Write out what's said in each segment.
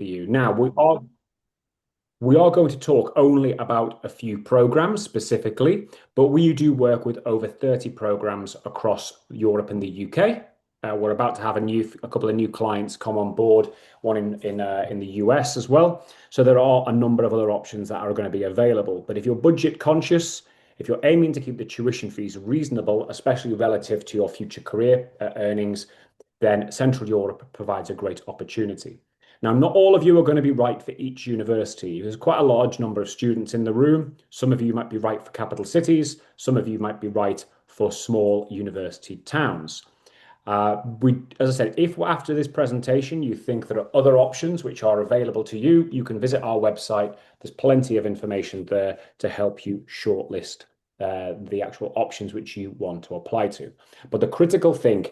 for you. Now, we are going to talk only about a few programs specifically, but we do work with over 30 programs across Europe and the UK. We're about to have a couple of new clients come on board, one in the US as well. So there are a number of other options that are going to be available. But if you're budget conscious, if you're aiming to keep the tuition fees reasonable, especially relative to your future career earnings, then Central Europe provides a great opportunity. Now, not all of you are going to be right for each university. There's quite a large number of students in the room. Some of you might be right for capital cities. Some of you might be right for small university towns. As I said, if after this presentation you think there are other options which are available to you, you can visit our website. There's plenty of information there to help you shortlist the actual options which you want to apply to. But the critical thing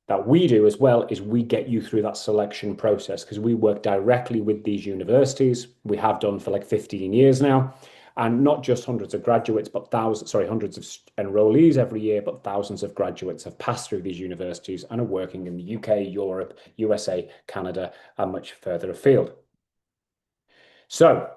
that we do as well is we get you through that selection process because we work directly with these universities. We have done for like 15 years now, and not just hundreds of graduates, but hundreds of enrollees every year, but thousands of graduates have passed through these universities and are working in the UK, Europe, USA, Canada, and much further afield. So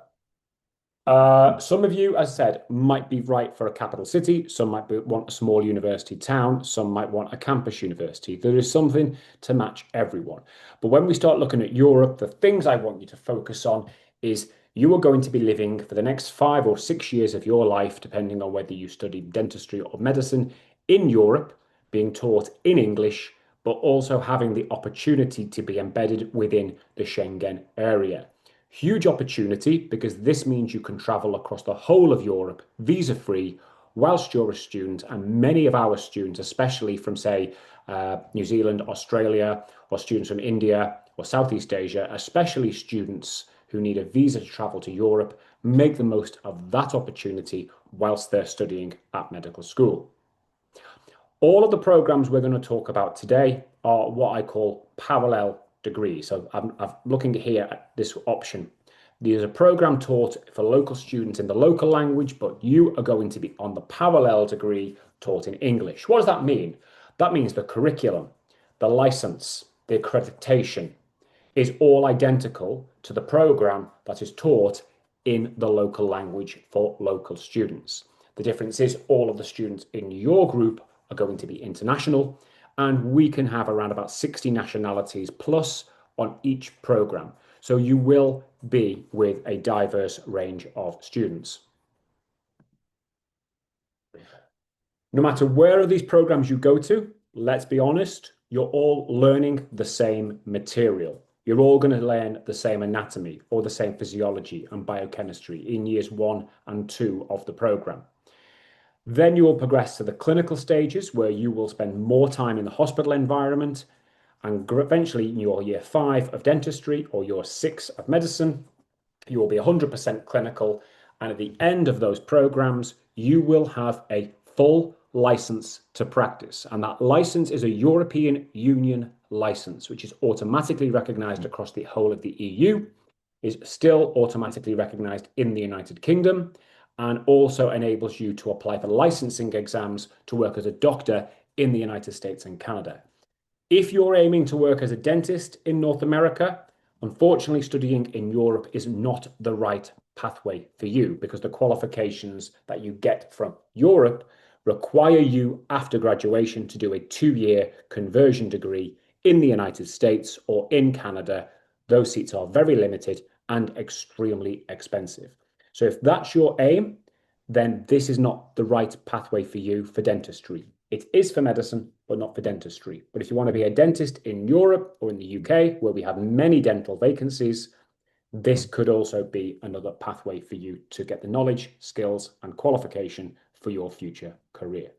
some of you, as I said, might be right for a capital city. Some might want a small university town. Some might want a campus university. There is something to match everyone. But when we start looking at Europe, the things I want you to focus on is you are going to be living for the next 5 or 6 years of your life, depending on whether you study dentistry or medicine, in Europe, being taught in English, but also having the opportunity to be embedded within the Schengen area. Huge opportunity because this means you can travel across the whole of Europe visa-free whilst you're a student, and many of our students, especially from, say, New Zealand, Australia, or students from India or Southeast Asia, especially students who need a visa to travel to Europe, make the most of that opportunity whilst they're studying at medical school. All of the programs we're going to talk about today are what I call parallel degrees. So I'm looking here at this option. There's a program taught for local students in the local language, but you are going to be on the parallel degree taught in English. What does that mean? That means the curriculum, the license, the accreditation is all identical to the program that is taught in the local language for local students. The difference is all of the students in your group are going to be international, and we can have around about 60 nationalities plus on each program. So you will be with a diverse range of students. No matter where of these programs you go to, let's be honest, you're all learning the same material. You're all going to learn the same anatomy or the same physiology and biochemistry in years 1 and 2 of the program. Then you will progress to the clinical stages where you will spend more time in the hospital environment, and eventually in your year 5 of dentistry or your 6 of medicine, you will be 100% clinical. And at the end of those programs, you will have a full license to practice. And that license is a European Union license, which is automatically recognized across the whole of the EU, is still automatically recognized in the United Kingdom, and also enables you to apply for licensing exams to work as a doctor in the United States and Canada. If you're aiming to work as a dentist in North America, unfortunately, studying in Europe is not the right pathway for you because the qualifications that you get from Europe require you after graduation to do a 2-year conversion degree in the United States or in Canada. Those seats are very limited and extremely expensive. So if that's your aim, then this is not the right pathway for you for dentistry. It is for medicine, but not for dentistry. But if you want to be a dentist in Europe or in the UK, where we have many dental vacancies, this could also be another pathway for you to get the knowledge, skills, and qualification for your future career.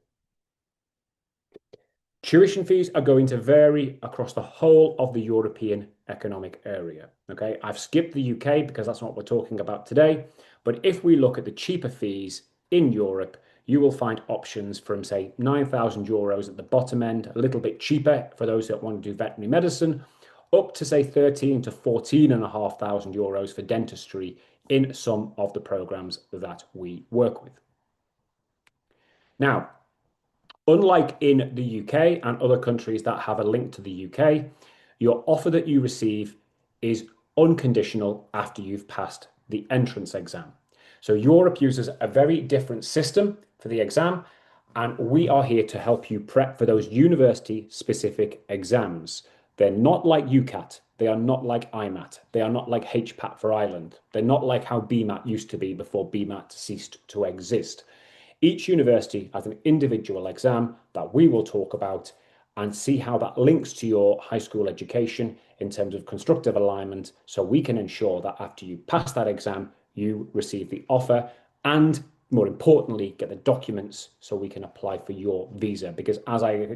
Tuition fees are going to vary across the whole of the European Economic Area. Okay, I've skipped the UK because that's not what we're talking about today. But if we look at the cheaper fees in Europe, you will find options from, say, €9,000 at the bottom end, a little bit cheaper for those that want to do veterinary medicine, up to, say, 13 to 14,500 euros for dentistry in some of the programs that we work with. Now, unlike in the UK and other countries that have a link to the UK, your offer that you receive is unconditional after you've passed the entrance exam. So Europe uses a very different system for the exam, and we are here to help you prep for those university-specific exams. They're not like UCAT. They are not like IMAT. They are not like HPAT for Ireland. They're not like how BMAT used to be before BMAT ceased to exist. Each university has an individual exam that we will talk about and see how that links to your high school education in terms of constructive alignment, so we can ensure that after you pass that exam, you receive the offer and, more importantly, get the documents so we can apply for your visa. Because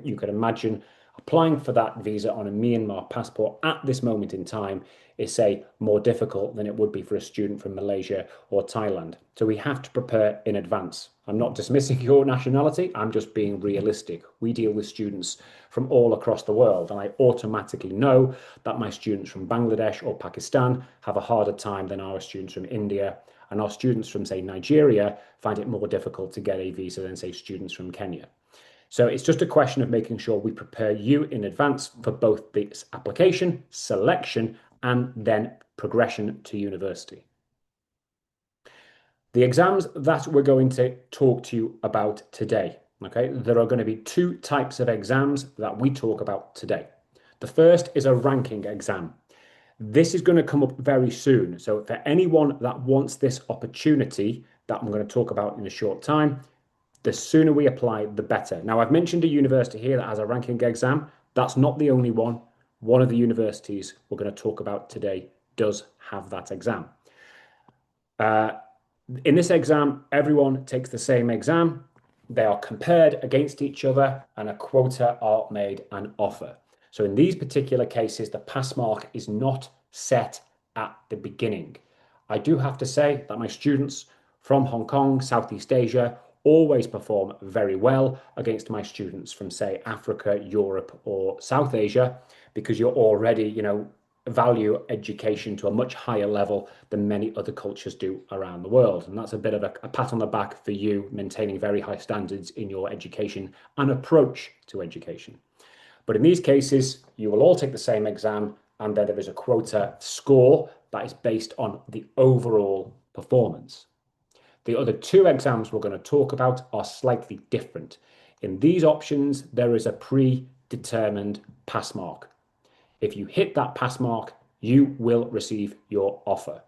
you can imagine, applying for that visa on a Myanmar passport at this moment in time is, say, more difficult than it would be for a student from Malaysia or Thailand. So we have to prepare in advance. I'm not dismissing your nationality, I'm just being realistic. We deal with students from all across the world, and I automatically know that my students from Bangladesh or Pakistan have a harder time than our students from India, and our students from, say, Nigeria find it more difficult to get a visa than, say, students from Kenya. So it's just a question of making sure we prepare you in advance for both this application, selection, and then progression to university. The exams that we're going to talk to you about today, okay? There are going to be two types of exams that we talk about today. The first is a ranking exam. This is going to come up very soon. So for anyone that wants this opportunity that I'm going to talk about in a short time, the sooner we apply, the better. Now, I've mentioned a university here that has a ranking exam. That's not the only one. One of the universities we're going to talk about today does have that exam. In this exam, everyone takes the same exam. They are compared against each other and a quota are made an offer. So in these particular cases, the pass mark is not set at the beginning. I do have to say that my students from Hong Kong, Southeast Asia, always perform very well against my students from, say, Africa, Europe, or South Asia, because you're already, value education to a much higher level than many other cultures do around the world. And that's a bit of a pat on the back for you, maintaining very high standards in your education and approach to education. But in these cases, you will all take the same exam, and then there is a quota score that is based on the overall performance. The other two exams we're going to talk about are slightly different. In these options, there is a predetermined pass mark. If you hit that pass mark, you will receive your offer.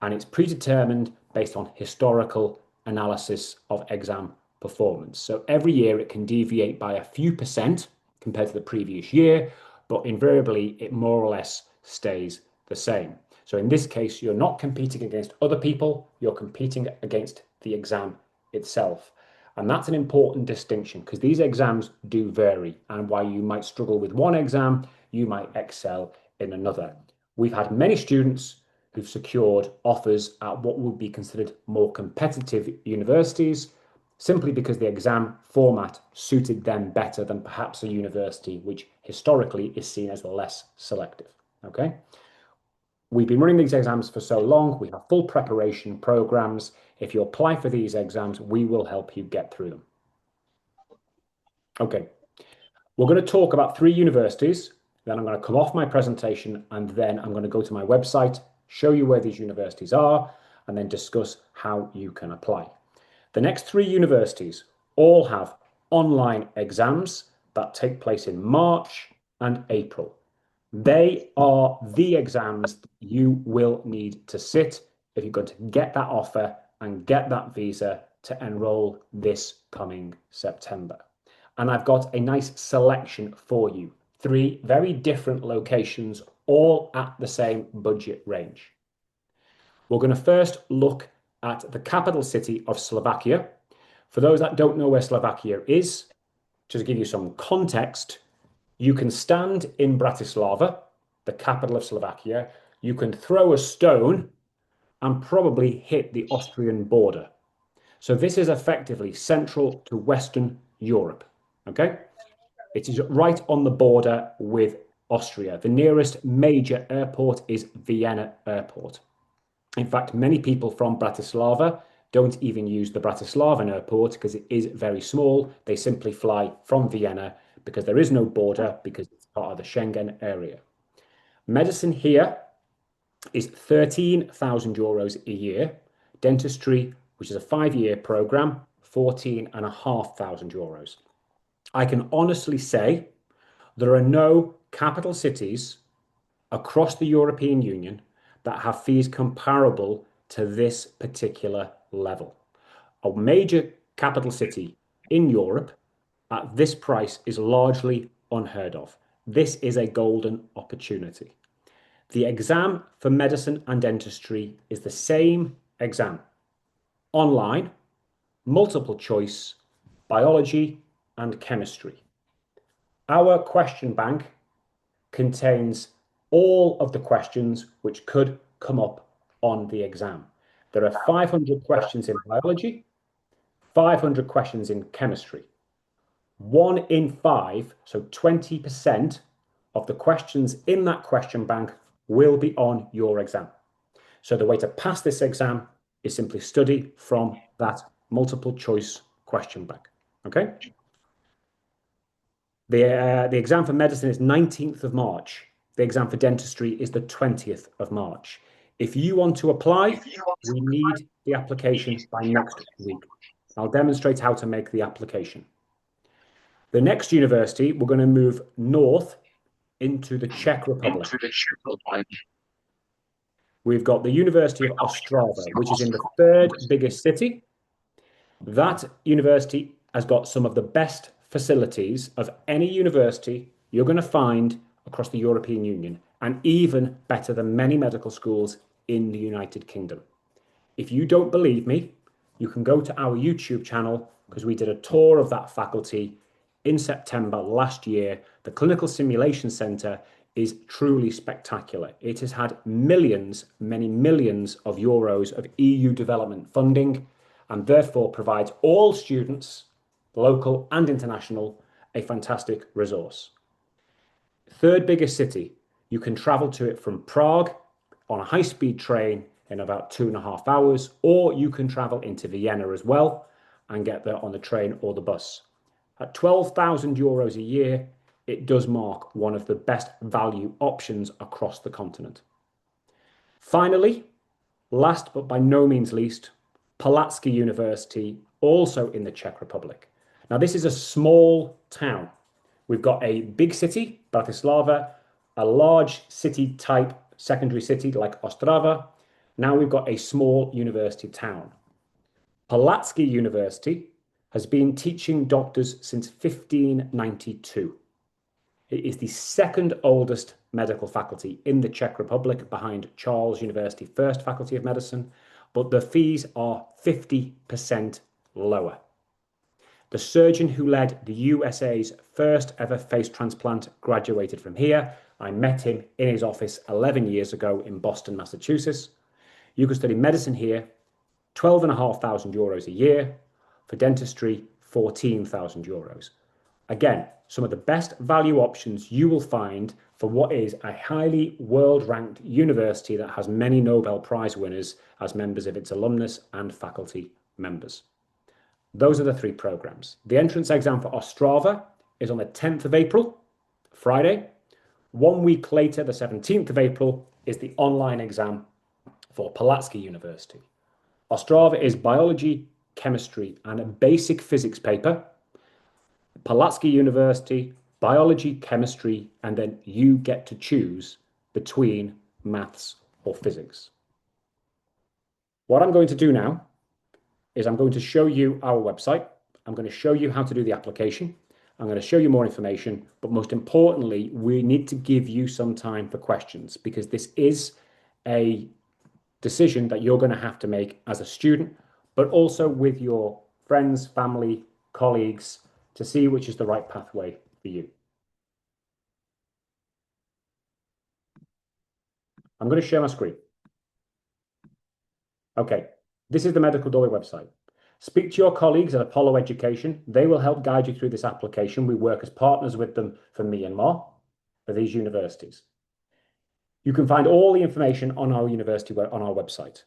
And it's predetermined based on historical analysis of exam performance. So every year it can deviate by a few percent compared to the previous year, but invariably it more or less stays the same. So in this case, you're not competing against other people, you're competing against the exam itself. And that's an important distinction, because these exams do vary, and while you might struggle with one exam, you might excel in another. We've had many students who've secured offers at what would be considered more competitive universities, simply because the exam format suited them better than perhaps a university which historically is seen as less selective. Okay? We've been running these exams for so long, we have full preparation programs. If you apply for these exams, we will help you get through them. Okay, we're going to talk about three universities, then I'm going to come off my presentation, and then I'm going to go to my website, show you where these universities are, and then discuss how you can apply. The next three universities all have online exams that take place in March and April. They are the exams you will need to sit if you're going to get that offer and get that visa to enroll this coming September. And I've got a nice selection for you. Three very different locations, all at the same budget range. We're going to first look at the capital city of Slovakia. For those that don't know where Slovakia is, just to give you some context, you can stand in Bratislava, the capital of Slovakia. You can throw a stone and probably hit the Austrian border. So this is effectively central to Western Europe, okay? It is right on the border with Austria. The nearest major airport is Vienna Airport. In fact, many people from Bratislava don't even use the Bratislavan airport because it is very small. They simply fly from Vienna because there is no border, because it's part of the Schengen area. Medicine here is €13,000 a year. Dentistry, which is a 5-year program, €14,500. I can honestly say there are no capital cities across the European Union that have fees comparable to this particular level. A major capital city in Europe at this price is largely unheard of. This is a golden opportunity. The exam for medicine and dentistry is the same exam. Online, multiple choice, biology and chemistry. Our question bank contains all of the questions which could come up on the exam. There are 500 questions in biology, 500 questions in chemistry. 1 in 5, so 20% of the questions in that question bank will be on your exam. So the way to pass this exam is simply study from that multiple choice question bank. Okay? The exam for medicine is 19th of March. The exam for dentistry is the 20th of March. If you want to apply, we need the application by next week. I'll demonstrate how to make the application. The next university, we're going to move north into the Czech Republic. We've got the University of Ostrava, which is in the 3rd biggest city. That university has got some of the best facilities of any university you're going to find across the European Union, and even better than many medical schools in the United Kingdom. If you don't believe me, you can go to our YouTube channel because we did a tour of that faculty in September last year. The Clinical Simulation Centre is truly spectacular. It has had millions, many millions of euros of EU development funding, and therefore provides all students, local and international, a fantastic resource. 3rd biggest city, you can travel to it from Prague on a high-speed train in about 2.5 hours, or you can travel into Vienna as well and get there on the train or the bus. At €12,000 a year, it does mark one of the best value options across the continent. Finally, last but by no means least, Palacky University, also in the Czech Republic. Now, this is a small town. We've got a big city, Bratislava, a large city type secondary city like Ostrava. Now we've got a small university town. Palacky University has been teaching doctors since 1592. It is the 2nd oldest medical faculty in the Czech Republic, behind Charles University First Faculty of Medicine, but the fees are 50% lower. The surgeon who led the USA's first ever face transplant graduated from here. I met him in his office 11 years ago in Boston, Massachusetts. You can study medicine here, €12,500 a year. For dentistry, €14,000. Again, some of the best value options you will find for what is a highly world-ranked university that has many Nobel Prize winners as members of its alumnus and faculty members. Those are the 3 programs. The entrance exam for Ostrava is on the 10th of April, Friday. 1 week later, the 17th of April, is the online exam for Palacky University. Ostrava is biology, chemistry, and a basic physics paper. Palacky University, biology, chemistry, and then you get to choose between maths or physics. What I'm going to do now is I'm going to show you our website. I'm going to show you how to do the application. I'm going to show you more information, but most importantly, we need to give you some time for questions, because this is a decision that you're going to have to make as a student, but also with your friends, family, colleagues, to see which is the right pathway for you. I'm going to share my screen. Okay, this is the Medical Doorway website. Speak to your colleagues at Apollo Education. They will help guide you through this application. We work as partners with them for Myanmar, for these universities. You can find all the information on our university on our website.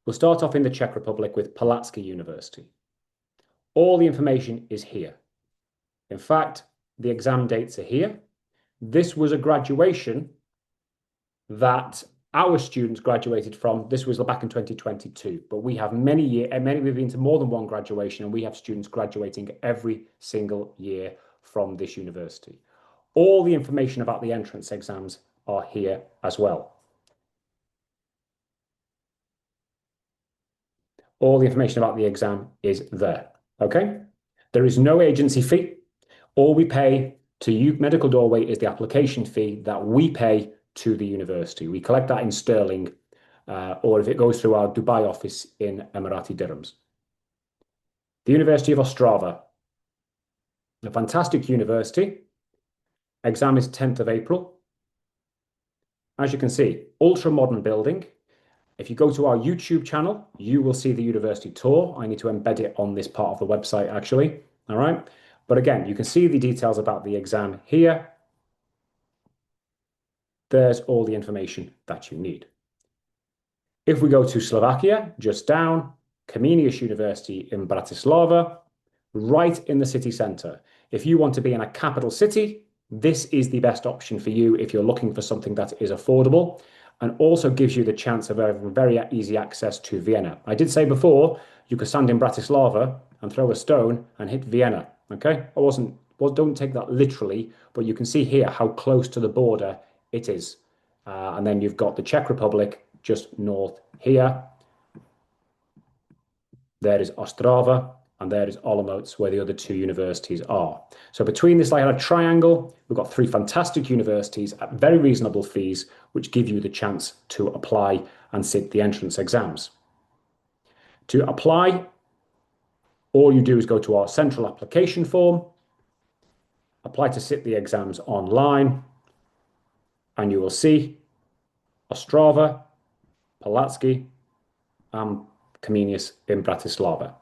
We'll start off in the Czech Republic with Palacky University. All the information is here. In fact, the exam dates are here. This was a graduation that our students graduated from, this was back in 2022, but we have we've been to more than one graduation, and we have students graduating every single year from this university. All the information about the entrance exams are here as well. All the information about the exam is there. Okay. There is no agency fee. All we pay to you, Medical Doorway, is the application fee that we pay to the university. We collect that in sterling, or if it goes through our Dubai office in Emirati dirhams. The University of Ostrava, a fantastic university. Exam is 10th of April. As you can see, ultra modern building. If you go to our YouTube channel, you will see the university tour. I need to embed it on this part of the website, actually. All right. But again, you can see the details about the exam here. There's all the information that you need. If we go to Slovakia, just down, Comenius University in Bratislava, right in the city centre. If you want to be in a capital city, this is the best option for you if you're looking for something that is affordable and also gives you the chance of a very easy access to Vienna. I did say before, you could stand in Bratislava and throw a stone and hit Vienna. Okay, don't take that literally, but you can see here how close to the border it is. And then you've got the Czech Republic just north here. There is Ostrava, and there is Olomouc, where the other two universities are. So between this like a triangle, we've got three fantastic universities at very reasonable fees, which give you the chance to apply and sit the entrance exams. To apply, all you do is go to our central application form, apply to sit the exams online, and you will see Ostrava, Palacky, and Comenius in Bratislava.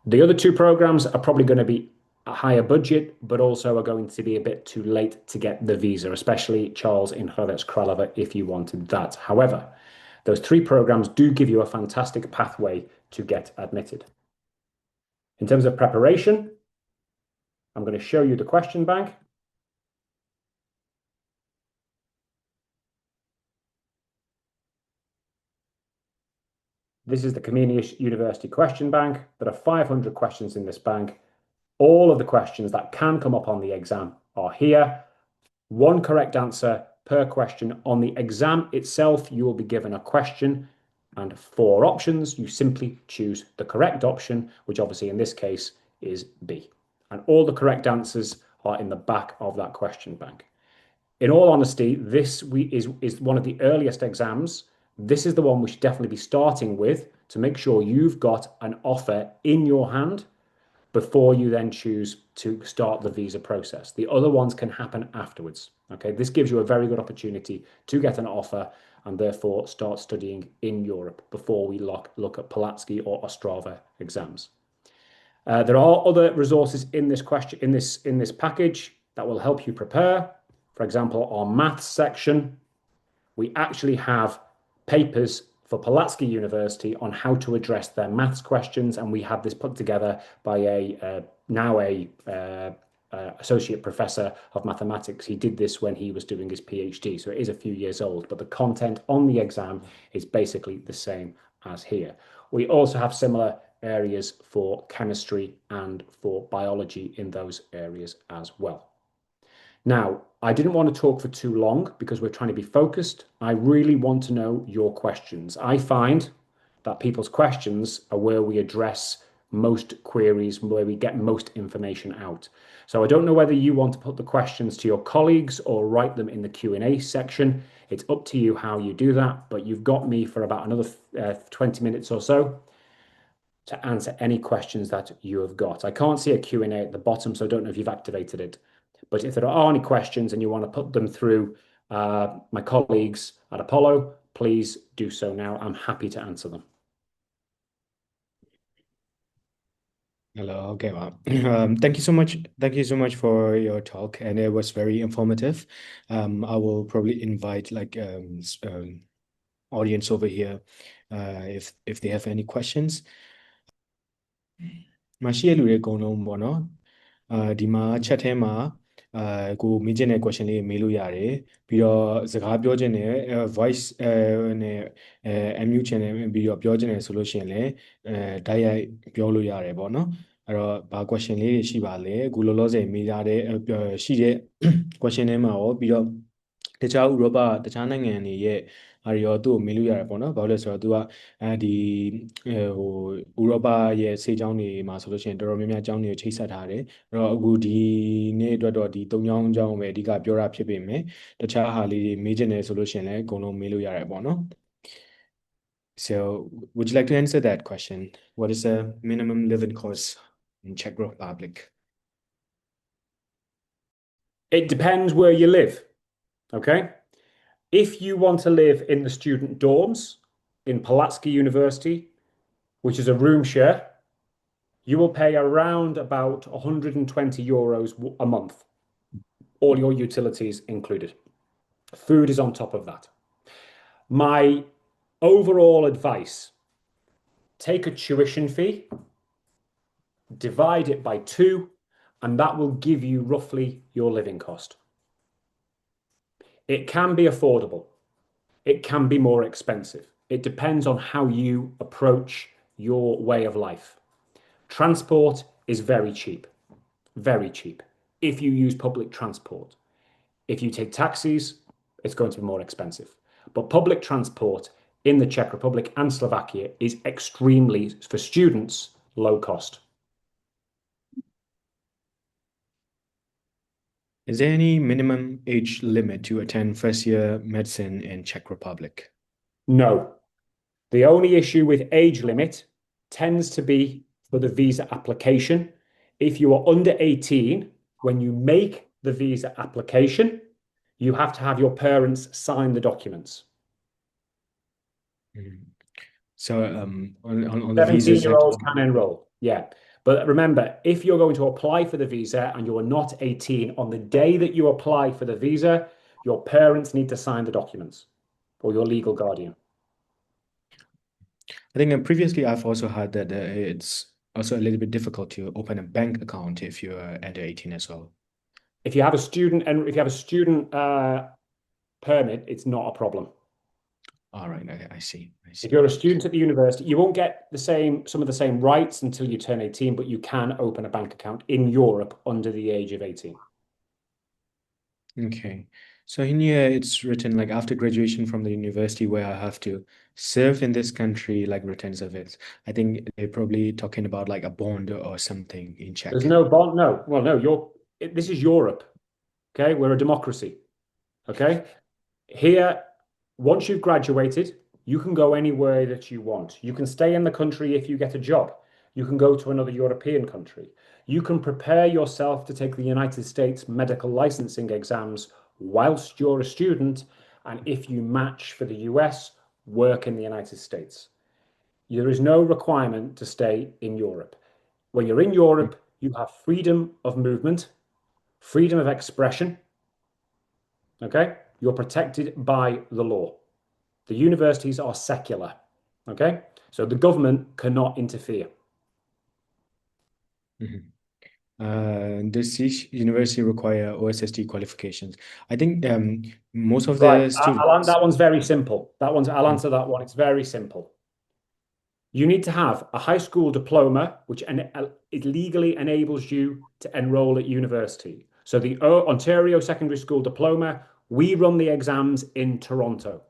The other two programs are probably going to be a higher budget, but also are going to be a bit too late to get the visa, especially Charles in Hradec Králové if you wanted that. However, those three programs do give you a fantastic pathway to get admitted. In terms of preparation, I'm going to show you the question bank. This is the Comenius University question bank. There are 500 questions in this bank. All of the questions that can come up on the exam are here. One correct answer per question. On the exam itself, you will be given a question and 4 options. You simply choose the correct option, which obviously in this case is B. And all the correct answers are in the back of that question bank. In all honesty, this is one of the earliest exams. This is the one we should definitely be starting with to make sure you've got an offer in your hand before you then choose to start the visa process. The other ones can happen afterwards. Okay, this gives you a very good opportunity to get an offer and therefore start studying in Europe before we look at Palacky or Ostrava exams. There are other resources in this package that will help you prepare. For example, our maths section, we actually have papers for Palacky University on how to address their maths questions, and we have this put together by a associate professor of mathematics. He did this when he was doing his PhD, so it is a few years old, but the content on the exam is basically the same as here. We also have similar areas for chemistry and for biology in those areas as well. Now, I didn't want to talk for too long because we're trying to be focused. I really want to know your questions. I find that people's questions are where we address most queries, where we get most information out. So I don't know whether you want to put the questions to your colleagues or write them in the Q&A section. It's up to you how you do that, but you've got me for about another 20 minutes or so to answer any questions that you have got. I can't see a Q&A at the bottom, so I don't know if you've activated it. But if there are any questions and you want to put them through my colleagues at Apollo, please do so now. I'm happy to answer them. Hello, okay, well, thank you so much. Thank you so much for your talk, and it was very informative. I will probably invite audience over here if they have any questions. မရှိရလူတွေအကုန်လုံးပေါ့နော်ဒီမှာ chat ထဲမှာ ကိုမေးချင်တဲ့ question လေးမေးလို့ရတယ်ပြီးတော့စကားပြောချင်တယ်voice နဲ့unmute channel ပြီးတော့ပြောချင်တယ်ဆိုလို့ရှိရင်လည်းတိုက်ရိုက်ပြောလို့ရတယ်ပေါ့နော်အဲ့တော့ဘာ question လေးတွေရှိပါလဲအခုလောလောဆယ်မေးထားတဲ့ရှိတဲ့ question ထဲမှာရောပြီးတော့တခြားဥရောပတခြားနိုင်ငံတွေရဲ့ဟာတွေရောသူ့ကိုမေးလို့ရတယ်ပေါ့နော်ဘာလို့လဲဆိုတော့သူကအဲဒီဟိုဥရောပရဲ့ဆေးကျောင်းတွေမှာဆိုလို့ရှိရင်တော်တော်များများကျောင်းတွေကိုချိတ်ဆက်ထားတယ်အဲ့တော့အခုဒီနေ့အတွက်တော့ဒီ၃ကျောင်းပဲအဓိကပြောတာဖြစ်ပေမဲ့တခြားဟာလေးတွေမေးချင်တယ်ဆိုလို့ရှိရင်လည်းအကုန်လုံးမေးလို့ရတယ်ပေါ့နော် So, would you like to answer that question? What is the minimum living cost in Czech Republic? It depends where you live. Okay. If you want to live in the student dorms in Palacky University, which is a room share, you will pay around about 120 euros a month, all your utilities included. Food is on top of that. My overall advice, take a tuition fee, divide it by 2, and that will give you roughly your living cost. It can be affordable. It can be more expensive. It depends on how you approach your way of life. Transport is very cheap, if you use public transport. If you take taxis, it's going to be more expensive. But public transport in the Czech Republic and Slovakia is extremely, for students, low cost. Is there any minimum age limit to attend first year medicine in Czech Republic? No. The only issue with age limit tends to be for the visa application. If you are under 18, when you make the visa application, you have to have your parents sign the documents. So on the visa 17-year-olds can enroll, yeah. But remember, if you're going to apply for the visa and you are not 18, on the day that you apply for the visa, your parents need to sign the documents or your legal guardian. I think previously I've also heard that it's also a little bit difficult to open a bank account if you're under 18 as well. If you have a student permit, it's not a problem. All right, I see. If you're a student at the university, you won't get some of the same rights until you turn 18, but you can open a bank account in Europe under the age of 18. Okay. So in here it's written like after graduation from the university where I have to serve in this country like return service. I think they're probably talking about like a bond or something in Czech. There's no bond. No. Well, no, this is Europe. Okay. We're a democracy. Okay. Here, once you've graduated, you can go anywhere that you want. You can stay in the country if you get a job. You can go to another European country. You can prepare yourself to take the United States medical licensing exams whilst you're a student. And if you match for the US, work in the United States. There is no requirement to stay in Europe. When you're in Europe, you have freedom of movement, freedom of expression. Okay? You're protected by the law. The universities are secular. Okay? So the government cannot interfere. Does each university require OSSD qualifications? I think most of the students. That one's very simple. I'll answer that one. It's very simple. You need to have a high school diploma, which it legally enables you to enroll at university. So the Ontario Secondary School Diploma, we run the exams in Toronto.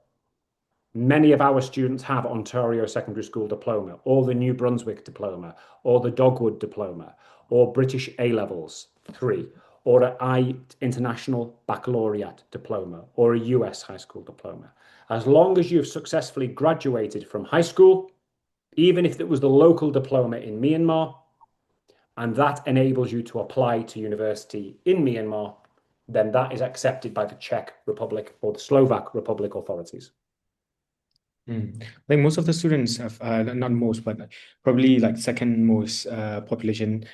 Many of our students have Ontario Secondary School Diploma, or the New Brunswick Diploma, or the Dogwood Diploma, or British A-Levels 3, or an International Baccalaureate Diploma, or a US High School Diploma. As long as you've successfully graduated from high school, even if it was the local diploma in Myanmar, and that enables you to apply to university in Myanmar, then that is accepted by the Czech Republic or the Slovak Republic authorities. Like most of the students have, not most, but probably like second most population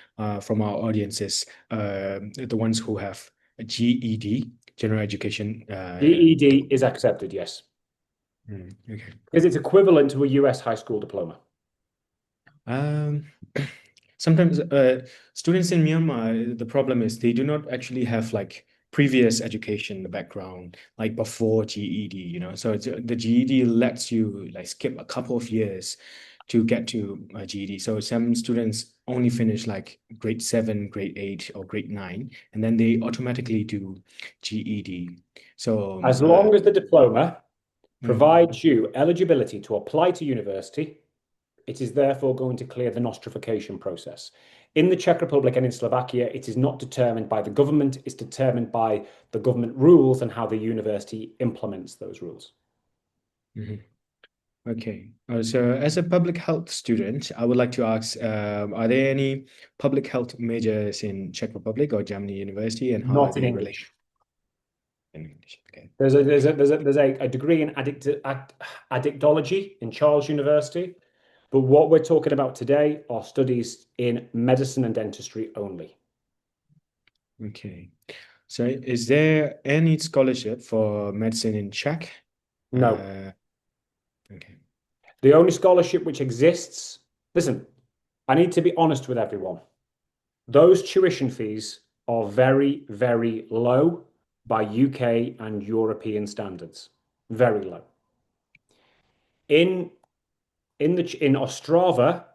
from our audiences, the ones who have a GED, general education. GED is accepted, yes. Okay. Because it's equivalent to a US high school diploma. Sometimes students in Myanmar, the problem is they do not actually have like previous education background, like before GED, So the GED lets you like skip a couple of years to get to GED. So some students only finish like grade 7, grade 8, or grade 9, and then they automatically do GED. So As long as the diploma mm, provides you eligibility to apply to university, it is therefore going to clear the nostrification process. In the Czech Republic and in Slovakia, it is not determined by the government, it's determined by the government rules and how the university implements those rules. mhm. Okay. So as a public health student, I would like to ask, are there any public health majors in Czech Republic or Germany University, and how are Not in they related English. in English? Okay. There's a degree in addictology in Charles University, but what we're talking about today are studies in medicine and dentistry only. Okay. So is there any scholarship for medicine in Czech? No. Uh, okay. The only scholarship which exists, listen, I need to be honest with everyone. Those tuition fees are very, very low by UK and European standards. Very low. In in Ostrava,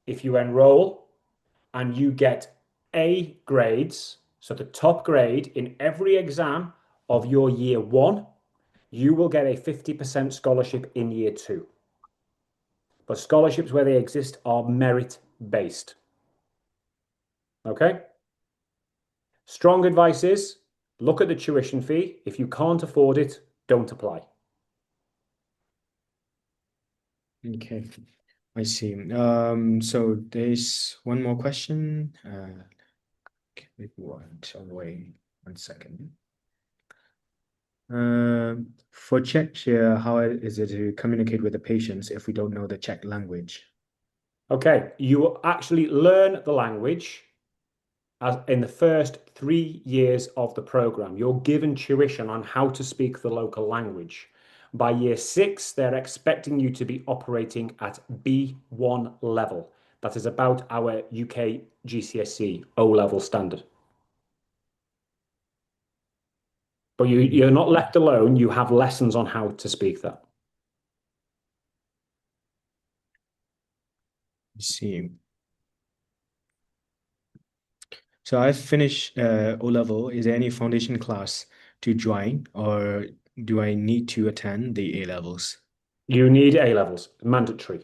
if you enroll and you get A grades, so the top grade in every exam of your year one, you will get a 50% scholarship in year two. But scholarships where they exist are merit based. Okay? Strong advice is look at the tuition fee. If you can't afford it, don't apply. Okay. I see. So there's one more question. Give one away. 1 second. For Czech, how is it to communicate with the patients if we don't know the Czech language? Okay, you will actually learn the language as in the first 3 years of the program. You're given tuition on how to speak the local language. By year six, they're expecting you to be operating at B1 level. That is about our UK GCSE O level standard. But Mm, you're not left alone. You have lessons on how to speak that. I see. So I've finished O level. Is there any foundation class to join, or do I need to attend the A levels? You need A levels, mandatory.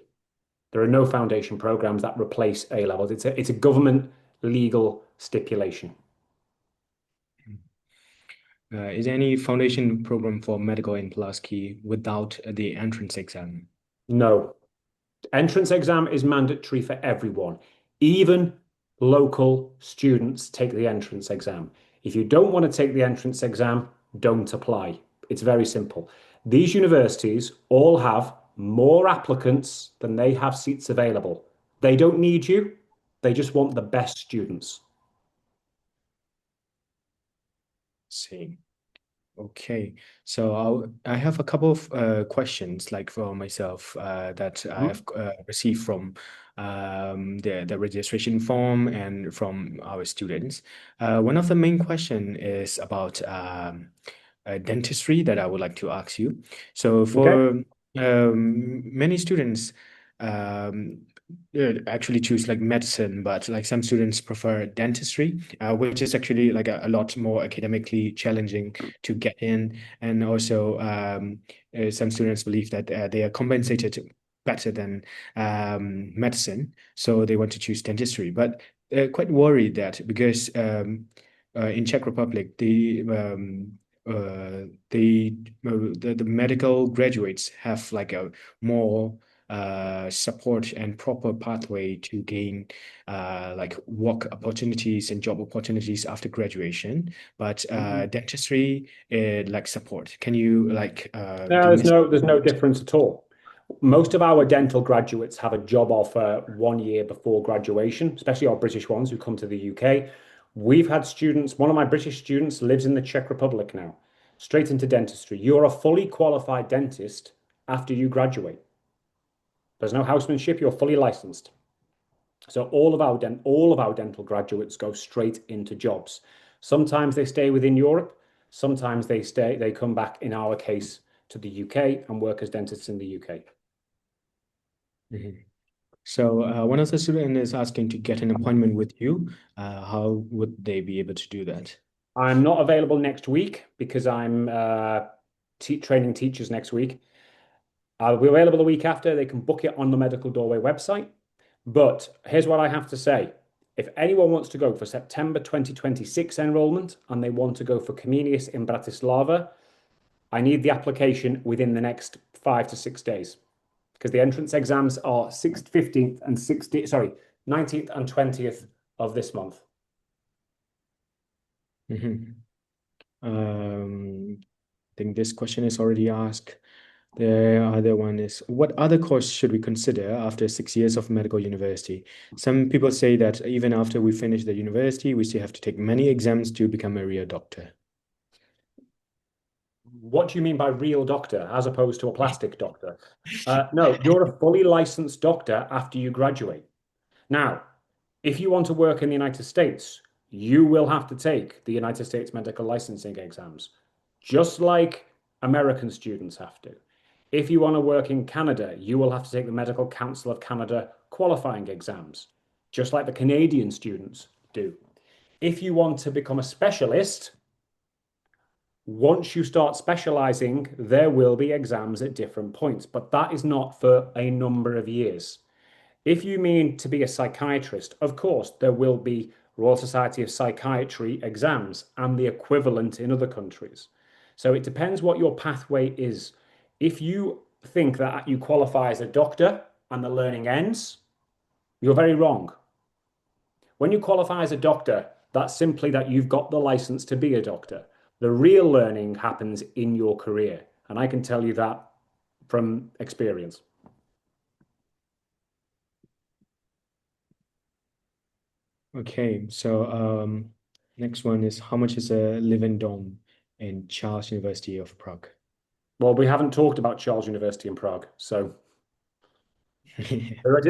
There are no foundation programs that replace A levels. It's a government legal stipulation. Is there any foundation program for medical in Pulaski without the entrance exam? No. Entrance exam is mandatory for everyone. Even local students take the entrance exam. If you don't want to take the entrance exam, don't apply. It's very simple. These universities all have more applicants than they have seats available. They don't need you, they just want the best students. See. Okay, so I have a couple of questions, like for myself, that I have Mhm. received from the registration form and from our students. One of the main question is about dentistry that I would like to ask you. So Okay. for many students, um, actually choose like medicine, but like some students prefer dentistry, which is actually like a lot more academically challenging to get in. And also, some students believe that they are compensated better than medicine, so they want to choose dentistry. But quite worried that because in Czech Republic, the medical graduates have like a more support and proper pathway to gain like work opportunities and job opportunities after graduation. But Mhm. dentistry lacks support. Can you like No, there's no difference at all. Most of our dental graduates have a job offer 1 year before graduation, especially our British ones who come to the UK. We've had students, one of my British students lives in the Czech Republic now, straight into dentistry. You're a fully qualified dentist after you graduate. There's no housemanship, you're fully licensed. So all of our dental graduates go straight into jobs. Sometimes they stay within Europe, sometimes they come back, in our case, to the UK and work as dentists in the UK. Mhm. So one of the students is asking to get an appointment with you. How would they be able to do that? I'm not available next week because I'm training teachers next week. I'll be available the week after. They can book it on the Medical Doorway website. But here's what I have to say. If anyone wants to go for September 2026 enrollment and they want to go for Comenius in Bratislava, I need the application within the next 5 to 6 days because the entrance exams are 6th, 15th, and 16th, sorry, 19th and 20th of this month. Mhm. I think this question is already asked. The other one is, what other course should we consider after 6 years of medical university? Some people say that even after we finish the university, we still have to take many exams to become a real doctor. What do you mean by real doctor as opposed to a plastic doctor? No, you're a fully licensed doctor after you graduate. Now, if you want to work in the United States, you will have to take the United States medical licensing exams, just like American students have to. If you want to work in Canada, you will have to take the Medical Council of Canada qualifying exams, just like the Canadian students do. If you want to become a specialist, once you start specializing, there will be exams at different points, but that is not for a number of years. If you mean to be a psychiatrist, of course, there will be Royal Society of Psychiatry exams and the equivalent in other countries. So it depends what your pathway is. If you think that you qualify as a doctor and the learning ends, you're very wrong. When you qualify as a doctor, that's simply that you've got the license to be a doctor. The real learning happens in your career. And I can tell you that from experience. Okay, so next one is, how much is a live-in dorm in Charles University of Prague? Well, we haven't talked about Charles University in Prague. So there are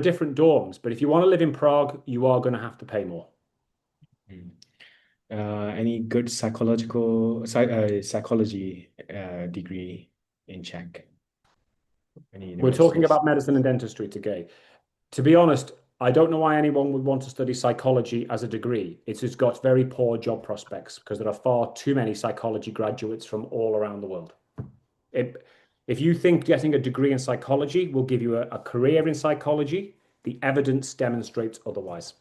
different dorms, but if you want to live in Prague, you are going to have to pay more. Mm. Any good psychology degree in Czech? Any We're talking universities? about medicine and dentistry today. To be honest, I don't know why anyone would want to study psychology as a degree. It's just got very poor job prospects because there are far too many psychology graduates from all around the world. It, if you think getting a degree in psychology will give you a career in psychology, the evidence demonstrates otherwise.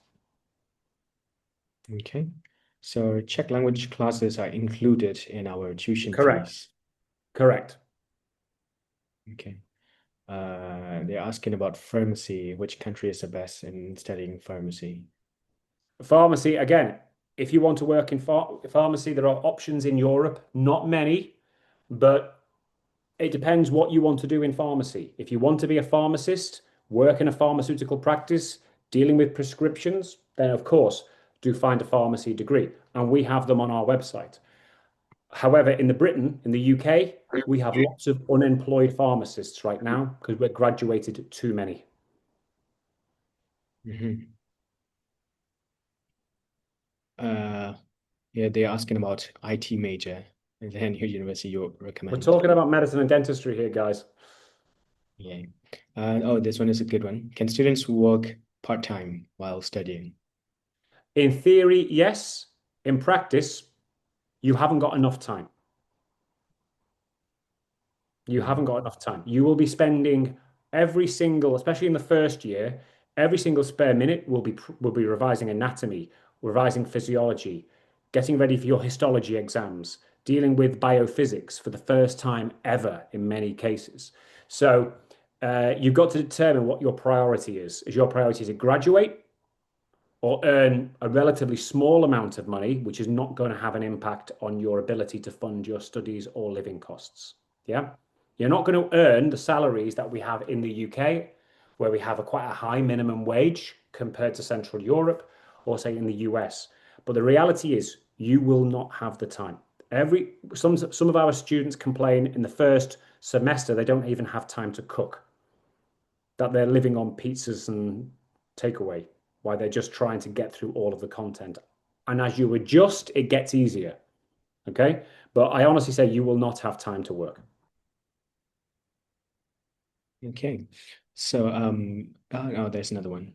Okay. So Czech language classes are included in our tuition Correct. fees. Correct. Okay. They're asking about pharmacy. Which country is the best in studying pharmacy? Pharmacy, again, if you want to work in pharmacy, there are options in Europe, not many, but it depends what you want to do in pharmacy. If you want to be a pharmacist, work in a pharmaceutical practice, dealing with prescriptions, then of course, do find a pharmacy degree. And we have them on our website. However, in the UK, we have lots of unemployed pharmacists right now because we're graduated too many. Mhm. Uh, yeah, they're asking about IT major and then your university you We're recommend. talking about medicine and dentistry here, guys. Yeah. Oh, this one is a good one. Can students work part-time while studying? In theory, yes. In practice, you haven't got enough time. You haven't Mm. got enough time. You will be spending every single, especially in the first year, every single spare minute will be revising anatomy, revising physiology, getting ready for your histology exams, dealing with biophysics for the first time ever in many cases. So you've got to determine what your priority is. Is your priority to graduate or earn a relatively small amount of money, which is not going to have an impact on your ability to fund your studies or living costs? Yeah. You're not going to earn the salaries that we have in the UK, where we have quite a high minimum wage compared to Central Europe or say in the US. But the reality is you will not have the time. Some of our students complain in the first semester they don't even have time to cook, that they're living on pizzas and takeaway, why they're just trying to get through all of the content. And as you adjust, it gets easier. Okay. But I honestly say you will not have time to work. Okay. So, oh, there's another one.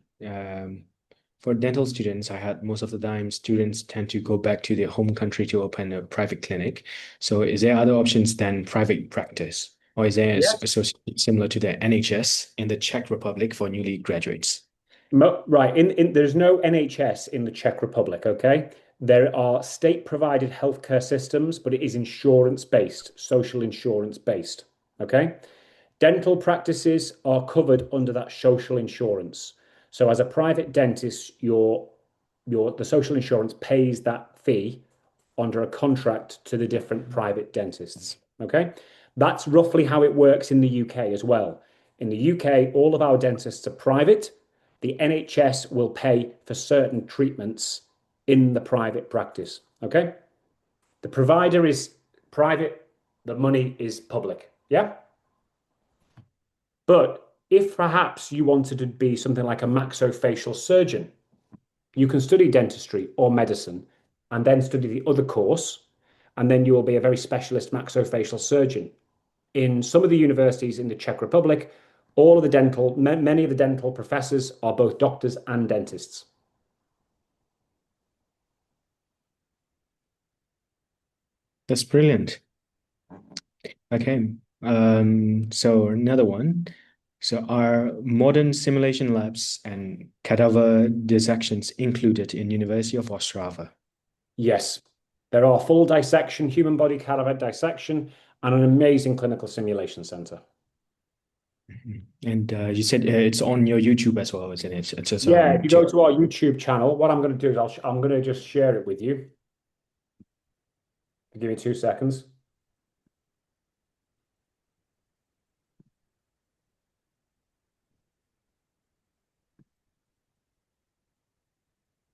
For dental students, I had most of the time students tend to go back to their home country to open a private clinic. So, is there other options than private practice, or is there Yes. similar to the NHS in the Czech Republic for newly graduates? Right. There's no NHS in the Czech Republic, okay? There are state-provided healthcare systems, but it is insurance-based, social insurance-based, okay? Dental practices are covered under that social insurance. So as a private dentist, the social insurance pays that fee under a contract to the different private dentists. Okay. That's roughly how it works in the UK as well. In the UK, all of our dentists are private. The NHS will pay for certain treatments in the private practice. Okay. The provider is private, the money is public. Yeah. But if perhaps you wanted to be something like a maxillofacial surgeon, you can study dentistry or medicine and then study the other course, and then you will be a very specialist maxillofacial surgeon. In some of the universities in the Czech Republic, many of the dental professors are both doctors and dentists. That's brilliant. Okay. So another one. So are modern simulation labs and cadaver dissections included in University of Ostrava? Yes, there are full dissection, human body cadaver dissection, and an amazing clinical simulation center. Mhm. And you said it's on your YouTube as well, isn't it? It's just Yeah, if on you go TikTok. to our YouTube channel, what I'm going to do is I'm going to just share it with you. Give me 2 seconds.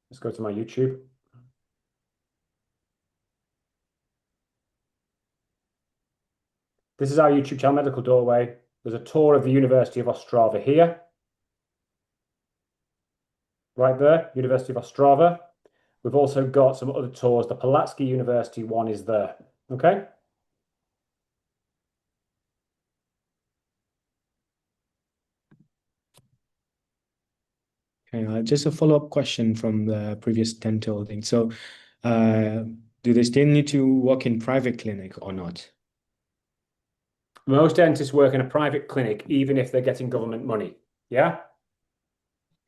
Let's go to my YouTube. This is our YouTube channel, Medical Doorway. There's a tour of the University of Ostrava here, right there, University of Ostrava. We've also got some other tours. The Palacky University one is there. Okay. Okay, just a follow-up question from the previous dental thing. So, uh, do they still need to work in private clinic or not? Most dentists work in a private clinic, even if they're getting government money. Yeah.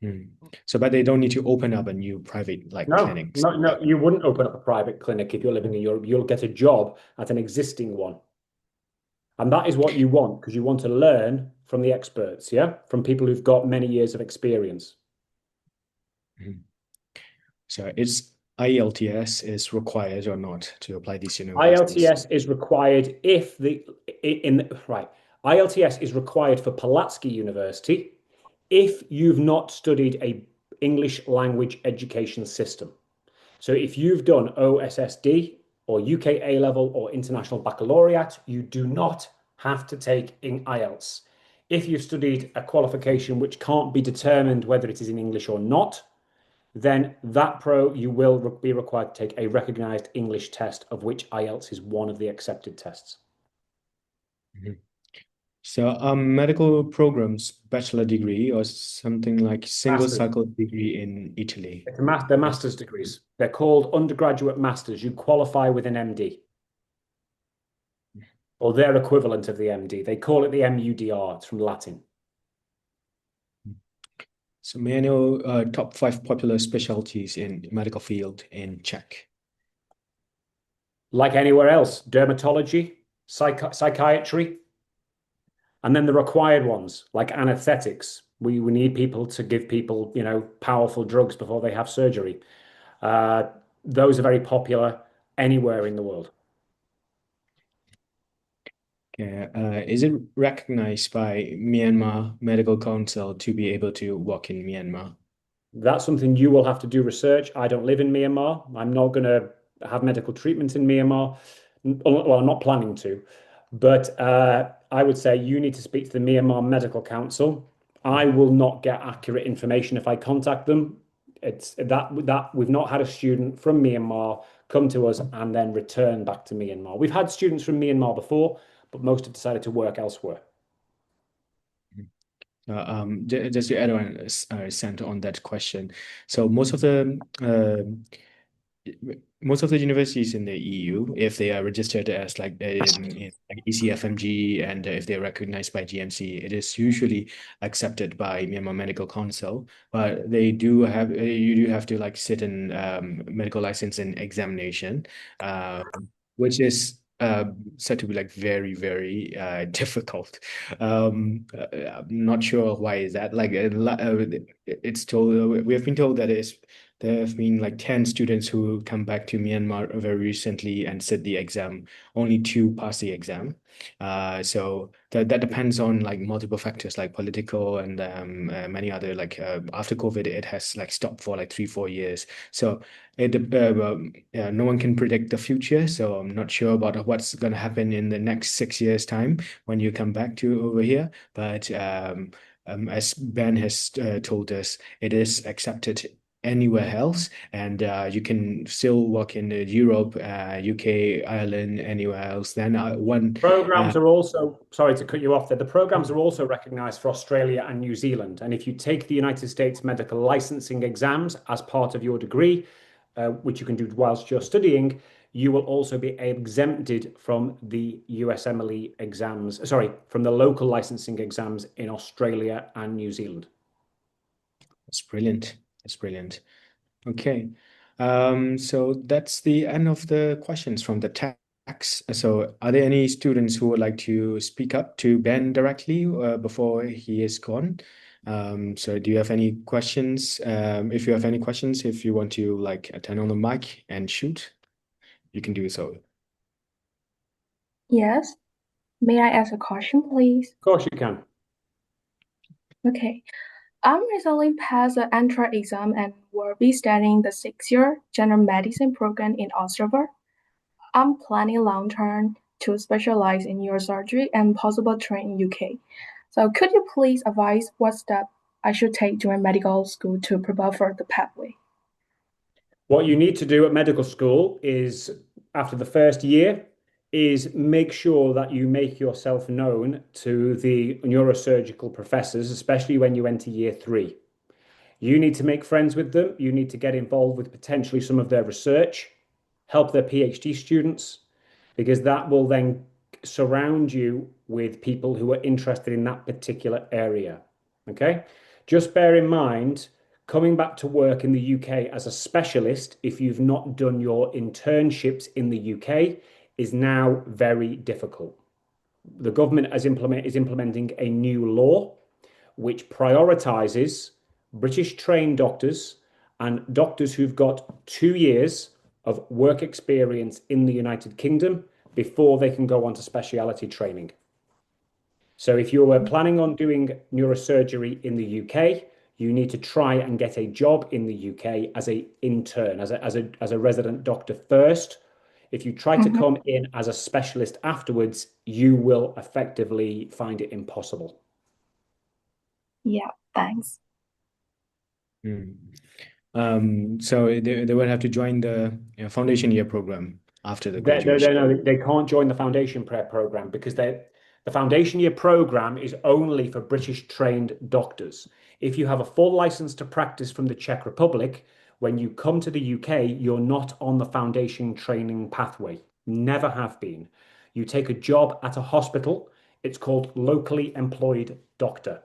Hmm. So, but they don't need to open up a new private like No, clinics. no, no. You wouldn't open up a private clinic if you're living in Europe. You'll get a job at an existing one. And that is what you want because you want to learn from the experts, yeah? From people who've got many years of experience. Mhm. So, it's IELTS is required or not to apply these universities? IELTS is required if the in right. IELTS is required for Palacky University if you've not studied a English language education system. So if you've done OSSD or UK A level or international baccalaureate, you do not have to take in IELTS. If you've studied a qualification which can't be determined whether it is in English or not, then you will be required to take a recognized English test, of which IELTS is one of the accepted tests. Mhm. So, medical programs, bachelor degree or something like single Masters. cycle degree in Italy. They're Yes. master's degrees. They're called undergraduate masters. You qualify with an MD or their equivalent of the MD. They call it the MUDR. It's from Latin. So may I know top five popular specialties in medical field in Czech? Like anywhere else, dermatology, psychiatry, and then the required ones like anesthetics. We need people to give people, powerful drugs before they have surgery. Uh, those are very popular anywhere in the world. Is it recognized by Myanmar Medical Council to be able to work in Myanmar? That's something you will have to do research. I don't live in Myanmar. I'm not going to have medical treatment in Myanmar. Well, I'm not planning to. But I would say you need to speak to the Myanmar Medical Council I will not get accurate information if I contact them. It's that we've not had a student from Myanmar come to us and then return back to Myanmar. We've had students from Myanmar before, but most have decided to work elsewhere. Just to add on, Sent on that question. So most of the universities in the EU, if they are registered as like in like ECFMG and if they're recognized by GMC, it is usually accepted by Myanmar Medical Council. But they do have you do have to like sit in medical licensing examination, which is said to be like very, very difficult. I'm not sure why is that. Like it's told we have been told that there have been like 10 students who come back to Myanmar very recently and sit the exam. Only two pass the exam. So that depends on like multiple factors like political and many other like after COVID it has like stopped for like 3 4 years. So yeah, no one can predict the future, so I'm not sure about what's going to happen in the next 6 years' time when you come back to over here. But as Ben has told us, it is accepted anywhere else, and you can still work in Europe, UK, Ireland, anywhere else. Then one. Programs are also, sorry to cut you off there, the programs are also recognized for Australia and New Zealand. And if you take the United States medical licensing exams as part of your degree, which you can do whilst you're studying, you will also be exempted from the USMLE exams, sorry, from the local licensing exams in Australia and New Zealand. That's brilliant. That's brilliant. Okay. So that's the end of the questions from the tax. So are there any students who would like to speak up to Ben directly before he is gone? So do you have any questions? If you have any questions, if you want to like turn on the mic and shoot, you can do so. Yes. May I ask a question, please? Of course you can. Okay. I recently passed the entrance exam and will be studying the 6 year general medicine program in Ostrava. I'm planning long term to specialize in neurosurgery and possible train in UK. So could you please advise what step I should take during medical school to prepare for the pathway? What you need to do at medical school is, after the first year, is make sure that you make yourself known to the neurosurgical professors, especially when you enter year three. You need to make friends with them. You need to get involved with potentially some of their research, help their PhD students, because that will then surround you with people who are interested in that particular area. Okay. Just bear in mind, coming back to work in the UK as a specialist, if you've not done your internships in the UK, is now very difficult. The government is implementing a new law which prioritizes British trained doctors and doctors who've got 2 years of work experience in the United Kingdom before they can go on to specialty training. So if you were planning on doing neurosurgery in the UK, you need to try and get a job in the UK as a intern, as a resident doctor first. If you try to Mhm. come in as a specialist afterwards, you will effectively find it impossible. Yeah, thanks. Mm. So they would have to join the foundation year program after the graduation. No, they can't join the foundation prayer program because the foundation year program is only for British trained doctors. If you have a full license to practice from the Czech Republic, when you come to the UK, you're not on the foundation training pathway. Never have been. You take a job at a hospital. It's called locally employed doctor.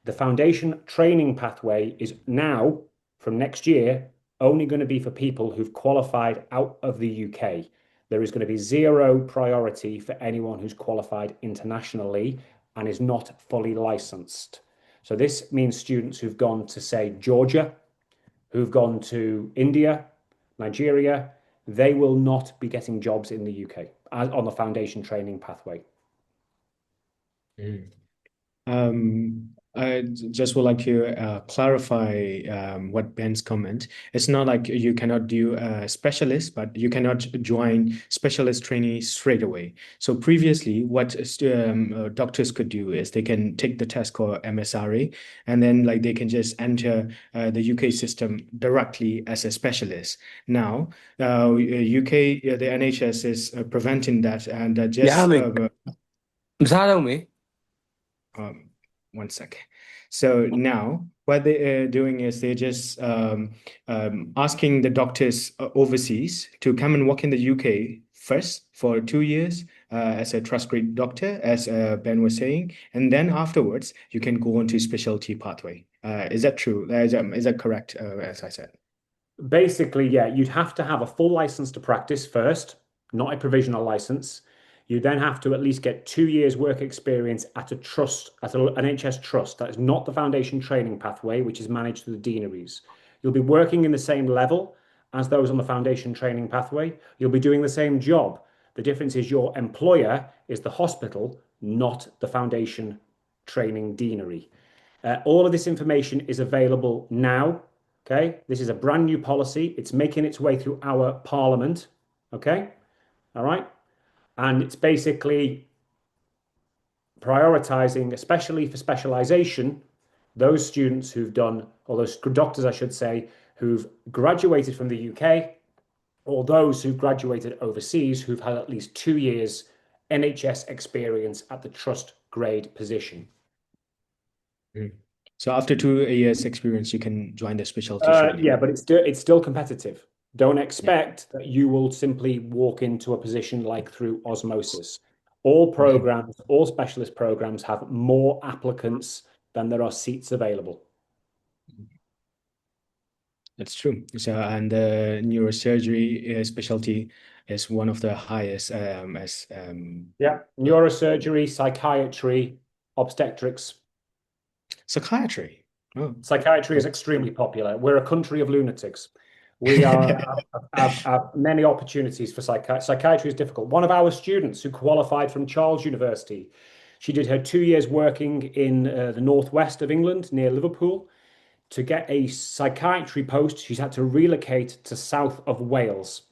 The foundation training pathway is now, from next year, only going to be for people who've qualified out of the UK. There is going to be zero priority for anyone who's qualified internationally and is not fully licensed. So this means students who've gone to, say, Georgia, who've gone to India, Nigeria, they will not be getting jobs in the UK on the foundation training pathway. Mm. Um, I just would like to clarify what Ben's comment. It's not like you cannot do a specialist, but you cannot join specialist trainee straight away. So previously, what doctors could do is they can take the test called MSRA, and then like they can just enter the UK system directly as a specialist. Now, UK, the NHS is preventing that, and just Yamin. Msalo um, one second. So now what they are doing is they're just asking the doctors overseas to come and work in the UK first for 2 years as a trust grade doctor, as Ben was saying, and then afterwards you can go on to specialty pathway. Is that true? Is that correct? As I said. Basically, yeah, you'd have to have a full license to practice first, not a provisional license. You then have to at least get 2 years work experience at a trust, at an NHS trust. That is not the foundation training pathway, which is managed through the deaneries. You'll be working in the same level as those on the foundation training pathway. You'll be doing the same job. The difference is your employer is the hospital, not the foundation training deanery. All of this information is available now. Okay, this is a brand new policy. It's making its way through our parliament. Okay, all right. And it's basically prioritizing, especially for specialization, those students who've done, or those doctors, I should say, who've graduated from the UK, or those who've graduated overseas who've had at least 2 years NHS experience at the trust grade position. Mm. So after 2 years experience, you can join the specialty training. Yeah, but it's still competitive. Don't expect that you will simply walk into a position like through osmosis. All programs, all specialist programs have more applicants than there are seats available. That's true. So, and the neurosurgery specialty is one of the highest Yeah, neurosurgery, psychiatry, obstetrics. psychiatry. Oh, Psychiatry is extremely popular. We're a country of lunatics. We have many opportunities for psychiatry. Psychiatry is difficult. One of our students who qualified from Charles University, she did her 2 years working in the northwest of England near Liverpool. To get a psychiatry post, she's had to relocate to south of Wales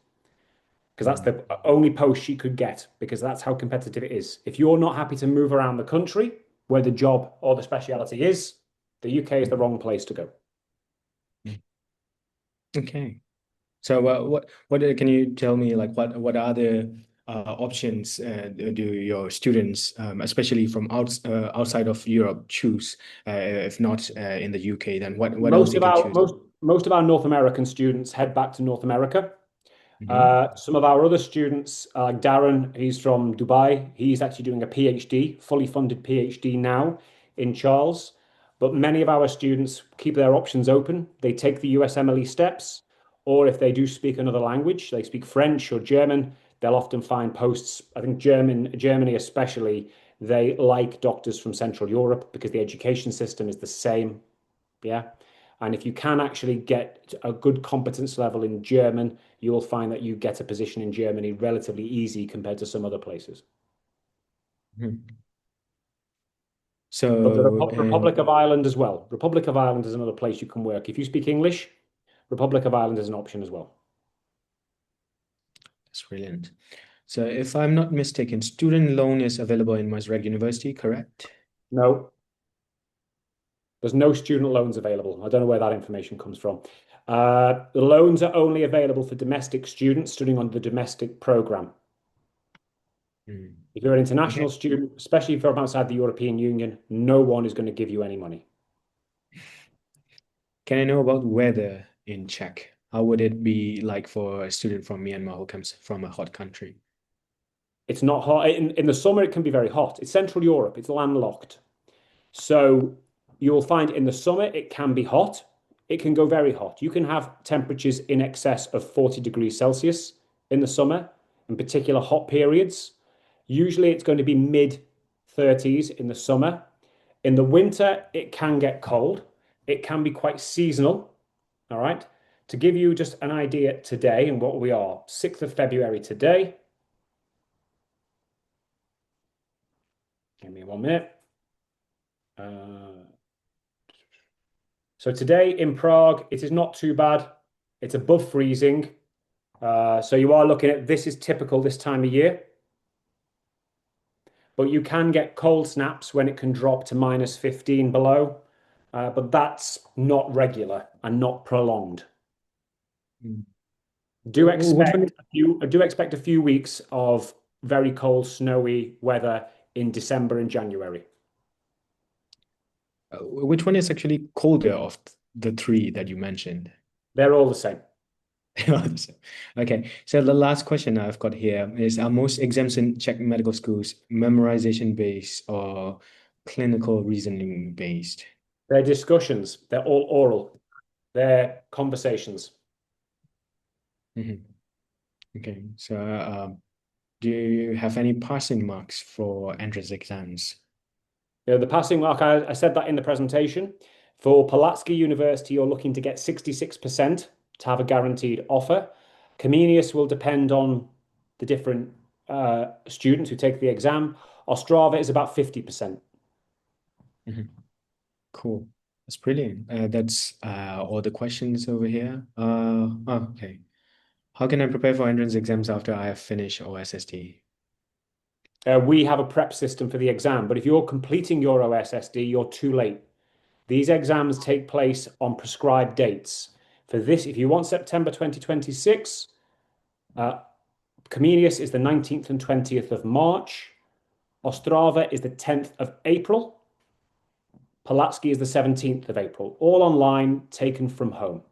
because that's the only post she could get because that's how competitive it is. If you're not happy to move around the country where the job or the speciality is, the UK is the wrong place to go. okay. So, what can you tell me? Like, what are the options do your students, especially from outside of Europe, choose? If not in the UK, then what else they can choose? Most of our North American students head back to North America. Mhm. Some of our other students, like Darren, he's from Dubai. He's actually doing a PhD, fully funded PhD now in Charles. But many of our students keep their options open. They take the USMLE steps, or if they do speak another language, they speak French or German, they'll often find posts. I think Germany especially, they like doctors from Central Europe because the education system is the same. Yeah. And if you can actually get a good competence level in German, you will find that you get a position in Germany relatively easy compared to some other places. Mhm. But the So, Republic of Ireland as well. Republic of Ireland is another place you can work. If you speak English, Republic of Ireland is an option as well. that's brilliant. So, if I'm not mistaken, student loan is available in Masreg University, correct? No, there's no student loans available. I don't know where that information comes from. The loans are only available for domestic students studying on the domestic program. Mm. If you're an international Okay. student, especially if you're from outside the European Union, no one is going to give you any money. Can I know about weather in Czech? How would it be like for a student from Myanmar who comes from a hot country? It's not hot. In the summer, it can be very hot. It's Central Europe, it's landlocked. So you'll find in the summer, it can be hot. It can go very hot. You can have temperatures in excess of 40 degrees Celsius in the summer, in particular hot periods. Usually, it's going to be mid 30s in the summer. In the winter, it can get cold. It can be quite seasonal. All right. To give you just an idea today and what we are, 6th of February today. Give me 1 minute. So today in Prague, it is not too bad. It's above freezing. So you are looking at this is typical this time of year. But you can get cold snaps when it can drop to -15 below. But that's not regular and not prolonged. Mm. Do Which one? expect a few weeks of very cold, snowy weather in December and January. Which one is actually colder of the three that you mentioned? They're all the same. Okay, so the last question I've got here is, are most exams in Czech medical schools memorization based or clinical reasoning based? They're discussions. They're all oral. They're conversations. Mhm. Okay, so do you have any passing marks for entrance exams? The passing mark, I said that in the presentation. For Palacky University, you're looking to get 66% to have a guaranteed offer. Comenius will depend on the different students who take the exam. Ostrava is about 50%. Mhm. Cool. That's brilliant. That's all the questions over here. Okay. How can I prepare for entrance exams after I have finished OSST? We have a prep system for the exam, but if you're completing your OSSD, you're too late. These exams take place on prescribed dates. For this, if you want September 2026, Comenius is the 19th and 20th of March. Ostrava is the 10th of April. Palacky is the 17th of April. All online, taken from home.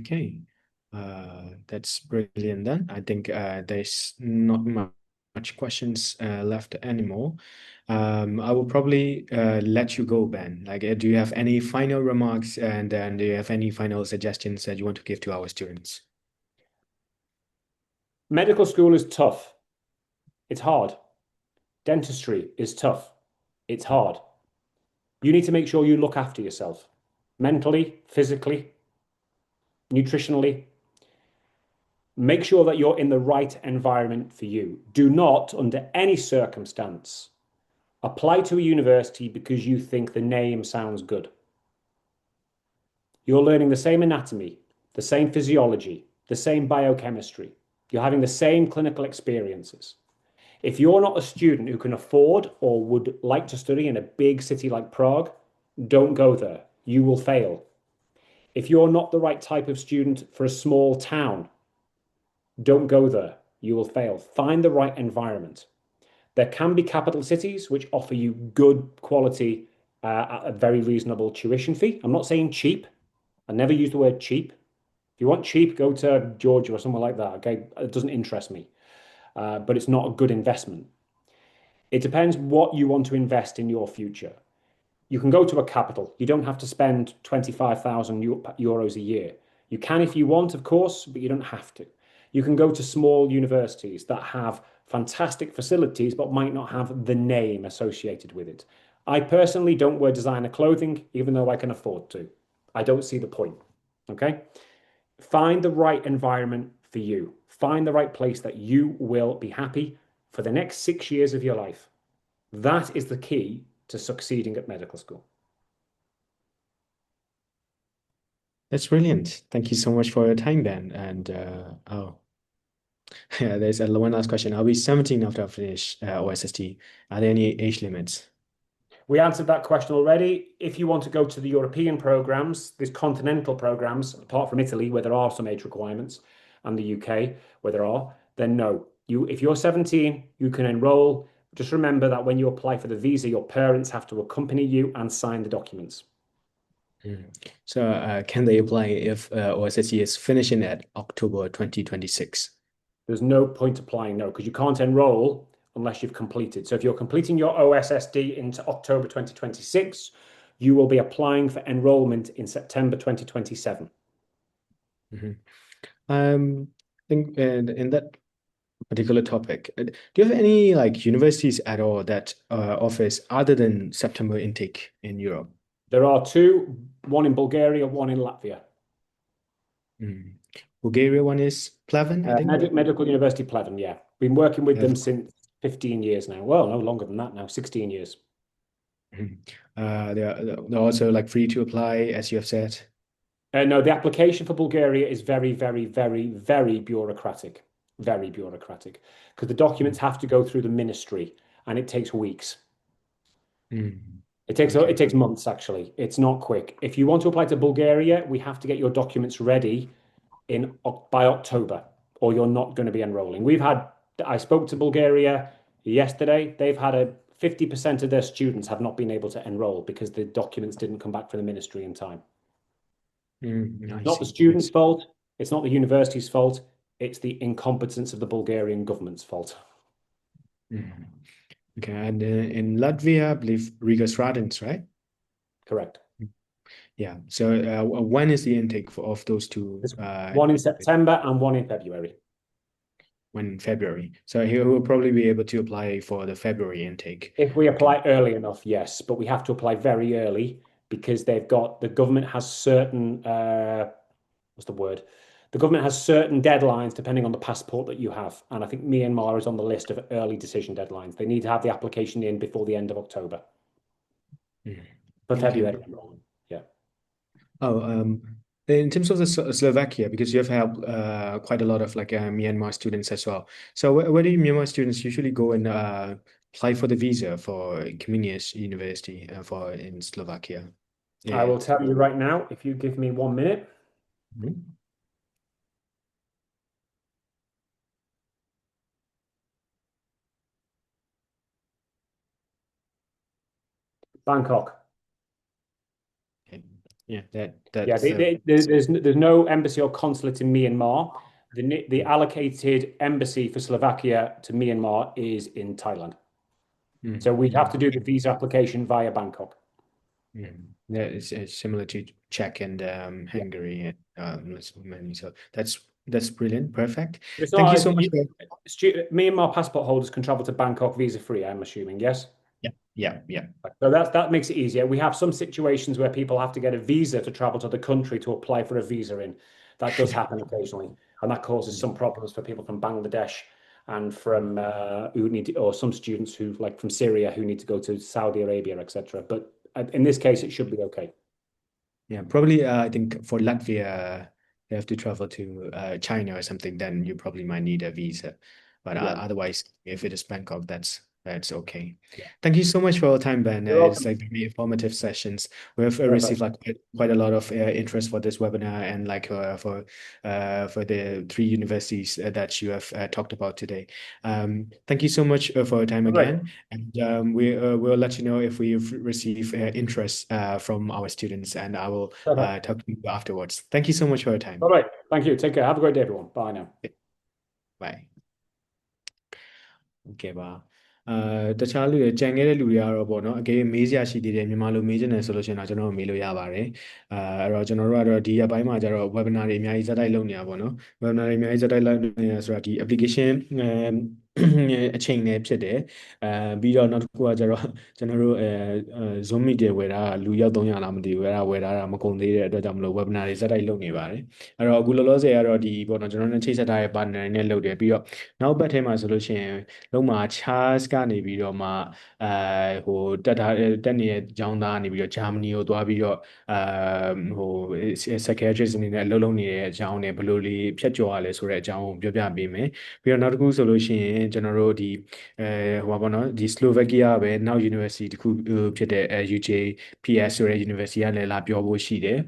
Okay. That's brilliant then. I think there's not much questions left anymore. I will probably let you go, Ben. Like, do you have any final remarks, and then do you have any final suggestions that you want to give to our students? Medical school is tough. It's hard. Dentistry is tough. It's hard. You need to make sure you look after yourself mentally, physically, nutritionally. Make sure that you're in the right environment for you. Do not, under any circumstance, apply to a university because you think the name sounds good. You're learning the same anatomy, the same physiology, the same biochemistry. You're having the same clinical experiences. If you're not a student who can afford or would like to study in a big city like Prague, don't go there. You will fail. If you're not the right type of student for a small town, don't go there. You will fail. Find the right environment. There can be capital cities which offer you good quality at a very reasonable tuition fee. I'm not saying cheap. I never use the word cheap. If you want cheap, go to Georgia or somewhere like that. Okay, it doesn't interest me, but it's not a good investment. It depends what you want to invest in your future. You can go to a capital. You don't have to spend 25,000 euros a year. You can if you want, of course, but you don't have to. You can go to small universities that have fantastic facilities but might not have the name associated with it. I personally don't wear designer clothing, even though I can afford to. I don't see the point. Okay? Find the right environment for you. Find the right place that you will be happy for the next 6 years of your life. That is the key to succeeding at medical school. That's brilliant. Thank you so much for your time, Ben. And yeah, there's one last question. I'll be 17 after I finish OSST. Are there any age limits? We answered that question already. If you want to go to the European programs, there's continental programs, apart from Italy, where there are some age requirements, and the UK, where there are, then no. If you're 17, you can enroll. Just remember that when you apply for the visa, your parents have to accompany you and sign the documents. So can they apply if OSSE is finishing at October 2026? There's no point applying, no, because you can't enroll unless you've completed. So if you're completing your OSSD into October 2026, you will be applying for enrollment in September 2027. I think in that particular topic, do you have any like universities at all that offers other than September intake in Europe? There are two, one in Bulgaria, one in Latvia. Bulgaria one is Pleven, I think. Medical University Pleven, yeah. Been working with them since 15 years now. Well, no longer than that now, 16 years. They're also like free to apply, as you have said. No, the application for Bulgaria is very, very, very, very bureaucratic. Very bureaucratic. Because the documents have to go through the ministry and it takes weeks. It Okay. takes months actually. It's not quick. If you want to apply to Bulgaria, we have to get your documents ready by October, or you're not going to be enrolling. I spoke to Bulgaria yesterday. They've had 50% of their students have not been able to enroll because the documents didn't come back from the ministry in time. I Not the see. student's fault. It's not the university's fault. It's the incompetence of the Bulgarian government's fault. Okay, and in Latvia, I believe Riga's Radins, right? Correct. Yeah. So when is the intake of those two? One in September and one in February. One in February. So he will probably be able to apply for the February intake. If we apply early enough, yes, but we have to apply very early because the government has certain, what's the word? The government has certain deadlines depending on the passport that you have. And I think Myanmar is on the list of early decision deadlines. They need to have the application in before the end of October. For February. Yeah. In terms of the Slovakia, because you have helped quite a lot of like Myanmar students as well. So where do Myanmar students usually go and apply for the visa for Comenius University in Slovakia? I will tell you right now, if you give me 1 minute. Bangkok. Yeah, there's no embassy or consulate in Myanmar. The allocated embassy for Slovakia to Myanmar is in Thailand. So we'd have to do the visa application via Bangkok. Yeah, it's similar to Czech and Hungary and so that's brilliant, perfect. Thank you so much. Myanmar passport holders can travel to Bangkok visa free, I'm assuming, yes? Yeah. So that makes it easier. We have some situations where people have to get a visa to travel to the country to apply for a visa in. That does happen occasionally, and that causes some problems for people from Bangladesh and from or some students who like from Syria who need to go to Saudi Arabia, etc. But in this case, it should be okay. Yeah, probably. I think for Latvia, you have to travel to China or something. Then you probably might need a visa. But otherwise, if it is Bangkok, that's okay. Yeah. Thank you so much for your time, Ben. You're It's like very informative sessions. We've received like quite a lot of interest for this webinar and like for the 3 universities that you have talked about today. Thank you so much for your time again. And we'll let you know if we've received interest from our students, and I will talk to you afterwards. Thank you so much for your time. All right. Thank you. Take care. Have a great day, everyone. Bye now. Bye. Okay, bye. တခြားလူတွေကြံခဲ့တဲ့လူတွေကတော့ပေါ့နော်အကယ်မေးစရာရှိသေးတယ်မြန်မာလိုမေးချင်တယ်ဆိုလို့ရှိရင်တော့ကျွန်တော်တို့မေးလို့ရပါတယ်အဲ့တော့ကျွန်တော်တို့ကတော့ဒီရက်ပိုင်းမှာကျတော့ webinar တွေအများကြီးဇာတ်တိုက်လုပ်နေတာပေါ့နော် webinar တွေအများကြီးဇာတ်တိုက်လုပ်နေတာဆိုတာဒီ application အချိန်နဲ့ဖြစ်တယ်ပြီးတော့နောက်တစ်ခုကကျတော့ကျွန်တော်တို့Zoom meeting ဝယ်တာလူရောက်300လားမသိဘူးအဲ့ဒါဝယ်တာမကုန်သေးတဲ့အတွက်ကြောင့်မလို့ webinar တွေဇာတ်တိုက်လုပ်နေပါတယ်အဲ့တော့အခုလောလောဆယ်ကတော့ဒီပေါ့နော်ကျွန်တော်တို့ချိတ်ဆက်ထားတဲ့ partner တွေနဲ့လုပ်တယ်ပြီးတော့နောက်ဘက်ထဲမှာဆိုလို့ရှိရင်လုံးမှာ Charles ကနေပြီးတော့မှဟိုတက်နေတဲ့ကျောင်းသားနေပြီးတော့ဂျာမနီကိုသွားပြီးတော့ဟို psychiatrist အနေနဲ့အလုပ်လုပ်နေတဲ့အကြောင်းနဲ့ဘယ်လိုလေးဖြတ်ကျော်ရလဲဆိုတဲ့အကြောင်းကိုပြောပြပေးမယ်ပြီးတော့နောက်တစ်ခုဆိုလို့ရှိရင်ကျွန်တော်တို့ဒီဟိုပါပေါ့နော်ဒီ Slovakia ပဲနောက် university တစ်ခုဖြစ်တဲ့UJPS ဆိုတဲ့ university ကလည်းလာပြောဖို့ရှိတယ်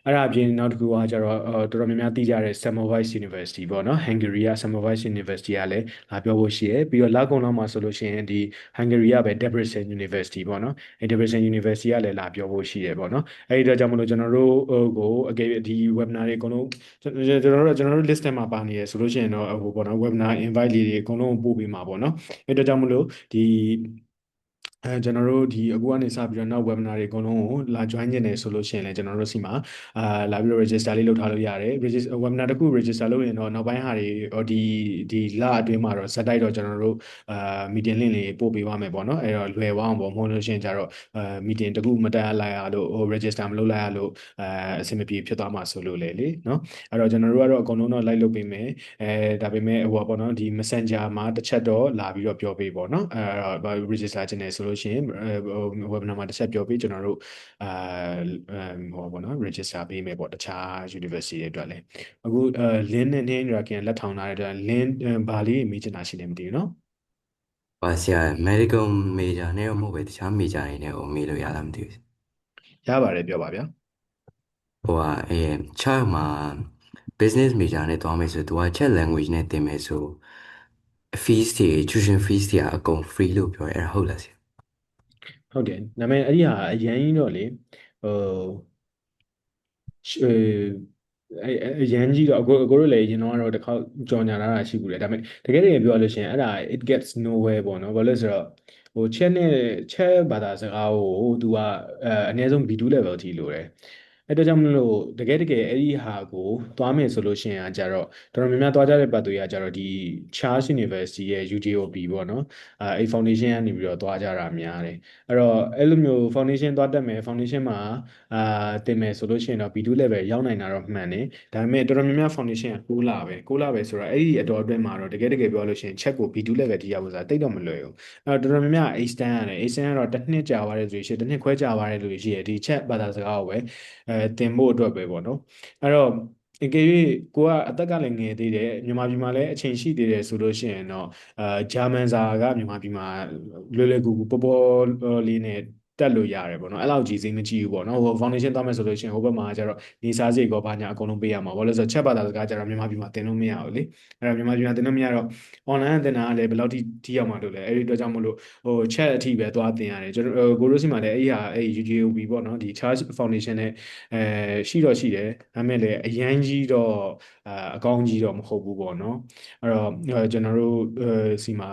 အဲ့ဒါအပြင်နောက်တစ်ခုကကျတော့တော်တော်များများသိကြတဲ့ Semmelweis University ပေါ့နော် Hungary က Semmelweis University ကလည်းလာပြောဖို့ရှိတယ်ပြီးတော့လကုန်လောက်မှာဆိုလို့ရှိရင်ဒီ Hungary ကပဲ Debrecen University ပေါ့နော်အဲ Debrecen University ကလည်းလာပြောဖို့ရှိတယ်ပေါ့နော်အဲဒီတော့ကြောင့်မလို့ကျွန်တော်တို့ကိုအကယ်ဒီ webinar တွေအကုန်လုံးကျွန်တော်တို့ list ထဲမှာပါနေရဆိုလို့ရှိရင်တော့ဟိုပေါ့နော် webinar invite လေးတွေအကုန်လုံးပို့ပေးမှာပေါ့နော်အဲတော့ကြောင့်မလို့ဒီကျွန်တော်တို့ဒီအခုကနေစပြီးတော့နောက် webinar တွေအကုန်လုံးကိုလာ join နေတယ်ဆိုလို့ရှိရင်လည်းကျွန်တော်တို့စီမှာလာပြီးတော့ register လေးလုပ်ထားလို့ရတယ် webinar တစ်ခု register လုပ်ရင်တော့နောက်ပိုင်းဟာတွေဒီလအတွင်းမှာတော့ဇက်တိုက်တော့ကျွန်တော်တို့meeting link လေးပို့ပေးပါမယ်ပေါ့နော်အဲ့တော့လွယ်ဝအောင်ပေါ့မဟုတ်လို့ရှိရင်ကြတော့meeting တစ်ခုမတက်လိုက်ရလို့ register မလုပ်လိုက်ရလို့အဆင်မပြေဖြစ်သွားမှာဆိုလို့လေနော်အဲ့တော့ကျွန်တော်တို့ကတော့အကုန်လုံးတော့ like လုပ်ပေးမယ်ဒါပေမဲ့ဟိုပေါ့နော်ဒီ messenger မှာတစ်ချက်တော့လာပြီးတော့ပြောပေးပေါ့နော်register ချင်တယ်ဆိုလို့ လို့ရှိရင် webinar မှာတစ်ချက်ပြောပြီးကျွန်တော်တို့ဟောပေါ့နော် register ပေးမယ်ပေါ့တခြား university တွေအတွက်လည်းအခု link နဲ့နှင်းရခင်လက်ထောင်ထားတဲ့အတွက် link ဘာလေးမေးချင်တာရှိနေမသိဘူးเนาะ ပါဆရာ medical major နဲ့တော့မဟုတ်ပဲတခြား major တွေနဲ့ကိုမေးလို့ရလားမသိဘူးရပါတယ်ပြောပါဗျာဟိုကchild မှာ business major နဲ့တွားမယ်ဆိုသူက Czech language နဲ့သင်မယ်ဆို fees တွေ tuition fees တွေအကုန် free လို့ပြောရဲအဲ့ဒါဟုတ်လားဆရာဟုတ်တယ်ဒါပေမဲ့အဲ့ဒီဟာအရင်ကြီးတော့လေဟိုအရန်ကြီးတော့အကိုတို့လည်းရင်တော့တစ်ခေါက်ကြော်ညာလာတာရှိဘူးလေဒါပေမဲ့တကယ်တကယ်ပြောလို့ရှိရင်အဲ့ဒါ it gets nowhere ပေါ့နော်ဘာလို့လဲဆိုတော့ဟို ချက်ဘာသာစကားကို तू ကအနည်းဆုံး B2 level ထိလိုတယ်အဲ့တော့ကြောင့်မလို့တကယ်အဲ့ဒီဟာကိုသွားမယ်ဆိုလို့ရှိရင်ကြတော့တော်တော်များများသွားကြတဲ့ပတ်တွေကကြတော့ဒီ Charles University ရဲ့ UJOB ပေါ့နော်အဲ့ foundation ကနေပြီးတော့သွားကြတာများတယ်အဲ့တော့အဲ့လိုမျိုး foundation သွားတက်မယ် foundation မှာတင်မယ်ဆိုလို့ရှိရင်တော့ B2 level ရောက်နိုင်တာတော့မှန်တယ်ဒါပေမဲ့တော်တော်များများ foundation က6လပဲဆိုတော့အဲ့ဒီအတော်အတွင်းမှာတော့တကယ်ပြောလို့ရှိရင် check ကို B2 level ထိရောက်ဖို့ဆိုတာတိတ်တော့မလွယ်ဘူးအဲ့တော့တော်တော်များများ extend ရတယ် extend ကတော့တစ်နှစ်ကြာပါတယ်ဆိုရင်တစ်နှစ်ခွဲကြာပါတယ်လို့ရှိရဒီ check ဘာသာစကားကိုပဲတင်ဖို့အတွက်ပဲပေါ့နော်အဲ့တော့အကယ်၍ကိုကအသက်ကလည်းငယ်သေးတယ်မြန်မာပြည်မှာလည်းအချိန်ရှိသေးတယ်ဆိုလို့ရှိရင်တော့ဂျာမန်စာကမြန်မာပြည်မှာလွယ်ကူပေါ်ပေါ်လေးနဲ့တက်လို့ရတယ်ပေါ့နော်အဲ့လောက်ကြီးစိမ့်မကြည့်ဘူးပေါ့နော်ဟို foundation သွားမယ်ဆိုလို့ရှိရင်ဟိုဘက်မှာကျတော့နေစားစိတ်ကောဘာညာအကုန်လုံးပေးရမှာဘာလို့လဲဆိုတော့ချက်ဘာသာစကားကျတော့မြန်မာပြည်မှာသင်လို့မရဘူးလေအဲ့တော့မြန်မာပြည်မှာသင်လို့မရတော့ online သင်တာကလည်းဘယ်လောက်ထိရောက်မှာလို့လဲအဲ့ဒီအတွက်ကြောင့်မလို့ဟို chat အထိပဲသွားသင်ရတယ်ကျွန်တော်ကိုရိုးစီမှာလည်းအဲ့ UJOB ပေါ့နော်ဒီ Charge Foundation နဲ့ရှိတယ်ဒါပေမဲ့လည်းအရန်ကြီးတော့အကောင်းကြီးတော့မဟုတ်ဘူးပေါ့နော်အဲ့တော့ကျွန်တော်တို့စီမှာ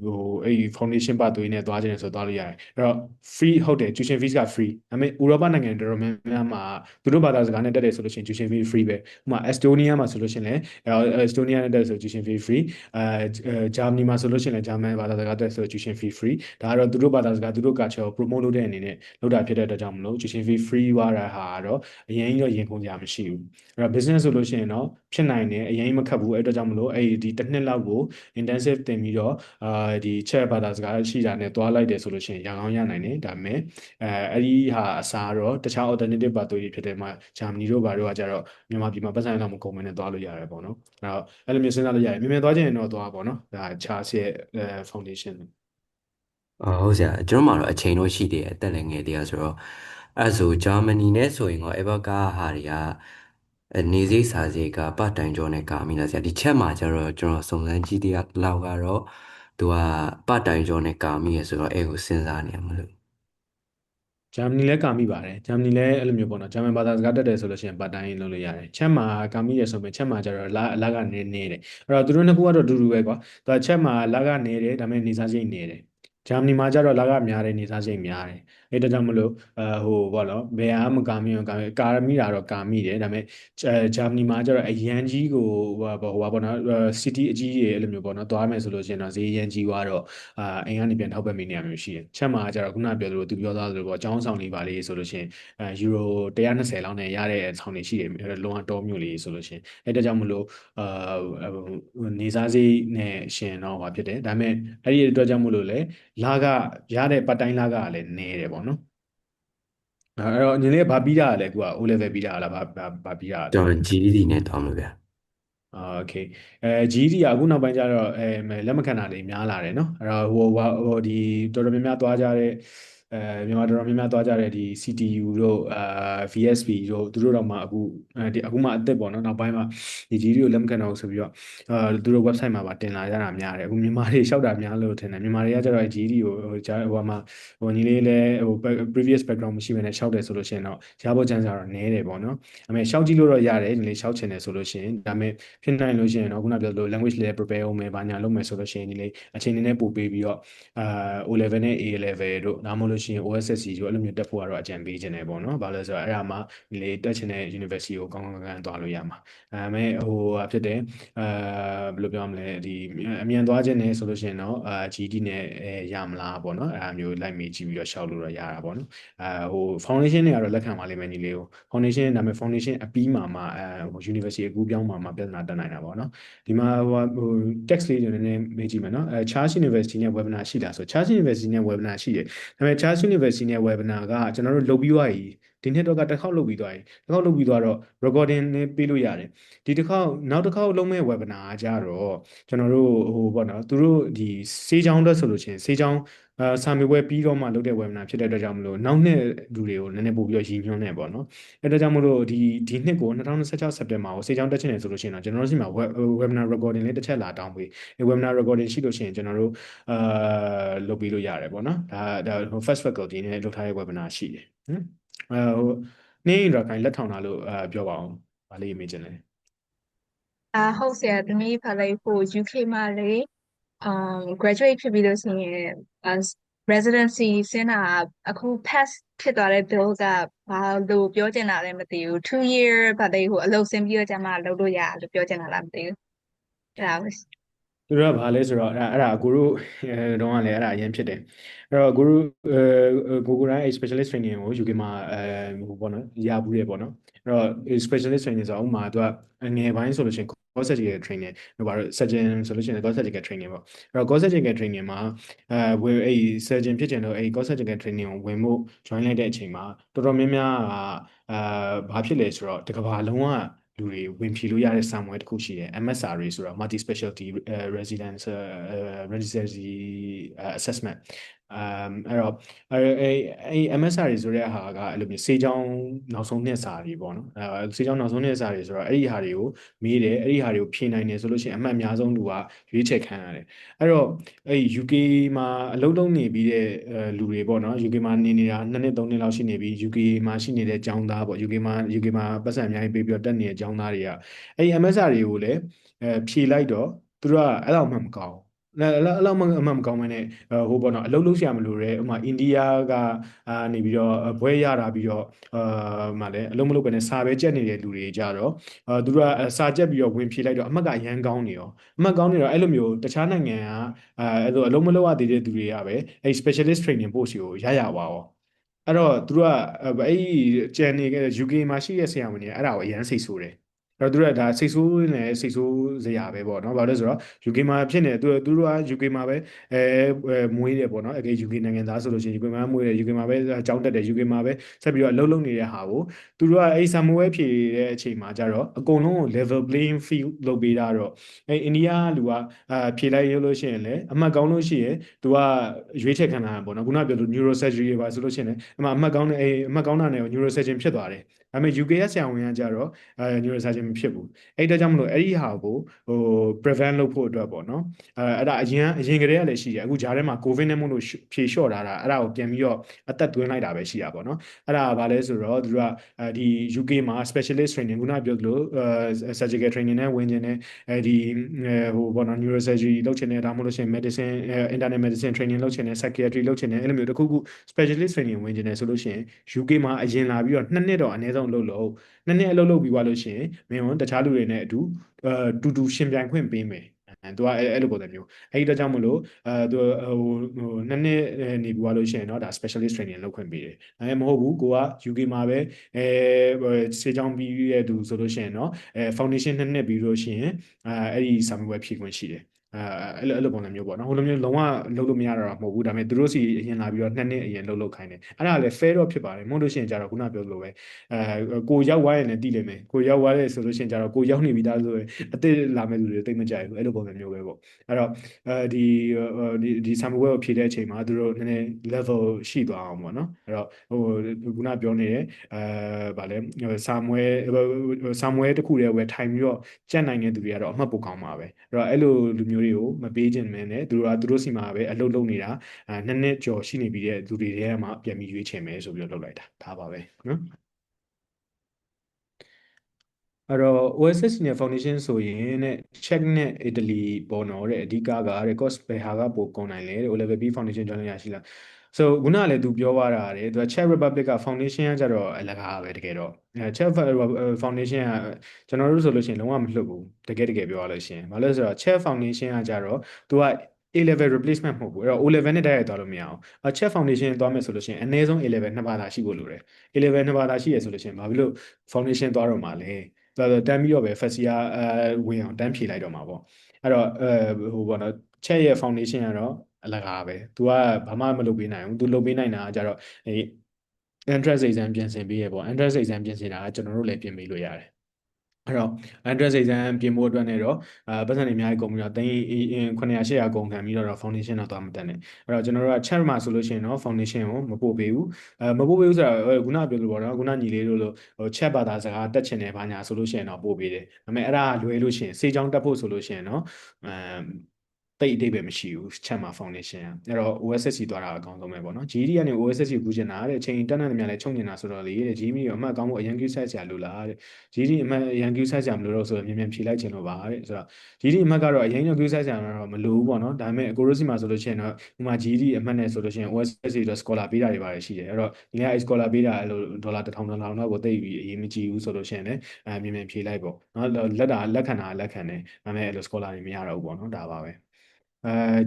ဟိုအဲ့ foundation ပါသွေးနဲ့သွားခြင်းဆိုသွားလို့ရတယ်အဲ့တော့ free ဟုတ်တယ် tuition fees က free ဒါပေမဲ့ဥရောပနိုင်ငံတော်တော်များများမှာသူတို့ဘာသာစကားနဲ့တက်တယ်ဆိုလို့ရှိရင် tuition fee free ပဲဥပမာ Estonia မှာဆိုလို့ရှိရင်လည်းEstonia နဲ့တက်ဆို tuition fee free Germany မှာဆိုလို့ရှိရင်လည်း German ဘာသာစကားတက်ဆို tuition fee free ဒါကတော့သူတို့ဘာသာစကားသူတို့ culture ကို promote လုပ်တဲ့အနေနဲ့လုပ်တာဖြစ်တဲ့အတွက်ကြောင့်မလို့ tuition fee free ွားတာဟာတော့အရင်ကြီးတော့ရင်ခုန်ကြမရှိဘူးအဲ့တော့ business ဆိုလို့ရှိရင်တော့ဖြစ်နိုင်တယ်အရင်ကြီးမခက်ဘူးအဲ့အတွက်ကြောင့်မလို့အဲ့ဒီတစ်နှစ်လောက်ကို intensive သင်ပြီးတော့ဒီ Czech ဘာသာစကားရှိတာနဲ့တွားလိုက်တယ်ဆိုလို့ရှိရင်ရအောင်ရနိုင်တယ်ဒါပေမဲ့အဲ့ဒီဟာအစားတော့တခြား alternative ပါသွေးဖြစ်တဲ့မှာဂျာမနီတို့ဘာတို့ကကြတော့မြန်မာပြည်မှာပတ်စံလောက်မကုန်မနဲ့တွားလို့ရတယ်ပေါ့နော်အဲ့လိုမျိုးစဉ်းစားလို့ရတယ်မြန်သွားခြင်းရင်တော့တွားပေါ့နော်ဒါ Charles ရဲ့ foundation ဟုတ်ဆရာကျွန်တော်မှာတော့အချိန်တော့ရှိသေးတယ်တက်လည်းငယ်သေးရဆိုတော့အဲ့ဆိုဂျာမနီနဲ့ဆိုရင်တော့အဲ့ဘက်ကဟာတွေကနေစိတ်စာစိတ်ကပတ်တိုင်ကျော်နဲ့ကာမိလားဆရာဒီချက်မှာကျတော့ကျွန်တော်စုံစမ်းကြည့်တဲ့လောက်ကတော့သူကပတ်တိုင်ကျော်နဲ့ကာမိရဆိုတော့အဲ့ကိုစဉ်းစားနေရမလို့ဂျာမနီလည်းကာမိပါတယ်ဂျာမနီလည်းအဲ့လိုမျိုးပေါ့နော်ဂျာမန်ဘာသာစကားတက်တယ်ဆိုလို့ရှိရင်ပတ်တိုင်းလုပ်လို့ရတယ်ချက်မှာကာမိရဆိုပေမဲ့ချက်မှာကျတော့လာကနေနေတယ်အဲ့တော့သူတို့နှစ်ခုကတော့အတူတူပဲကွာသူကချက်မှာလာကနေတယ်ဒါပေမဲ့နေစားစိတ်နေတယ်ဂျာမနီမှာကျတော့လာကများတယ်နေစားစိတ်များတယ်အဲ့ဒါကြောင့်မလို့ဟိုဘောနော်ဘယ်အားမကာမိအောင်ကာမိတာတော့ကာမိတယ်ဒါပေမဲ့ဂျာမနီမှာကျတော့အရန်ကြီးကိုဟိုဘောနော် city အကြီးကြီးအဲ့လိုမျိုးပေါ့နော်သွားမယ်ဆိုလို့ရှိရင်တော့ဈေးရန်ကြီးသွားတော့အိမ်ကနေပြန်ထောက်ပံ့မိနေရမျိုးရှိတယ်ချက်မှာကျတော့ခုနပြောသလိုသူပြောသားသလိုပေါ့အကြောင်းဆောင်လေးပါလေးဆိုလို့ရှိရင်ယူရို120လောက်နဲ့ရတဲ့ဆောင်တွေရှိတယ်လုံးဝတောမျိုးလေးဆိုလို့ရှိရင်အဲ့ဒါကြောင့်မလို့နေစားစိတ်နဲ့ရှင်တော့ဟာဖြစ်တယ်ဒါပေမဲ့အဲ့ဒီအတွက်ကြောင့်မလို့လေလာကရတဲ့ပတ်တိုင်းလာကလည်းနည်းတယ်ပေါ့နော်အဲ့တော့ညီလေးကဘာပြီးတာလဲအခုက O level ပြီးတာလားဘာပြီးတာလဲကျွန်တော် GED နဲ့တောင်းလို့ဗျာโอเคGD ကအခုနောက်ပိုင်းကျတော့လက်မခံတာတွေများလာတယ်เนาะအဲ့တော့ဟိုဒီတော်တော်များများသွားကြတဲ့မြန်မာတော်တော်များများသွားကြတဲ့ဒီ CTU တို့VSP တို့သူတို့တော့မှအခုမှအသစ်ပေါ့เนาะနောက်ပိုင်းမှာဒီ GD ကိုလက်မခံတော့ဘူးဆိုပြီးတော့သူတို့ website မှာပါတင်လာကြတာများတယ်အခုမြန်မာတွေလျှောက်တာများလို့ထင်တယ်မြန်မာတွေကကျတော့ GD ကိုဟိုမှာဟိုညီလေးလည်းဟို previous background မရှိဘဲနဲ့လျှောက်တယ်ဆိုလို့ရှိရင်တော့ရဖို့ chance ကတော့နည်းတယ်ပေါ့เนาะအမေလျှောက်ကြည့်လို့တော့ရတယ်ညီလေးလျှောက်ချင်တယ်ဆိုလို့ရှိရင်ဒါပေမဲ့ဖြစ်နိုင်လို့ရှိရင်တော့ခုနပြောသလို language လည်း prepare အောင်မယ်ဘာညာလုပ်မယ်ဆိုလို့ရှိရင်ဒီလေအချိန်နည်းနည်းပို့ပေးပြီးတော့O level နဲ့ A level တို့ဒါမှမဟုတ်လို့ လို့ရှိရင် OSSC ဆိုအဲ့လိုမျိုးတက်ဖို့ကတော့အကြံပေးခြင်းတယ်ပေါ့နော်ဘာလို့လဲဆိုတော့အဲ့ဒါမှလေတက်ချင်တဲ့ university ကိုကောင်းကောင်းသွားလို့ရမှာဒါပေမဲ့ဟိုဖြစ်တယ်ဘယ်လိုပြောရမလဲဒီအမြန်သွားခြင်းနဲ့ဆိုလို့ရှိရင်တော့GD နဲ့ရမလားပေါ့နော်အဲ့ဒါမျိုးလိုက်မေးကြည့်ပြီးတော့ရှောက်လို့တော့ရတာပေါ့နော်ဟို foundation တွေကတော့လက်ခံပါလိမ့်မယ်ညီလေးကို foundation ဒါပေမဲ့ foundation အပြီးမှာuniversity အကူပြောင်းမှာပြဿနာတက်နိုင်တာပေါ့နော်ဒီမှာဟို text လေးတွေနည်းနည်းမေးကြည့်မယ်နော်Charles University နဲ့ webinar ရှိလားဆို Charles University နဲ့ webinar ရှိတယ်ဒါပေမဲ့ Charles University နဲ့ webinar ကကျွန်တော်တို့လုပ်ပြီးသွားပြီဒီနှစ်တော့ကတစ်ခေါက်လုပ်ပြီးသွားပြီတစ်ခေါက်လုပ်ပြီးသွားတော့ recording နဲ့ပေးလို့ရတယ်ဒီတစ်ခေါက်နောက်တစ်ခေါက်လုပ်မဲ့ webinar ကကြတော့ကျွန်တော်တို့ဟိုပေါ့နော်သူတို့ဒီစေးချောင်းတက်ဆိုလို့ချင်းစေးချောင်းစာမေးပွဲပြီးတော့မှလုပ်တဲ့ webinar ဖြစ်တဲ့အတွက်ကြောင့်မလို့နောက်နှစ်လူတွေကိုနည်းနည်းပို့ပြီးတော့ရည်ညွှန်းနေပေါ့နော်အဲ့ဒါကြောင့်မလို့ဒီနှစ်ကို2026 September ကိုစေချောင်းတက်ချင်တယ်ဆိုလို့ရှိရင်တော့ကျွန်တော်တို့စီမှာ webinar recording လေးတစ်ချက်လာတောင်းပေးဒီ webinar recording ရှိလို့ရှိရင်ကျွန်တော်တို့လုပ်ပြီးလို့ရတယ်ပေါ့နော်ဒါ first faculty နဲ့လုပ်ထားတဲ့ webinar ရှိတယ်ဟိုနေ့ရခိုင်လက်ထောင်တာလို့ပြောပါအောင်ဗာလေးမေးချင်တယ်ဟုတ်ဆရာသမီးဖာလိုက်ဖို့ UK မှာလေ graduate ဖြစ်ပြီးလို့ဆိုရင် residency ဆင်းတာအခု pass ဖြစ်သွားတဲ့ bill ကဘာလို့ပြောချင်တာလဲမသိဘူး 2 year ဘာလဲဟိုအလုပ်ဆင်းပြီးတော့ကျမလုပ်လို့ရလို့ပြောချင်တာလားမသိဘူးအဲ့ဒါပဲသူတို့ကဘာလဲဆိုတော့အဲ့ဒါအကိုတို့တော့ကလည်းအဲ့ဒါအရင်ဖြစ်တယ်အဲ့တော့အကိုတို့ကိုတိုင်း specialist training ကို UK မှာဟိုပေါ့နော်ရဘူးတယ်ပေါ့နော်အဲ့တော့ specialist training ဆိုတော့ဥမာသူကငယ်ပိုင်းဆိုလို့ရှိရင် course surgical training ဟိုဘာလို့ surgeon ဆိုလို့ရှိရင် course surgical training ပေါ့အဲ့တော့ course surgical training မှာဝင်အဲ့ surgeon ဖြစ်ချင်တော့အဲ့ course surgical training ကိုဝင်ဖို့ join လိုက်တဲ့အချိန်မှာတော်တော်များများကဘာဖြစ်လဲဆိုတော့တကဘာလုံးဝလူတွေဝင်ဖြေလို့ရတဲ့ somewhere တစ်ခုရှိတယ် MSRA ဆိုတော့ multi specialty residence residency assessment အဲ့တော့အဲ့ MSR တွေဆိုတဲ့ဟာကအဲ့လိုမျိုးစေးချောင်းနောက်ဆုံးနှစ်စာတွေပေါ့နော်စေးချောင်းနောက်ဆုံးနှစ်စာတွေဆိုတော့အဲ့ဒီဟာတွေကိုမေးတယ်အဲ့ဒီဟာတွေကိုဖြေနိုင်တယ်ဆိုလို့ရှိရင်အမှတ်အများဆုံးလူကရွေးချယ်ခံရတယ်အဲ့တော့အဲ့ UK မှာအလုပ်လုပ်နေပြီးတဲ့လူတွေပေါ့နော် UK မှာနေနေတာ2နှစ်3နှစ်လောက်ရှိနေပြီ UK မှာရှိနေတဲ့ကျောင်းသားပေါ့ UK မှာပတ်စံအများကြီးပေးပြီးတော့တက်နေတဲ့ကျောင်းသားတွေကအဲ့ဒီ MSR တွေကိုလည်းဖြေလိုက်တော့သူတို့ကအဲ့လောက်မှမကောင်းအဲ့လောက်မှမကောင်းမနဲ့ဟိုပေါ့နော်အလုပ်လုပ်ရှာမလို့ရဲဥမာအိန္ဒိယကနေပြီးတော့ဘွဲရတာပြီးတော့မှလည်းအလုပ်မလုပ်ပဲနဲ့စာပဲကြက်နေတဲ့လူတွေကြတော့သူတို့ကစာကြက်ပြီးတော့ဝင်ဖြေလိုက်တော့အမှတ်ကအရန်ကောင်းနေရောအမှတ်ကောင်းနေတော့အဲ့လိုမျိုးတခြားနိုင်ငံကအဲ့လိုအလုပ်မလုပ်ရသေးတဲ့သူတွေကပဲအဲ့ specialist training post ကိုရပါရောအဲ့တော့သူတို့ကအဲ့ကျန်နေ UK မှာရှိတဲ့ဆရာဝန်တွေအဲ့ဒါကိုအရန်စိတ်ဆိုးတယ်အဲ့တော့သူတို့ကဒါစိတ်ဆိုးနေစိတ်ဆိုးစရာပဲပေါ့နော်ဘာလို့လဲဆိုတော့ UK မှာဖြစ်နေသူတို့က UK မှာပဲမွေးတယ်ပေါ့နော်အဲ့ UK နိုင်ငံသားဆိုလို့ရှိရင် UK မှာမွေးတယ် UK မှာပဲကျောင်းတက်တယ် UK မှာပဲဆက်ပြီးတော့အလုပ်လုပ်နေတဲ့ဟာကိုသူတို့ကအဲ့ဆာမွေးဖြေတဲ့အချိန်မှာကျတော့အကုန်လုံးကို level playing field လုပ်ပေးတာတော့အဲ့အိန္ဒိယလူကဖြေလိုက်ရလို့ရှိရင်လည်းအမှတ်ကောင်းလို့ရှိရင်သူကရွေးချယ်ခံတာပေါ့နော်ခုနပြောလို့ neurosurgery တွေပါဆိုလို့ရှိရင်လည်းအမှတ်ကောင်းတဲ့အမှတ်ကောင်းတာနဲ့ neurosurgeon ဖြစ်သွားတယ်ဒါပေမဲ့ UK ရဲ့ဆရာဝန်ကကြတော့ neurosurgeon မဖြစ်ဘူးအဲ့ဒါကြောင့်မလို့အဲ့ဒီဟာကိုဟို prevent လုပ်ဖို့အတွက်ပေါ့နော်အဲ့ဒါအရင်ကတည်းကလည်းရှိတယ်အခုဂျားထဲမှာ covid နဲ့မို့လို့ဖြေလျှော့ထားတာအဲ့ဒါကိုပြန်ပြီးတော့အသက်သွင်းလိုက်တာပဲရှိတာပေါ့နော်အဲ့ဒါကဘာလဲဆိုတော့သူတို့ကဒီ UK မှာ specialist training ခုနပြောသလိုsurgical training နဲ့ဝင်ကျင်တဲ့ဒီဟိုပေါ့နော် neurosurgery လုပ်ချင်တဲ့ဒါမှမဟုတ်လို့ရှိရင် medicine internal medicine training လုပ်ချင်တဲ့ psychiatry လုပ်ချင်တဲ့အဲ့လိုမျိုးတစ်ခုခု specialist training ဝင်ကျင်တယ်ဆိုလို့ရှိရင် UK မှာအရင်လာပြီးတော့2နှစ်တော့အနည်းဆုံးအလုပ်လုပ်2နှစ်အလုပ်လုပ်ပြီးသွားလို့ရှိရင်မင်းတို့တခြားလူတွေနဲ့အတူတူရှင်ပြိုင်ခွင့်ပေးမယ်သူကအဲ့လိုပုံစံမျိုးအဲ့ဒီတော့ကြောင့်မလို့သူဟို2နှစ်နေပြီးသွားလို့ရှိရင်တော့ဒါ specialist training လုပ်ခွင့်ပေးတယ်မဟုတ်ဘူးကိုက UK မှာပဲစေချောင်းပြီးတဲ့သူဆိုလို့ရှိရင်တော့foundation 2နှစ်ပြီးလို့ရှိရင်အဲ့ဒီစာမေးပွဲဖြေခွင့်ရှိတယ်အဲ့လိုပုံစံမျိုးပေါ့နော်ဟိုလိုမျိုးလုံးဝလုပ်လို့မရတော့မဟုတ်ဘူးဒါပေမဲ့သူတို့စီအရင်လာပြီးတော့2နှစ်အရင်လုပ်ခိုင်းတယ်အဲ့ဒါလည်း fair တော့ဖြစ်ပါတယ်မဟုတ်လို့ရှိရင်ကြတော့ခုနပြောလို့ပဲကိုရောက်သွားရင်လည်းတည်လိမ့်မယ်ကိုရောက်သွားတယ်ဆိုလို့ရှိရင်ကြတော့ကိုရောက်နေပြီသားဆိုရင်အစ်လာမဲ့လူတွေတိတ်မကြိုက်ဘူးအဲ့လိုပုံစံမျိုးပဲပေါ့အဲ့တော့ဒီစာမေးပွဲကိုဖြေတဲ့အချိန်မှာသူတို့နည်းနည်း level ရှိသွားအောင်ပေါ့နော်အဲ့တော့ဟိုခုနပြောနေတဲ့ဗာလဲစာမွဲတစ်ခုတည်းပဲထိုင်ပြီးတော့ကြက်နိုင်တဲ့သူတွေကတော့အမှတ်ပိုကောင်းပါပဲအဲ့တော့အဲ့လိုလူမျိုးတွေကိုမပေးခြင်းမင်းနဲ့သူတို့စီမှာပဲအလုပ်လုပ်နေတာ2နှစ်ကျော်ရှိနေပြီတဲ့လူတွေထဲမှာပြန်ပြီးရွေးချယ်မယ်ဆိုပြီးတော့လုပ်လိုက်တာဒါပါပဲနော်အဲ့တော့ OSS နဲ့ foundation ဆိုရင်တဲ့ Czech နဲ့ Italy ပေါ်တော့တဲ့အဓိကကတဲ့ cost ဘယ်ဟာကပိုကုန်နိုင်လဲတဲ့ O level B foundation ကျောင်းရရှိလား so ခုနကလည်းသူပြောသွားတာတဲ့သူက Czech Republic က foundation ကကြတော့အလကားပဲတကယ်တော့Czech foundation ကကျွန်တော်တို့ဆိုလို့ရှိရင်လုံးဝမလွတ်ဘူးတကယ်ပြောရလို့ရှိရင်ဘာလို့လဲဆိုတော့ Czech foundation ကကြတော့သူက A level replacement မဟုတ်ဘူးအဲ့တော့ O level နဲ့တိုက်ရိုက်သွားလို့မရအောင်Czech foundation သွားမယ်ဆိုလို့ရှိရင်အနည်းဆုံး A level နှစ်ဘာသာရှိဖို့လိုတယ် A level နှစ်ဘာသာရှိရဆိုလို့ရှိရင်ဘာဖြစ်လို့ foundation သွားတော့မှာလဲတန်းပြီးတော့ပဲ first year ဝင်အောင်တန်းဖြေလိုက်တော့မှာပေါ့အဲ့တော့ဟိုပေါ့နော် Czech ရဲ့ foundation ကတော့အလကားပဲ तू ကဘာမှမလုပ်ပေးနိုင်ဘူး तू လုပ်ပေးနိုင်တာကကြတော့entrance exam ပြင်ဆင်ပေးရပေါ့ entrance exam ပြင်ဆင်တာကကျွန်တော်တို့လည်းပြင်ပေးလို့ရတယ်အဲ့တော့ entrance exam ပြင်ဖို့အတွက်နဲ့တော့ပတ်စံတွေအများကြီးကုန်ပြီးတော့900-800ကုန်ခံပြီးတော့ foundation တော့သွားမတက်နဲ့အဲ့တော့ကျွန်တော်တို့က chat မှာဆိုလို့ရှိရင်တော့ foundation ကိုမပို့ပေးဘူးမပို့ပေးဘူးဆိုတာခုနပြောလို့ပေါ့နော်ခုနညီလေးတို့လို့chat ဘာသာစကားတက်ချင်တယ်ဘာညာဆိုလို့ရှိရင်တော့ပို့ပေးတယ်ဒါပေမဲ့အဲ့ဒါလွယ်လို့ရှိရင်စေချောင်းတက်ဖို့ဆိုလို့ရှိရင်တော့တိတ်အတိတ်ပဲမရှိဘူးချက်မှာ foundation အဲ့တော့ OSSC သွားတာအကောင်းဆုံးပဲပေါ့နော် GED ကနေ OSSC ကူးချင်တာတဲ့အချိန်တက်နေတယ်များလဲချုံနေတာဆိုတော့လေတဲ့ GED ကိုအမှတ်ကောင်းဖို့အရင် queue set ဆရာလိုလားတဲ့ GED အမှတ်အရင် queue set ဆရာမလိုတော့ဆိုတော့မြန်ဖြေလိုက်ချင်လို့ပါတဲ့ဆိုတော့ GED အမှတ်ကတော့အရင် queue set ဆရာတော့မလိုဘူးပေါ့နော်ဒါပေမဲ့ကိုရိုစီမှာဆိုလို့ရှိရင်တော့ဥမာ GED အမှတ်နဲ့ဆိုလို့ရှိရင် OSSC တော့ scholar ပေးတာတွေပါတယ်ရှိတယ်အဲ့တော့ဒီနေ့ scholar ပေးတာအဲ့လိုဒေါ်လာ1000တော့ကိုတိတ်ပြီးအရေးမကြီးဘူးဆိုလို့ရှိရင်လည်းမြန်ဖြေလိုက်ပေါ့နော်လက်ခံတယ်ဒါပေမဲ့အဲ့လို scholar တွေမရတော့ဘူးပေါ့နော်ဒါပါပဲ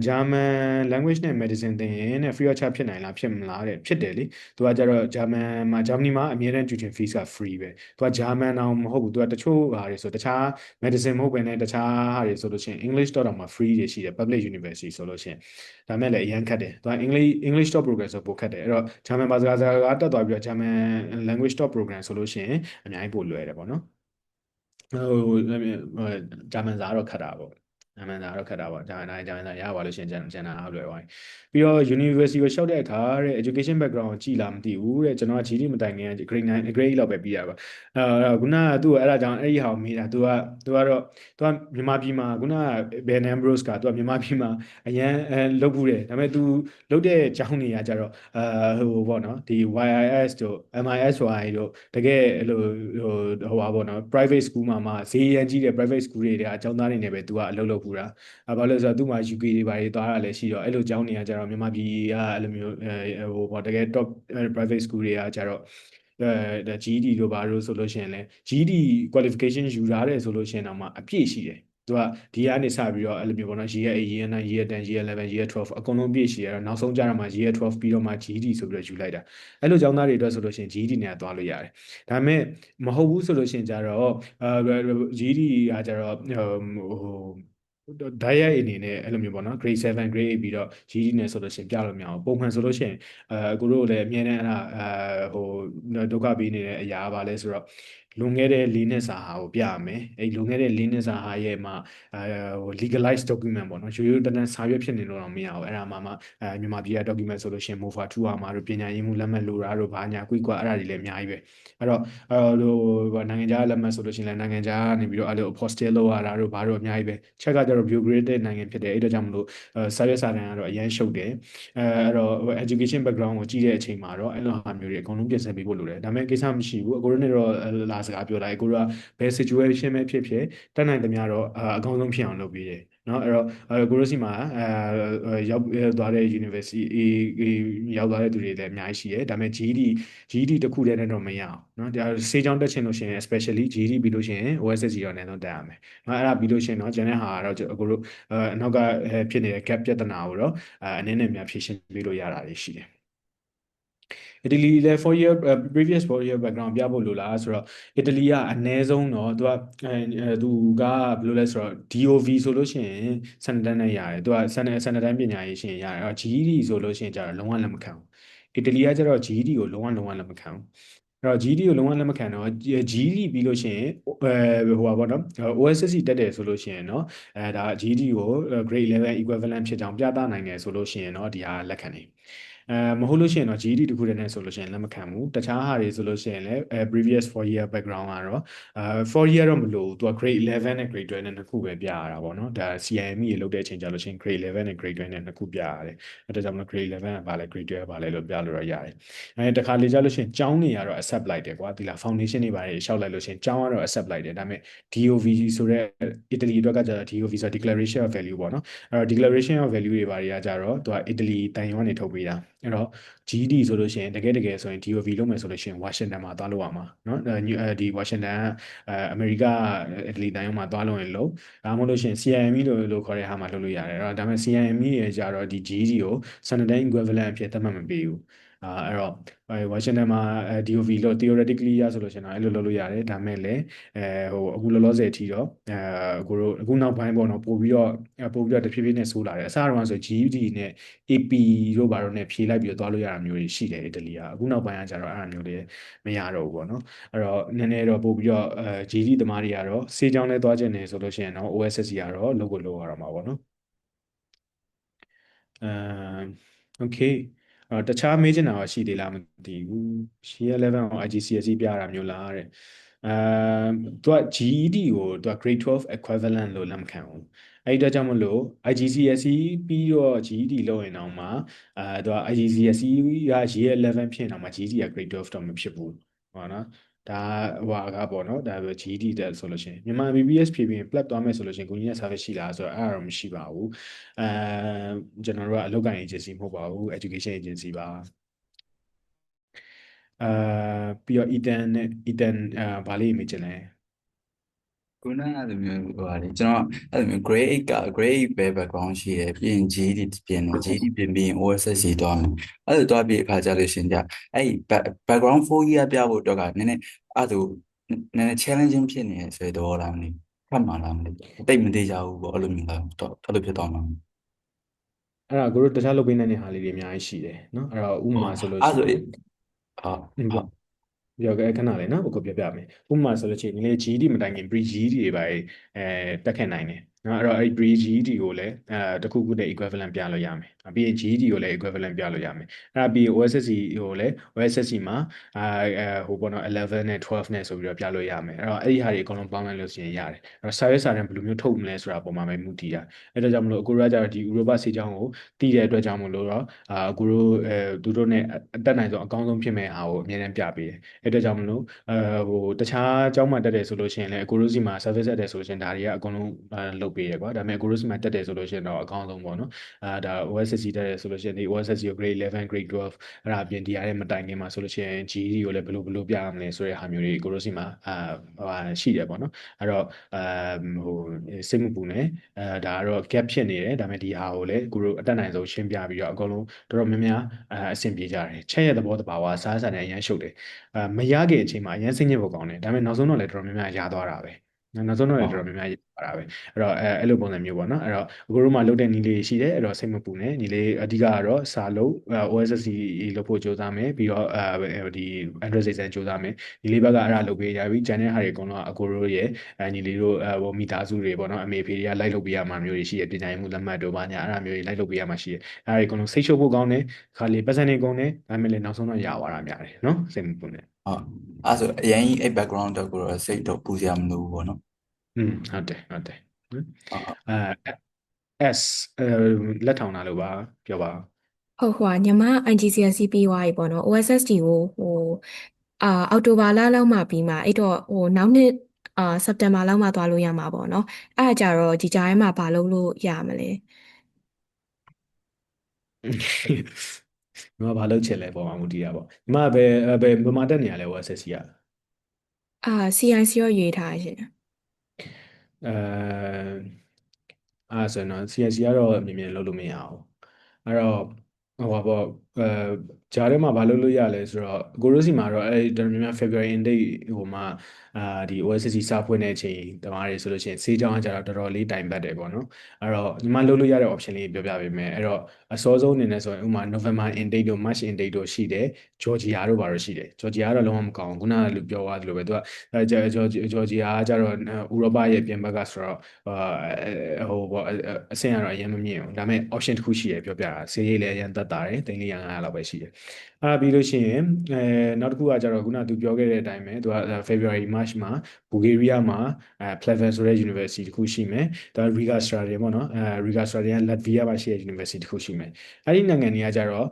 German language နဲ့ medicine သင်ရင်နဲ့ free of charge ဖြစ်နိုင်လားဖြစ်မလားတဲ့ဖြစ်တယ်လေသူကကြတော့ Germany မှာအမြဲတမ်း tuition fees က free ပဲသူက German တော့မဟုတ်ဘူးသူကတချို့ဟာတွေဆိုတခြား medicine မဟုတ်ဘဲနဲ့တခြားဟာတွေဆိုလို့ရှိရင် English တော့မှာ free တွေရှိတယ် public university ဆိုလို့ရှိရင်ဒါမဲ့လည်းအရင်ခက်တယ်သူက English top program ဆိုပိုခက်တယ်အဲ့တော့ German ဘာသာစကားတက်သွားပြီးတော့ German language top program ဆိုလို့ရှိရင်အများကြီးပိုလွယ်တယ်ပေါ့နော်ဂျာမန်စာတော့ခက်တာပေါ့ဂျာမန်စာတော့ခက်တာပေါ့ဂျာမန်စာရပါလို့ရှိရင်ကျန်တာအားလွယ်သွားပြီးတော့ university ကိုလျှောက်တဲ့အခါတဲ့ education background ကိုကြည်လာမသိဘူးတဲ့ကျွန်တော်က GD မတိုင်ခင်က grade 9 grade လောက်ပဲပြီးရပါခုနကသူ့အဲ့ဒါကြောင့်အဲ့ဒီဟာကိုမေးတာ तू ကမြန်မာပြည်မှာခုနက Ben Ambrose က तू ကမြန်မာပြည်မှာအရန်လုပ်ဘူးတယ်ဒါပေမဲ့ तू လုပ်တဲ့ကျောင်းတွေကကြတော့ဟိုပေါ့နော်ဒီ YIS တို့ MISY တို့တကယ်အဲ့လိုဟိုပါပေါ့နော် private school မှာဈေးရန်ကြီးတဲ့ private school တွေကအကြောင်းသားတွေနဲ့ပဲ तू ကအလုပ်လုပ်ဘူးတာဘာလို့လဲဆိုတော့သူ့မှာ UK တွေဘာတွေသွားတာလည်းရှိတော့အဲ့လိုကျောင်းတွေကကြတော့မြန်မာပြည်ကအဲ့လိုမျိုးဟိုပေါ့တကယ် top private school တွေကကြတော့GED တို့ဘာလို့ဆိုလို့ရှိရင်လဲ GED qualification ယူထားတယ်ဆိုလို့ရှိရင်တော့မှအပြည့်ရှိတယ်သူကဒီကနေစပြီးတော့အဲ့လိုမျိုးပေါ့နော် year 8 year 9 year 10 year 11 year 12အကုန်လုံးပြည့်ရှိရတော့နောက်ဆုံးကြတော့မှ year 12ပြီးတော့မှ GED ဆိုပြီးတော့ယူလိုက်တာအဲ့လိုကျောင်းသားတွေအတွက်ဆိုလို့ရှိရင် GED နဲ့သွားလို့ရတယ်ဒါပေမဲ့မဟုတ်ဘူးဆိုလို့ရှိရင်ကြတော့GED ကကြတော့ဟိုဓာတ်ရိုက်အနေနဲ့အဲ့လိုမျိုးပေါ့နော် grade 7 grade 8ပြီးတော့ GED နဲ့ဆိုလို့ရှိရင်ပြလို့မရအောင်ပုံမှန်ဆိုလို့ရှိရင်ကိုတို့လည်းအမြဲတမ်းအဲ့ဒါဟိုဒုက္ခပေးနေတဲ့အရာပါလဲဆိုတော့လွန်ခဲ့တဲ့၄နှစ်စာဟာကိုပြရမယ်အဲ့လွန်ခဲ့တဲ့၄နှစ်စာဟာရဲ့မှာဟို legalized document ပေါ့နော်ရိုးတန်းစာရွက်ဖြစ်နေလို့တော့မရဘူးအဲ့ဒါမှမြန်မာပြည်က document ဆိုလို့ရှိရင် MOFA 2မှာတို့ပညာရေးမှုလက်မှတ်လိုတာတို့ဘာညာကွိကွာအဲ့ဒါတွေလည်းအများကြီးပဲအဲ့တော့ဟိုနိုင်ငံခြားလက်မှတ်ဆိုလို့ရှိရင်လည်းနိုင်ငံခြားကနေပြီးတော့အဲ့လို apostle လောက်ရတာတို့ဘာတို့အများကြီးပဲချက်ကကြတော့ bureaucratic နိုင်ငံဖြစ်တယ်အဲ့ဒါကြောင့်မလို့စာရွက်စာတမ်းကတော့အရင်ရှုပ်တယ်အဲ့တော့ education background ကိုကြည့်တဲ့အချိန်မှာတော့အဲ့လိုဟာမျိုးတွေအကုန်လုံးပြင်ဆင်ပေးဖို့လိုတယ်ဒါပေမဲ့ကိစ္စမရှိဘူးအကိုတို့နဲ့တော့လာစကားပြောလိုက်အကိုတို့ကဘယ် situation ပဲဖြစ်တက်နိုင်သမျှတော့အကောင်းဆုံးဖြစ်အောင်လုပ်ပေးတယ်เนาะအဲ့တော့ကိုရိုစီမှာရောက်သွားတဲ့ university ရောက်သွားတဲ့သူတွေလည်းအများကြီးရှိတယ်ဒါပေမဲ့ GED တခုတည်းနဲ့တော့မရအောင်เนาะဒါစေးချောင်းတက်ချင်လို့ရှိရင် especially GED ပြီးလို့ရှိရင် OSSC ရောအနည်းဆုံးတက်ရမယ်เนาะအဲ့ဒါပြီးလို့ရှိရင်တော့ကျန်တဲ့ဟာကတော့အကိုတို့အနောက်ကဖြစ်နေတဲ့ gap ပြဿနာကိုတော့အနည်းနဲ့များဖြေရှင်းပေးလို့ရတာတွေရှိတယ်Italy လည်း 4 year previous 4 year background ပြဖို့လိုလားဆိုတော့ Italy ကအနည်းဆုံးတော့သူကဘယ်လိုလဲဆိုတော့ DOV ဆိုလို့ရှိရင်စနတန်းနဲ့ရတယ်သူကစနတန်းပညာရေးရှင်ရတယ်အဲ့တော့ GED ဆိုလို့ရှိရင်ကျတော့လုံးဝလက်မခံဘူး Italy ကကျတော့ GED ကိုလုံးဝလက်မခံဘူးအဲ့တော့ GED ကိုလုံးဝလက်မခံတော့ GED ပြီးလို့ရှိရင်ဟိုပါပေါ့နော် OSSC တက်တယ်ဆိုလို့ရှိရင်เนาะဒါ GED ကို grade 11 equivalent ဖြစ်ကြောင်းပြသနိုင်တယ်ဆိုလို့ရှိရင်เนาะဒီဟာလက်ခံတယ်မဟုတ်လို့ရှိရင်တော့ GED တခုတည်းနဲ့ဆိုလို့ရှိရင်လက်မခံဘူးတခြားဟာတွေဆိုလို့ရှိရင်လည်းprevious 4 year background ကတော့4 year တော့မလို့သူက grade 11နဲ့ grade 12နဲ့နှစ်ခုပဲပြရတာပေါ့နော်ဒါ CIME ရေလုပ်တဲ့အချိန်ကြလို့ရှိရင် grade 11နဲ့ grade 12နဲ့နှစ်ခုပြရတယ်အဲဒါကြောင့်မလို့ grade 11ကဘာလဲ grade 12ကဘာလဲလို့ပြလို့ရရတယ်တခါလေကြလို့ရှိရင်ကျောင်းတွေကတော့ accept လိုက်တယ်ကွာဒီလား foundation တွေပါတယ်ရှောက်လိုက်လို့ရှိရင်ကျောင်းကတော့ accept လိုက်တယ်ဒါပေမဲ့ DOV ဆိုတဲ့ Italy အတွက်ကကျတော့ DOV ဆို declaration of value ပေါ့နော်အဲ့တော့ declaration of value တွေဘာတွေကကြတော့သူက Italy တန်ရွာနေထုတ်ပေးတာ အဲ့တော့ GD ဆိုလို့ရှိရင်တကယ်ဆိုရင် DOV လုပ်မယ်ဆိုလို့ရှိရင်ဝါရှင်တန်မှာသွားလို့ရမှာเนาะဒီဝါရှင်တန်ကအမေရိကအီတလီတိုင်းမှာသွားလို့ရင်လို့ဒါမှမဟုတ်လို့ရှိရင် CIME လို့ခေါ်တဲ့ဟာမှာလုပ်လို့ရတယ်အဲ့တော့ဒါပေမဲ့ CIME ရဲ့ကြတော့ဒီ GD ကို Standardized Equivalent အဖြစ်သတ်မှတ်မပေးဘူးအဲ့တော့ဝါရှင်တန်မှာ DOV လို့ theoretically ရဆိုလို့ရှိရင်အဲ့လိုလုပ်လို့ရတယ်ဒါပေမဲ့လည်းအခုလောလောဆယ်အထိတော့အခုနောက်ပိုင်းပေါ့နော်ပို့ပြီးတော့တဖြည်းဖြည်းနဲ့ဆိုးလာတယ်အစတော့ဆို GD နဲ့ AP တို့ဘာလို့နဲ့ဖြေလိုက်ပြီးတော့သွားလို့ရတာမျိုးတွေရှိတယ်အီတလီကအခုနောက်ပိုင်းကကျတော့အဲ့လိုမျိုးတွေမရတော့ဘူးပေါ့နော်အဲ့တော့နည်းနည်းတော့ပို့ပြီးတော့GD သမားတွေကတော့စေးကြောင်းလဲသွားခြင်းနေဆိုလို့ရှိရင်တော့ OSSC ကတော့လုပ်ကိုလုပ်ရတော့မှာပေါ့နော်โอเคတခြားမေးချင်တာရှိသေးလားမသိဘူး Year 11ကို IGCSE ပြတာမျိုးလားတဲ့သူက GED ကိုသူက grade 12 equivalent လို့လက်မခံဘူးအဲ့ဒီတော့ကြောင့်မလို့ IGCSE ပြီးတော့ GED လုပ်ရင်တော့မှသူက IGCSE က Year 11ဖြစ်ရင်တော့မှ GED က grade 12တော့မဖြစ်ဘူးဟုတ်နော်ဒါဟိုဟာကပေါ့နော်ဒါပဲ GED တက်ဆိုလို့ရှိရင်မြန်မာ BBS ဖြေပြီးရင် plat သွားမယ်ဆိုလို့ရှိရင်ကိုကြီးရဲ့ service ရှိလားဆိုတော့အဲ့ဒါတော့မရှိပါဘူးကျွန်တော်တို့ကအလုပ်ကိုင် agency မဟုတ်ပါဘူး education agency ပါပြီးတော့ Ethan ဘာလေးမေးချင်လဲခုနအဲ့လိုမျိုးဟိုဟာလေကျွန်တော်အဲ့လိုမျိုး grade 8က grade 8ပဲ background ရှိတယ်ပြီးရင် GED ပြင်တယ် GED ပြင်ပြီးရင် OSSC သွားမယ်အဲ့လိုသွားပြီးအခါကျလို့ရှင်ကြအဲ့ background 4 year ပြဖို့အတွက်ကနည်းနည်းအဲ့လိုနည်းနည်း challenging ဖြစ်နေဆိုတဲ့သဘောလားမသိဖတ်မှလားမသိတိတ်မသေးကြဘူးပေါ့အဲ့လိုမျိုးလားတော့အဲ့လိုဖြစ်သွားမှာအဲ့ဒါကိုတို့တခြားလုပ်ပေးနိုင်တဲ့ဟာလေးတွေအများကြီးရှိတယ်เนาะအဲ့တော့ဥပမာဆိုလို့ရှိရင်ဟုတ်ပြောခဏလေးနော်ကိုပြမယ်ဥပမာဆိုလို့ရှိရင်ဒီလေ GED မတိုင်ခင် pre GED တွေပါတက်ခဲ့နိုင်တယ်နော်အဲ့တော့အဲ့ pre GED ကိုလည်းတခုခုနဲ့ equivalent ပြလို့ရမယ်ပြီးရင် GED ကိုလည်း equivalent ပြလို့ရမယ်အဲ့ဒါပြီးရင် OSSC ကိုလည်း OSSC မှာဟိုပေါ့နော်11နဲ့12နဲ့ဆိုပြီးတော့ပြလို့ရမယ်အဲ့တော့အဲ့ဒီဟာတွေအကုန်လုံးပေါင်းလိုက်လို့ရှိရင်ရတယ်အဲ့တော့ service စာတန်းဘယ်လိုမျိုးထုတ်မလဲဆိုတာပုံမှန်ပဲမူတည်တာအဲ့ဒါကြောင့်မလို့အခုကကြတော့ဒီဥရောပဆေးကြောင်းကိုတည်တဲ့အတွက်ကြောင့်မလို့တော့အခုတို့သူတို့နဲ့အတက်နိုင်ဆုံးအကောင်းဆုံးဖြစ်မဲ့ဟာကိုအများနဲ့ပြပေးတယ်အဲ့အတွက်ကြောင့်မလို့ဟိုတခြားအကြောင်းမှတက်တယ်ဆိုလို့ရှိရင်လည်းအကိုရိုစီမှာ service တက်တယ်ဆိုလို့ရှိရင်ဒါတွေကအကုန်လုံးလုပ်ပေးရကွာဒါပေမဲ့အကိုရိုစီမှာတက်တယ်ဆိုလို့ရှိရင်တော့အကောင်းဆုံးပေါ့နော်ဒါ OSSC တက်တယ်ဆိုလို့ရှိရင်ဒီ OSSC ကို grade 11 grade 12အဲ့ဒါအပြင်ဒီအားနဲ့မတိုင်ခင်မှာဆိုလို့ရှိရင် GED ကိုလည်းဘယ်လိုပြရမလဲဆိုတဲ့ဟာမျိုးတွေကိုရိုစီမှာဟိုရှိတယ်ပေါ့နော်အဲ့တော့ဟိုစိတ်မပူနဲ့ဒါကတော့ gap ဖြစ်နေတယ်ဒါပေမဲ့ဒီဟာကိုလည်းကိုရိုအတက်နိုင်ဆုံးရှင်းပြပြီးတော့အကုန်လုံးတော်တော်များများအဆင်ပြေကြတယ်ချက်ရဲ့သဘောတဘာဝစားစားနဲ့အရင်ရှုပ်တယ်မရခင်အချိန်မှာအရင်စိတ်ညစ်ဖို့ကောင်းတယ်ဒါပေမဲ့နောက်ဆုံးတော့လည်းတော်တော်များများရသွားတာပဲနောက်ဆုံးတော့လည်းတော်တော်များများရသွားတာပဲအဲ့တော့အဲ့လိုပုံစံမျိုးပေါ့နော်အဲ့တော့အခုတို့မှလုပ်တဲ့နည်းလေးရှိတယ်အဲ့တော့စိတ်မပူနဲ့နည်းလေးအဓိကကတော့စာလုပ် OSSC လုပ်ဖို့ကြိုးစားမယ်ပြီးတော့ဒီ address စကြိုးစားမယ်နည်းလေးဘက်ကအဲ့ဒါလုပ်ပေးရပြီဂျန်တဲ့ဟာတွေအကုန်လုံးအကိုတို့ရဲ့နည်းလေးတို့ဟိုမိသားစုတွေပေါ့နော်အမေဖေတွေကလိုက်လုပ်ပေးရမှာမျိုးတွေရှိရပညာရေးမှုလက်မှတ်တို့ဘာညာအဲ့ဒါမျိုးတွေလိုက်လုပ်ပေးရမှာရှိရအဲ့ဒါတွေအကုန်လုံးစိတ်ရှုပ်ဖို့ကောင်းတယ်ခါလေးပတ်စံနေကုန်တယ်ဒါပေမဲ့လည်းနောက်ဆုံးတော့ရသွားတာများတယ်နော်စိတ်မပူနဲ့ဟုတ်အဲ့ဆိုအရင်အဲ့ background တော့ကိုတော့စိတ်တော့ပူစရာမလိုဘူးပေါ့နော်ဟုတ်တယ်S လက်ထောင်တာလို့ပါပြောပါဟုတ်ဟိုညီမ IGCSE ပြီးသွားပြီပေါ့နော် OSSD ကိုဟိုအောက်တိုဘာလလောက်မှပြီးမှအဲ့တော့ဟိုနောက်နှစ်စက်တင်ဘာလောက်မှသွားလို့ရမှာပေါ့နော်အဲ့ဒါကြတော့ဒီကြားထဲမှာဘာလုပ်လို့ရမလဲညီမဘာလုပ်ချင်လဲပေါ့မှာမူတည်တာပေါ့ညီမဘယ်မှာတက်နေရလဲ OSSC ကCIC ရောရွေးထားရှင်ဆိုတော့ CIC ကတော့မြင်မြင်လုပ်လို့မရအောင်အဲ့တော့ဟိုပါပေါ့ဂျားထဲမှာဘာလုပ်လို့ရလဲဆိုတော့ကိုရိုစီမှာတော့အဲ့တော်များများ February intake ဟိုမှာဒီ OSSC စာဖွင့်တဲ့အချိန်တမားတွေဆိုလို့ရှိရင်ဆေးကြောင်းကကြတော့တော်တော်လေးတိုင်ပတ်တယ်ပေါ့နော်အဲ့တော့ညီမလုပ်လို့ရတဲ့ option လေးပြောပြပေးမယ်အဲ့တော့အစောဆုံးအနေနဲ့ဆိုရင်ဥပမာ November intake တို့ March intake တို့ရှိတယ် Georgia တို့ဘာလို့ရှိတယ် Georgia ကတော့လုံးဝမကောင်းဘူးခုနကလူပြောသွားသလိုပဲသူကGeorgia ကကြတော့ဥရောပရဲ့ပြင်ဘက်ကဆိုတော့ဟိုပေါ့အဆင့်ကတော့အရင်မမြင့်ဘူးဒါပေမဲ့ option တစ်ခုရှိတယ်ပြောပြတာဆေးရိပ်လည်းအရင်သက်တာတယ်တိန်းလေး500လောက်ပဲရှိတယ်ပြီးလို့ရှိရင်နောက်တစ်ခုကကြတော့ခုနကသူပြောခဲ့တဲ့အတိုင်းပဲသူက February March မှာ Bulgaria မှာPleven ဆိုတဲ့ university တစ်ခုရှိမယ်ဒါ Riga Stadium ပေါ့နော်Riga Stadium Latvia မှာရှိတဲ့ university တစ်ခုရှိမယ်အဲ့ဒီနိုင်ငံတွေကကြတော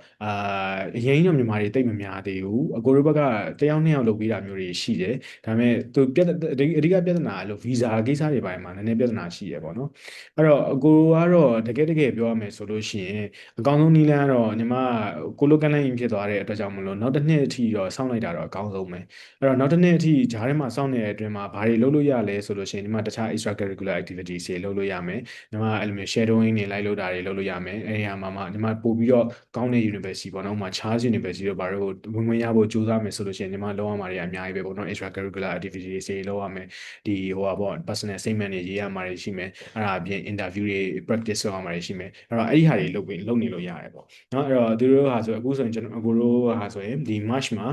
့အရင်ကမြန်မာတွေတိတ်မများသေးဘူးအကိုတို့ဘက်ကတယောက်နှစ်ယောက်လုပ်ပေးတာမျိုးတွေရှိတယ်ဒါပေမဲ့သူအဓိကပြဿနာလို့ visa ကိစ္စတွေပိုင်းမှာနည်းနည်းပြဿနာရှိရပေါ့နော်အဲ့တော့အကိုကတော့တကယ်ပြောရမယ်ဆိုလို့ရှိရင်အကောင်းဆုံးနည်းလမ်းကတော့ညီမဟ ကိုလိုကန်လိုက်ရင်ဖြစ်သွားတဲ့အတွက်ကြောင့်မလို့နောက်တစ်နှစ်အထိတော့စောင့်လိုက်တာတော့အကောင်းဆုံးပဲအဲ့တော့နောက်တစ်နှစ်အထိဂျားထဲမှာစောင့်နေတဲ့အတွင်းမှာဘာတွေလုပ်လို့ရလဲဆိုလို့ရှိရင်ဒီမှာတခြား extracurricular activities တွေလုပ်လို့ရမယ်ဒီမှာအဲ့လိုမျိုး shadowing တွေလိုက်လုပ်တာတွေလုပ်လို့ရမယ်အဲ့ဒီမှာဒီမှာပို့ပြီးတော့ကောင်းတဲ့ university ပေါ့နော်ဥပမာ Charles University တို့ဘာလို့ဝင်ရဖို့ကြိုးစားမယ်ဆိုလို့ရှိရင်ဒီမှာလုပ်ရမှာတွေအများကြီးပဲပေါ့နော် extracurricular activities တွေလုပ်ရမယ်ဒီဟိုပါပေါ့ personal statement တွေရေးရမှာတွေရှိမယ်အဲ့ဒါအပြင် interview တွေ practice လုပ်ရမှာတွေရှိမယ်အဲ့တော့အဲ့ဒီဟာတွေလုပ်နေလို့ရတယ်ပေါ့နော်အဲ့တော့သူတို့ဟာဆိုအခုဆိုရင်ကျွန်တော်ကိုတို့ဟာဆိုရင်ဒီ March မှာ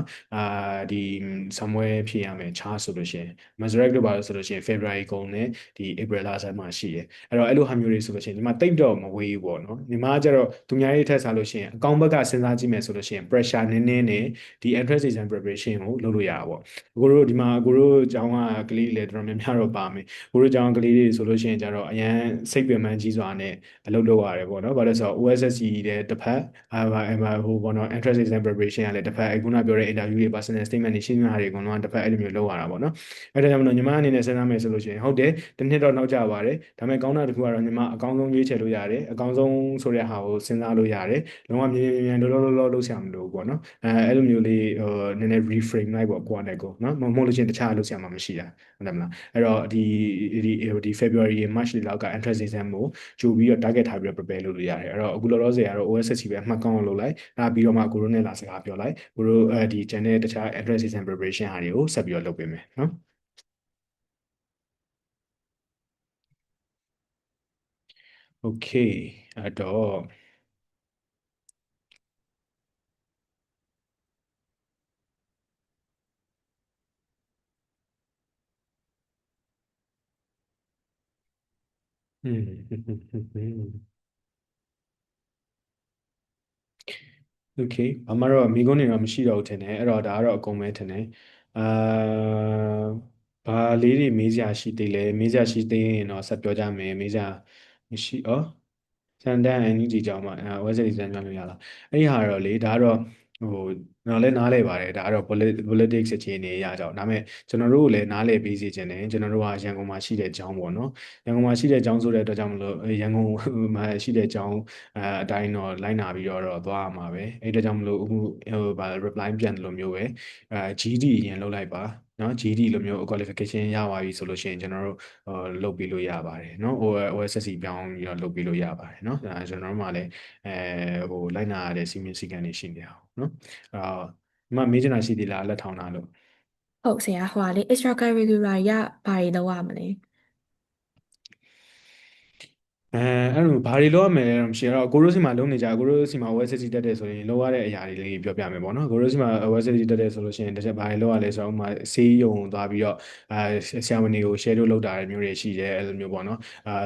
ဒီ somewhere ဖြစ်ရမယ် Charles ဆိုလို့ရှိရင် Mazurek တို့ဘာလို့ဆိုလို့ရှိရင် February ကုန်နဲ့ဒီ April လဆန်းမှာရှိတယ်အဲ့တော့အဲ့လိုဟာမျိုးတွေဆိုလို့ရှိရင်ဒီမှာတိတ်တော့မဝေးဘူးပေါ့နော်ဒီမှာကျတော့သူများရေးထက်စားလို့ရှိရင်အကောင့်ဘက်ကစဉ်းစားကြည့်မယ်ဆိုလို့ရှိရင် pressure နည်းနည်းနဲ့ဒီ entrance exam preparation ကိုလုပ်လို့ရတာပေါ့ကိုတို့ဒီမှာကိုတို့အကြောင်းကကလေးတွေလည်းတော်တော်များများတော့ပါမယ်ကိုတို့အကြောင်းကလေးတွေဆိုလို့ရှိရင်ကျတော့အရန်စိတ်ပင်ပန်းကြီးစွာနဲ့အလုပ်လုပ်ရတယ်ပေါ့နော်ဘာလို့လဲဆိုတော့ OSSC တဲ့တစ်ဖက်ဟိုပေါ့နော် entrance exam preparation ကလည်းတစ်ဖက်ခုနပြောတဲ့ interview တွေ personal statement တွေရှင်းပြတာတွေအကုန်လုံးကတစ်ဖက်အဲ့လိုမျိုးလုပ်ရတာပေါ့နော်အဲ့ဒါကြောင့်မလို့ညီမအနေနဲ့စဉ်းစားမယ်ဆိုလို့ရှိရင်ဟုတ်တယ်တစ်နှစ်တော့နောက်ကျပါတယ်ဒါပေမဲ့ကောင်းတာတစ်ခုကတော့ညီမအကောင်းဆုံးရွေးချယ်လို့ရတယ်အကောင်းဆုံးဆိုတဲ့ဟာကိုစဉ်းစားလို့ရတယ်လုံးဝမြန်လောလုပ်ဆရာမလို့ပေါ့နော်အဲ့လိုမျိုးလေးနည်းနည်း reframe လိုက်ပေါ့ကိုယ့်အနေကိုနော်မဟုတ်လို့ရှိရင်တခြားလုပ်ဆရာမမရှိတာဟုတ်တယ်မလားအဲ့တော့ဒီ February March လောက်က entrance exam ကိုကြိုပြီးတော့ target ထားပြီးတော့ prepare လုပ်လို့ရတယ်အဲ့တော့အခုလောလောဆယ်ကတော့ OSSC ပဲအမှတ်ကောင်းအောင်လုပ်လိုက်အဲ့ပြီးတော့မှကိုရိုနဲ့လာစကားပြောလိုက်ကိုရိုဒီ channel တခြား entrance exam preparation ဟာတွေကိုဆက်ပြီးတော့လုပ်ပေးမယ်နော်โอเคအဲ့တော့โอเคဘာမှတော့မိကုန်းနေတော့မရှိတော့ဘူးထင်တယ်အဲ့တော့ဒါကတော့အကုန်ပဲထင်တယ်အာဘာလေးတွေမေးစရာရှိသေးလဲမေးစရာရှိသေးရင်တော့ဆက်ပြောကြမယ်မေးစရာမရှိစန်တန်အန်ယူဂျီကြောင့်မှဝက်ဆက်ဒီဇိုင်းပြောလို့ရလားအဲ့ဒီဟာတော့လေဒါကတော့ဟိုတော့လည်းနားလဲပါတယ်ဒါကတော့ politics အခြေအနေအရကြောင့်ဒါပေမဲ့ကျွန်တော်တို့ကိုလည်းနားလဲပေးစီခြင်းတယ်ကျွန်တော်တို့ကရန်ကုန်မှာရှိတဲ့ကျောင်းပေါ့နော်ရန်ကုန်မှာရှိတဲ့ကျောင်းဆိုတဲ့အတွက်ကြောင့်မလို့ရန်ကုန်မှာရှိတဲ့ကျောင်းအတိုင်းတော့လိုက်နာပြီးတော့သွားရမှာပဲအဲ့အတွက်ကြောင့်မလို့အခုဗာ reply ပြန်တယ်လို့မျိုးပဲGD အရင်လုပ်လိုက်ပါနော် GD လိုမျိုး qualification ရပါပြီဆိုလို့ရှိရင်ကျွန်တော်တို့လုပ်ပြီးလို့ရပါတယ်เนาะ OSSC ပြောင်းပြီးတော့လုပ်ပြီးလို့ရပါတယ်เนาะကျွန်တော်တို့မှလည်းဟိုလိုက်နာရတဲ့စီမင်းစည်းကမ်းတွေရှိနေအောင်เนาะဒီမှာမေးချင်တာရှိသေးလားလက်ထောင်တာလို့ဟုတ်ဆရာဟိုဟာလေ extracurricular ရဘာတွေလုပ်ရမလဲအဲ့လိုဘာတွေလုပ်ရမလဲတော့မရှိတော့ကိုရိုးစီမှာလုပ်နေကြကိုရိုးစီမှာ OSSC တက်တယ်ဆိုရင်လုပ်ရတဲ့အရာတွေလေးပြောပြမယ်ပေါ့နော်ကိုရိုးစီမှာ OSSC တက်တယ်ဆိုလို့ရှိရင်တစ်ချက်ဘာတွေလုပ်ရလဲဆိုတော့ဥမာဆေးရုံသွားပြီးတော့ဆရာဝန်တွေကို share လုပ်တာမျိုးတွေရှိတယ်အဲ့လိုမျိုးပေါ့နော်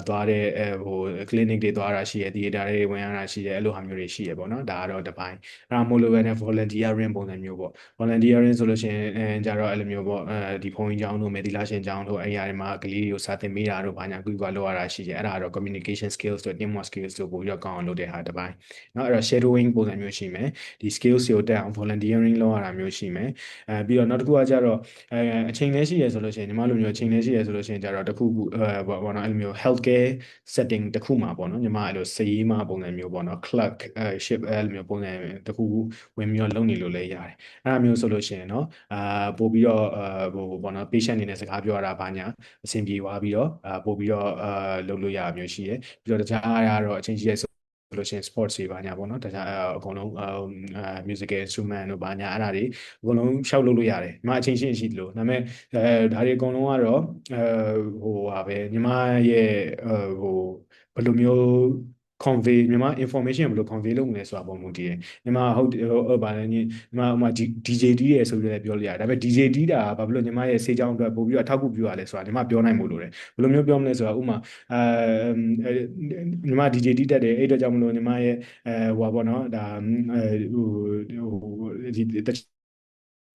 သွားတဲ့ဟို clinic တွေသွားတာရှိတယ် theater တွေဝင်ရတာရှိတယ်အဲ့လိုဟာမျိုးတွေရှိတယ်ပေါ့နော်ဒါကတော့တစ်ပိုင်းအဲ့ဒါမို့လို့ပဲနဲ့ volunteering ပုံစံမျိုးပေါ့ volunteering ဆိုလို့ရှိရင်ကြတော့အဲ့လိုမျိုးပေါ့ဒီဘုန်းကြီးကျောင်းတို့မေဒီလာရှင်ကျောင်းတို့အဲ့ဒီအရာတွေမှာကလေးတွေကိုစာသင်ပေးတာတို့ဘာညာကူကူလုပ်ရတာရှိတယ်အဲ့ဒါကတော့ communication skills တို့ teamwork skills တို့ပို့ပြီးတော့ကောင်းအောင်လုပ်တဲ့ဟာတစ်ပိုင်းเนาะအဲ့တော့ shadowing ပုံစံမျိုးရှိမယ်ဒီ skills တွေကိုတက်အောင် volunteering လုပ်ရတာမျိုးရှိမယ်ပြီးတော့နောက်တစ်ခုကကြတော့အချိန်လေးရှိရဆိုလို့ရှိရင်ညီမလိုမျိုးအချိန်လေးရှိရဆိုလို့ရှိရင်ကြတော့တစ်ခုပေါ့နော်အဲ့လိုမျိုး healthcare setting တစ်ခုမှာပေါ့နော်ညီမအဲ့လိုစရေးမပုံစံမျိုးပေါ့နော် clerk ship အဲ့လိုမျိုးပုံစံတစ်ခုဝင်ပြီးတော့လုပ်နေလို့လည်းရတယ်အဲ့လိုမျိုးဆိုလို့ရှိရင်เนาะပို့ပြီးတော့ဟိုပေါ့နော် patient အနေနဲ့စကားပြောရတာဘာညာအဆင်ပြေသွားပြီးတော့ပို့ပြီးတော့လုပ်လို့ရမျိုးရှိတယ်ပြီးတော့တခြားအရာတော့အချင်းကြီးရဲ့ဆိုလို့ရှိရင် sports တွေဘာညာပေါ့နော်တခြားအကုန်လုံးmusical instrument တို့ဘာညာအဲ့ဒါတွေအကုန်လုံးရှောက်လုပ်လို့ရတယ်ညီမအချင်းရှိတယ်လို့ဒါပေမဲ့ဒါတွေအကုန်လုံးကတော့ဟိုဟာပဲညီမရဲ့ဟိုဘယ်လိုမျိုး convey မြန်မာ information ဘယ်လို convey လုပ်မလဲဆိုတာပုံမူတည်တယ်မြန်မာဟုတ်ပါလဲမြန်မာဟိုမှာ DJ တီးရယ်ဆိုပြီးလည်းပြောလို့ရတယ်ဒါပေမဲ့ DJ တီးတာဘာဖြစ်လို့ညီမရဲ့စေချောင်းအတွက်ပို့ပြီးတော့အထောက်အကူပြုရလဲဆိုတာညီမပြောနိုင်မို့လို့တယ်ဘယ်လိုမျိုးပြောမလဲဆိုတာဥမာညီမ DJ တီးတတ်တယ်အဲ့အတွက်ကြောင့်မလို့ညီမရဲ့ဟိုပါပေါ့နော်ဒါဟိုဒီ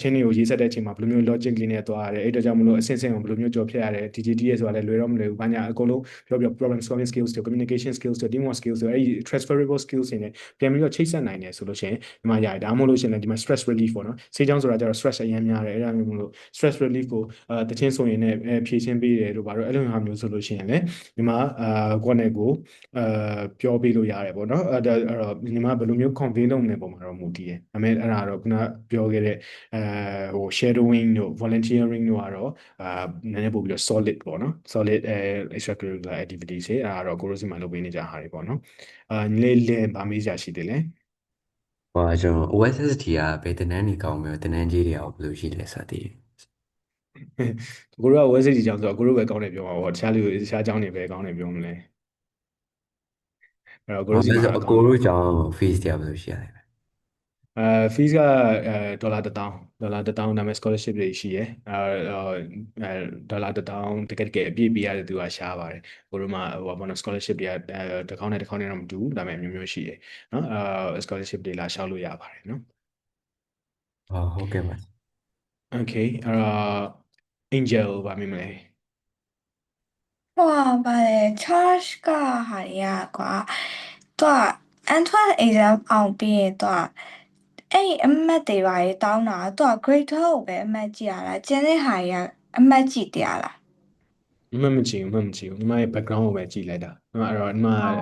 ချင်းတွေကိုရေးဆက်တဲ့အချိန်မှာဘယ်လိုမျိုး logic လေးနဲ့သွားရတယ်အဲ့တော့ကြောင့်မလို့အဆင့်ဆင့်ကိုဘယ်လိုမျိုးကြော်ဖြတ်ရတယ် TGTS ဆိုတာလည်းလွယ်တော့မလွယ်ဘူးဘာညာအကုန်လုံးပြော problem solving skills တွေ communication skills တွေ teamwork skills တွေအဲ့ဒီ transferable skills တွေနဲ့ပြန်ပြီးတော့ချိတ်ဆက်နိုင်တယ်ဆိုလို့ရှိရင်ဒီမှာရတယ်ဒါမှမဟုတ်လို့ရှိရင်ဒီမှာ stress relief ပေါ့နော်ဆေးကြောင်းဆိုတာကျတော့ stress အရင်များတယ်အဲ့ဒါမျိုးမလို့ stress relief ကိုတချင်းဆိုရင်လည်းဖြည့်ရှင်းပေးတယ်တို့ဘာလို့အဲ့လိုမျိုးဆိုလို့ရှိရင်လည်းဒီမှာကိုယ့်နဲ့ကိုပြောပေးလို့ရတယ်ပေါ့နော်အဲ့တော့ဒီမှာဘယ်လိုမျိုး convey လုပ်နေပုံမှာတော့မူတည်တယ်ဒါပေမဲ့အဲ့ဒါတော့ခုနပြောခဲ့တဲ့shadowing တို့ volunteering တို့ကတော့နည်းနည်းပို့ပြီးတော့ solid ပေါ့နော် solid extracurricular activities တွေအဲ့ဒါတော့ကိုရိုစီမှာလုပ်ပေးနေကြဟာတွေပေါ့နော်ညီလေးလည်းဗာမေးစရာရှိတယ်လေ ဟိုကျွန်တော် OSST ကဘယ်တန်းနေကောင်းမယ်တန်းကြီးတွေအောင်ဘယ်လိုရှိလဲစသည် ကိုရိုက OSST ကြောင်းဆိုတော့ကိုရိုပဲကောင်းတယ်ပြောမှာပေါ့တခြားအကြောင်းတွေပဲကောင်းတယ်ပြောမလဲအဲ့တော့ကိုရိုစီမှာအကိုတို့ကြောင့် fees တရားဘယ်လိုရှိရလဲ fees ကဒေါ်လာ1000ဒါပေမဲ့ scholarship တွေရှိရယ်ဒေါ်လာ1000တကယ်အပြည့်ပေးရတဲ့သူကရှားပါတယ်ကိုတို့မှာဟိုဘာလို့ scholarship တွေကတစ်ခေါက်နဲ့တော့မတူဘူးဒါပေမဲ့မျိုးမျိုးရှိရယ်နော်scholarship တွေလာရှောက်လို့ရပါတယ်နော်ဟုတ်ကဲ့ပါ okay Angel ဗာမေးမလဲ ဟိုဗါလေ charge ကဟာတွေကကွာသူက entrance exam အောင်ပြီးရင်သူကအဲ့အမှတ်တွေပါတောင်းတာသူက grade 12ကိုပဲအမှတ်ကြည့်ရလားကျန်တဲ့ဟာတွေကအမှတ်ကြည့်တရားလားမှတ်မကြည့်ဘူးဒီမှာရဲ့ background ကိုပဲကြည့်လိုက်တာဒီမှာအဲ့တော့ဒ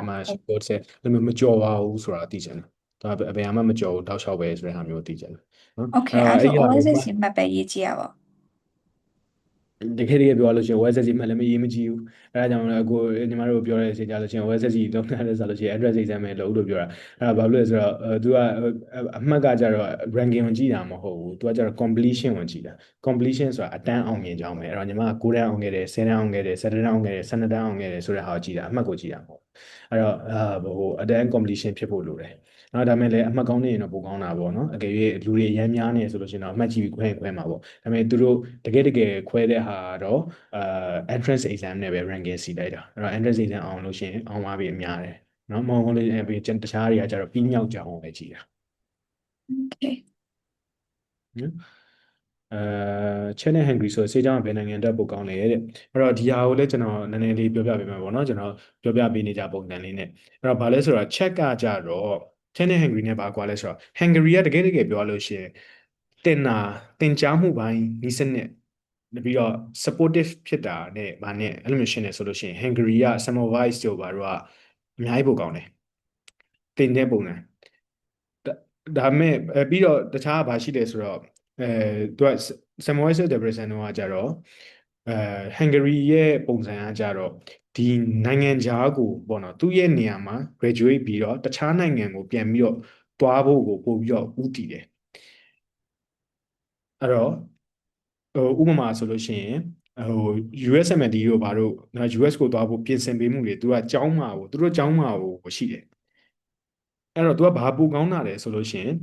ီမှာရှိဖို့ဆက်လည်းမကြော်ပါဘူးဆိုတာသိချင်တယ်ဒါဘယ်မှမကြော်ဘူးတောက်လျှောက်ပဲဆိုတဲ့ဟာမျိုးသိချင်တယ်နော် okay အဲ့ဆို OSSC မှတ်ပဲရေးကြည့်ရပါတကယ်ပြောလို့ရှိရင် OSSC မှလည်းမရေးမကြည့်ဘူးအဲဒါကြောင့်လည်းအခုညီမတို့ပြောတဲ့အချိန်ကြလို့ရှိရင် OSSC လုံးထားတဲ့ဆိုလို့ရှိရင် address exam ပဲလို့ပြောတာအဲဒါဘာလို့လဲဆိုတော့သူကအမှတ်ကကြတော့ ranking ကိုကြည့်တာမဟုတ်ဘူးသူကကြတော့ completion ကိုကြည့်တာ completion ဆိုတာအတန်းအောင်မြင်ကြောင်းပဲအဲ့တော့ညီမက9တန်းအောင်ခဲ့တယ်10တန်းအောင်ခဲ့တယ်17တန်းအောင်ခဲ့တယ်12တန်းအောင်ခဲ့တယ်ဆိုတဲ့ဟာကိုကြည့်တာအမှတ်ကိုကြည့်တာမဟုတ်အဲ့တော့ဟိုအတန်း completion ဖြစ်ဖို့လိုတယ်နော်ဒါပေမဲ့လည်းအမှတ်ကောင်းနေရင်တော့ပိုကောင်းတာပေါ့နော်အကယ်၍လူတွေအများများနေဆိုလို့ရှိရင်တော့အမှတ်ကြည့်ပြီးခွဲမှာပေါ့ဒါပေမဲ့သူတို့တကယ်ခွဲတဲ့ဟာတော့entrance exam နဲ့ပဲ ranking စီလိုက်တာအဲ့တော့ entrance exam အောင်လို့ရှိရင်အောင်ပါပြီအများတယ်နော်မဟုတ်လို့ပြီးတခြားတွေကကျတော့ပြီးမြောက်ကြအောင်ပဲကြည့်တာ okay ချက်နဲ့ hungry ဆိုစေးကြောင်းဘယ်နိုင်ငံတက်ပို့ကောင်းလဲတဲ့အဲ့တော့ဒီဟာကိုလည်းကျွန်တော်နည်းနည်းလေးပြောပြပေးမှာပေါ့နော်ကျွန်တော်ပြောပြပေးနေကြပုံစံလေးနဲ့အဲ့တော့ဘာလဲဆိုတော့ check ကကြတော့ချက်နဲ့ hungry နဲ့ဘာကွာလဲဆိုတော့ hungry ကတကယ်ပြောလို့ရှိရင်တင်ကြားမှုပိုင်းဤစနစ်ပြီးတော့ supportive ဖြစ်တာနဲ့ဗာနဲ့အဲ့လိုမျိုးရှင်းနေဆိုလို့ရှိရင် hungry က semmelweis တို့ဘာတို့ကအများကြီးပိုကောင်းတယ်တင်တဲ့ပုံစံဒါပေမဲ့ပြီးတော့တခြားဘာရှိလဲဆိုတော့သူက Samoa Depression ကကြတော့Hungary ရဲ့ပုံစံကကြတော့ဒီနိုင်ငံခြားကိုပေါ့နော်သူ့ရဲ့နေရာမှာ graduate ပြီးတော့တခြားနိုင်ငံကိုပြန်ပြီးတော့တွားဖို့ကိုပို့ပြီးတော့ဦးတည်တယ်အဲ့တော့ဥပမာဆိုလို့ရှိရင်USMLD တို့ဘာတို့ US ကိုတွားဖို့ပြင်ဆင်ပေးမှုတွေသူကကျောင်းမှာကိုသူတို့ကျောင်းမှာကိုရှိတယ်အဲ့တော့သူကဘာပိုကောင်းတာလဲဆိုလို့ရှိရင်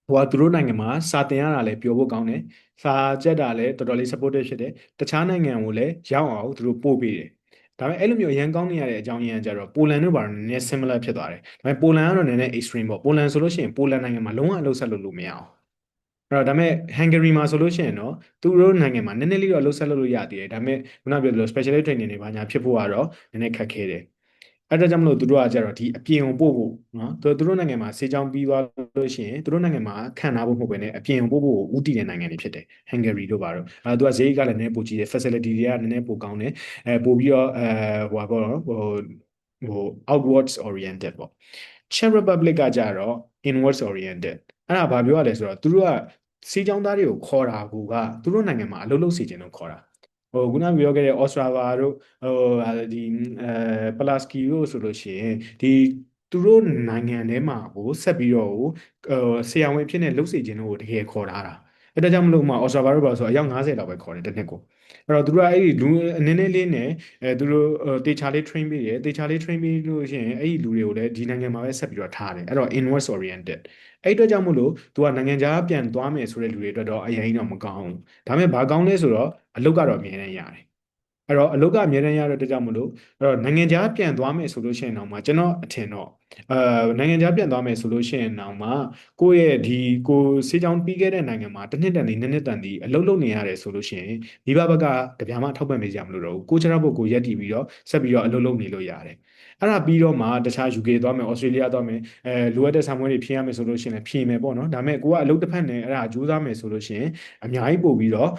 ဟိုကသူတို့နိုင်ငံမှာစာတင်ရတာလည်းပြောဖို့ကောင်းတယ်စာကြက်တာလည်းတော်တော်လေး supportive ဖြစ်တယ်တခြားနိုင်ငံကိုလည်းရောက်အောင်သူတို့ပို့ပေးတယ်ဒါပေမဲ့အဲ့လိုမျိုးအရန်ကောင်းနေရတဲ့အကြောင်းရင်းကကြတော့ပိုလန်တို့ဘာလို့နည်းနည်း similar ဖြစ်သွားတယ်ဒါပေမဲ့ပိုလန်ကတော့နည်းနည်း extreme ပေါ့ပိုလန်ဆိုလို့ရှိရင်ပိုလန်နိုင်ငံမှာလုံးဝအလုပ်ဆက်လုပ်လို့မရအောင်အဲ့တော့ဒါပေမဲ့ Hungary မှာဆိုလို့ရှိရင်တော့သူတို့နိုင်ငံမှာနည်းနည်းလေးတော့အလုပ်ဆက်လုပ်လို့ရသေးတယ်ဒါပေမဲ့ခုနပြောသလို special training တွေဘာညာဖြစ်ဖို့ကတော့နည်းနည်းခက်ခဲတယ်အဲ့ဒါကြောင့်မလို့သူတို့ကကြတော့ဒီအပြင်ကိုပို့ဖို့နော်သူတို့နိုင်ငံမှာစေချောင်းပြီးသွားလို့ရှိရင်သူတို့နိုင်ငံမှာခံထားဖို့မဟုတ်ဘဲねအပြင်ကိုပို့ဖို့ဦးတည်တဲ့နိုင်ငံတွေဖြစ်တယ် Hungary တို့ပါတော့သူကဈေးကလည်းနည်းနည်းပိုကြီးတယ် facility တွေကနည်းနည်းပိုကောင်းတယ်ပို့ပြီးတော့ဟိုပါပေါ့နော်ဟို outwards oriented ပေါ့ Czech Republic ကကြတော့ inwards oriented အဲ့ဒါဘာပြောရလဲဆိုတော့သူတို့ကစေချောင်းသားတွေကိုခေါ်တာကသူတို့နိုင်ငံမှာအလုပ်လုပ်စေချင်လို့ခေါ်တာခုနပြောခဲ့တဲ့ Ostrava တို့ဒီPalacky တို့ဆိုလို့ရှိရင်ဒီသူတို့နိုင်ငံထဲမှာကိုဆက်ပြီးတော့ဆရာဝန်ဖြစ်နေလှုပ်စေခြင်းတို့ကိုတကယ်ခေါ်ထားတာအဲ့ဒါကြောင့်မလို့ဥမာ Ostrava တို့ပါဆိုအယောက်90လောက်ပဲခေါ်တယ်တစ်နှစ်ကိုအဲ့တော့သူတို့ကအဲ့ဒီလူနည်းနည်းလေးနဲ့သူတို့တေချာလေး train ပေးတယ်တေချာလေး train ပေးလို့ရှိရင်အဲ့ဒီလူတွေကိုလည်းဒီနိုင်ငံမှာပဲဆက်ပြီးတော့ထားတယ်အဲ့တော့ inwards oriented အဲ့အတွက်ကြောင့်မို့လို့သူကနိုင်ငံခြားပြန်သွားမယ်ဆိုတဲ့လူတွေအတွက်တော့အရင်တော့မကောင်းဘူးဒါပေမဲ့ဘာကောင်းလဲဆိုတော့အလုပ်ကတော့အမြဲတမ်းရတယ်အဲ့တော့အလုပ်ကအမြဲတမ်းရတဲ့အတွက်ကြောင့်မို့လို့အဲ့တော့နိုင်ငံခြားပြန်သွားမယ်ဆိုလို့ရှိရင်တော့မှကျွန်တော်အထင်တော့ နိုင်ငံခြားပြန်သွားမယ်ဆိုလို့ရှိရင်တော့မှကိုယ့်ရဲ့ဒီကိုစေးချောင်းပြီးခဲ့တဲ့နိုင်ငံမှာတစ်နှစ်တန်ဒီနှစ်နှစ်တန်ဒီအလုပ်လုပ်နေရတယ်ဆိုလို့ရှိရင်မိဘဘက်ကတပြားမှထောက်ပံ့ပေးကြမလို့တော့ဘူးကိုချရဘုတ်ကိုရက်တည်ပြီးတော့ဆက်ပြီးတော့အလုပ်လုပ်နေလို့ရတယ်အဲ့ဒါပြီးတော့မှတခြား UK သွားမယ်ဩစတြေးလျသွားမယ်လိုအပ်တဲ့ဆံမွေးတွေဖြည့်ရမယ်ဆိုလို့ရှိရင်လည်းဖြည့်မယ်ပေါ့နော်ဒါပေမဲ့ကိုကအလုပ်တစ်ဖက်နဲ့အဲ့ဒါကြိုးစားမယ်ဆိုလို့ရှိရင်အများကြီးပို့ပြီးတော့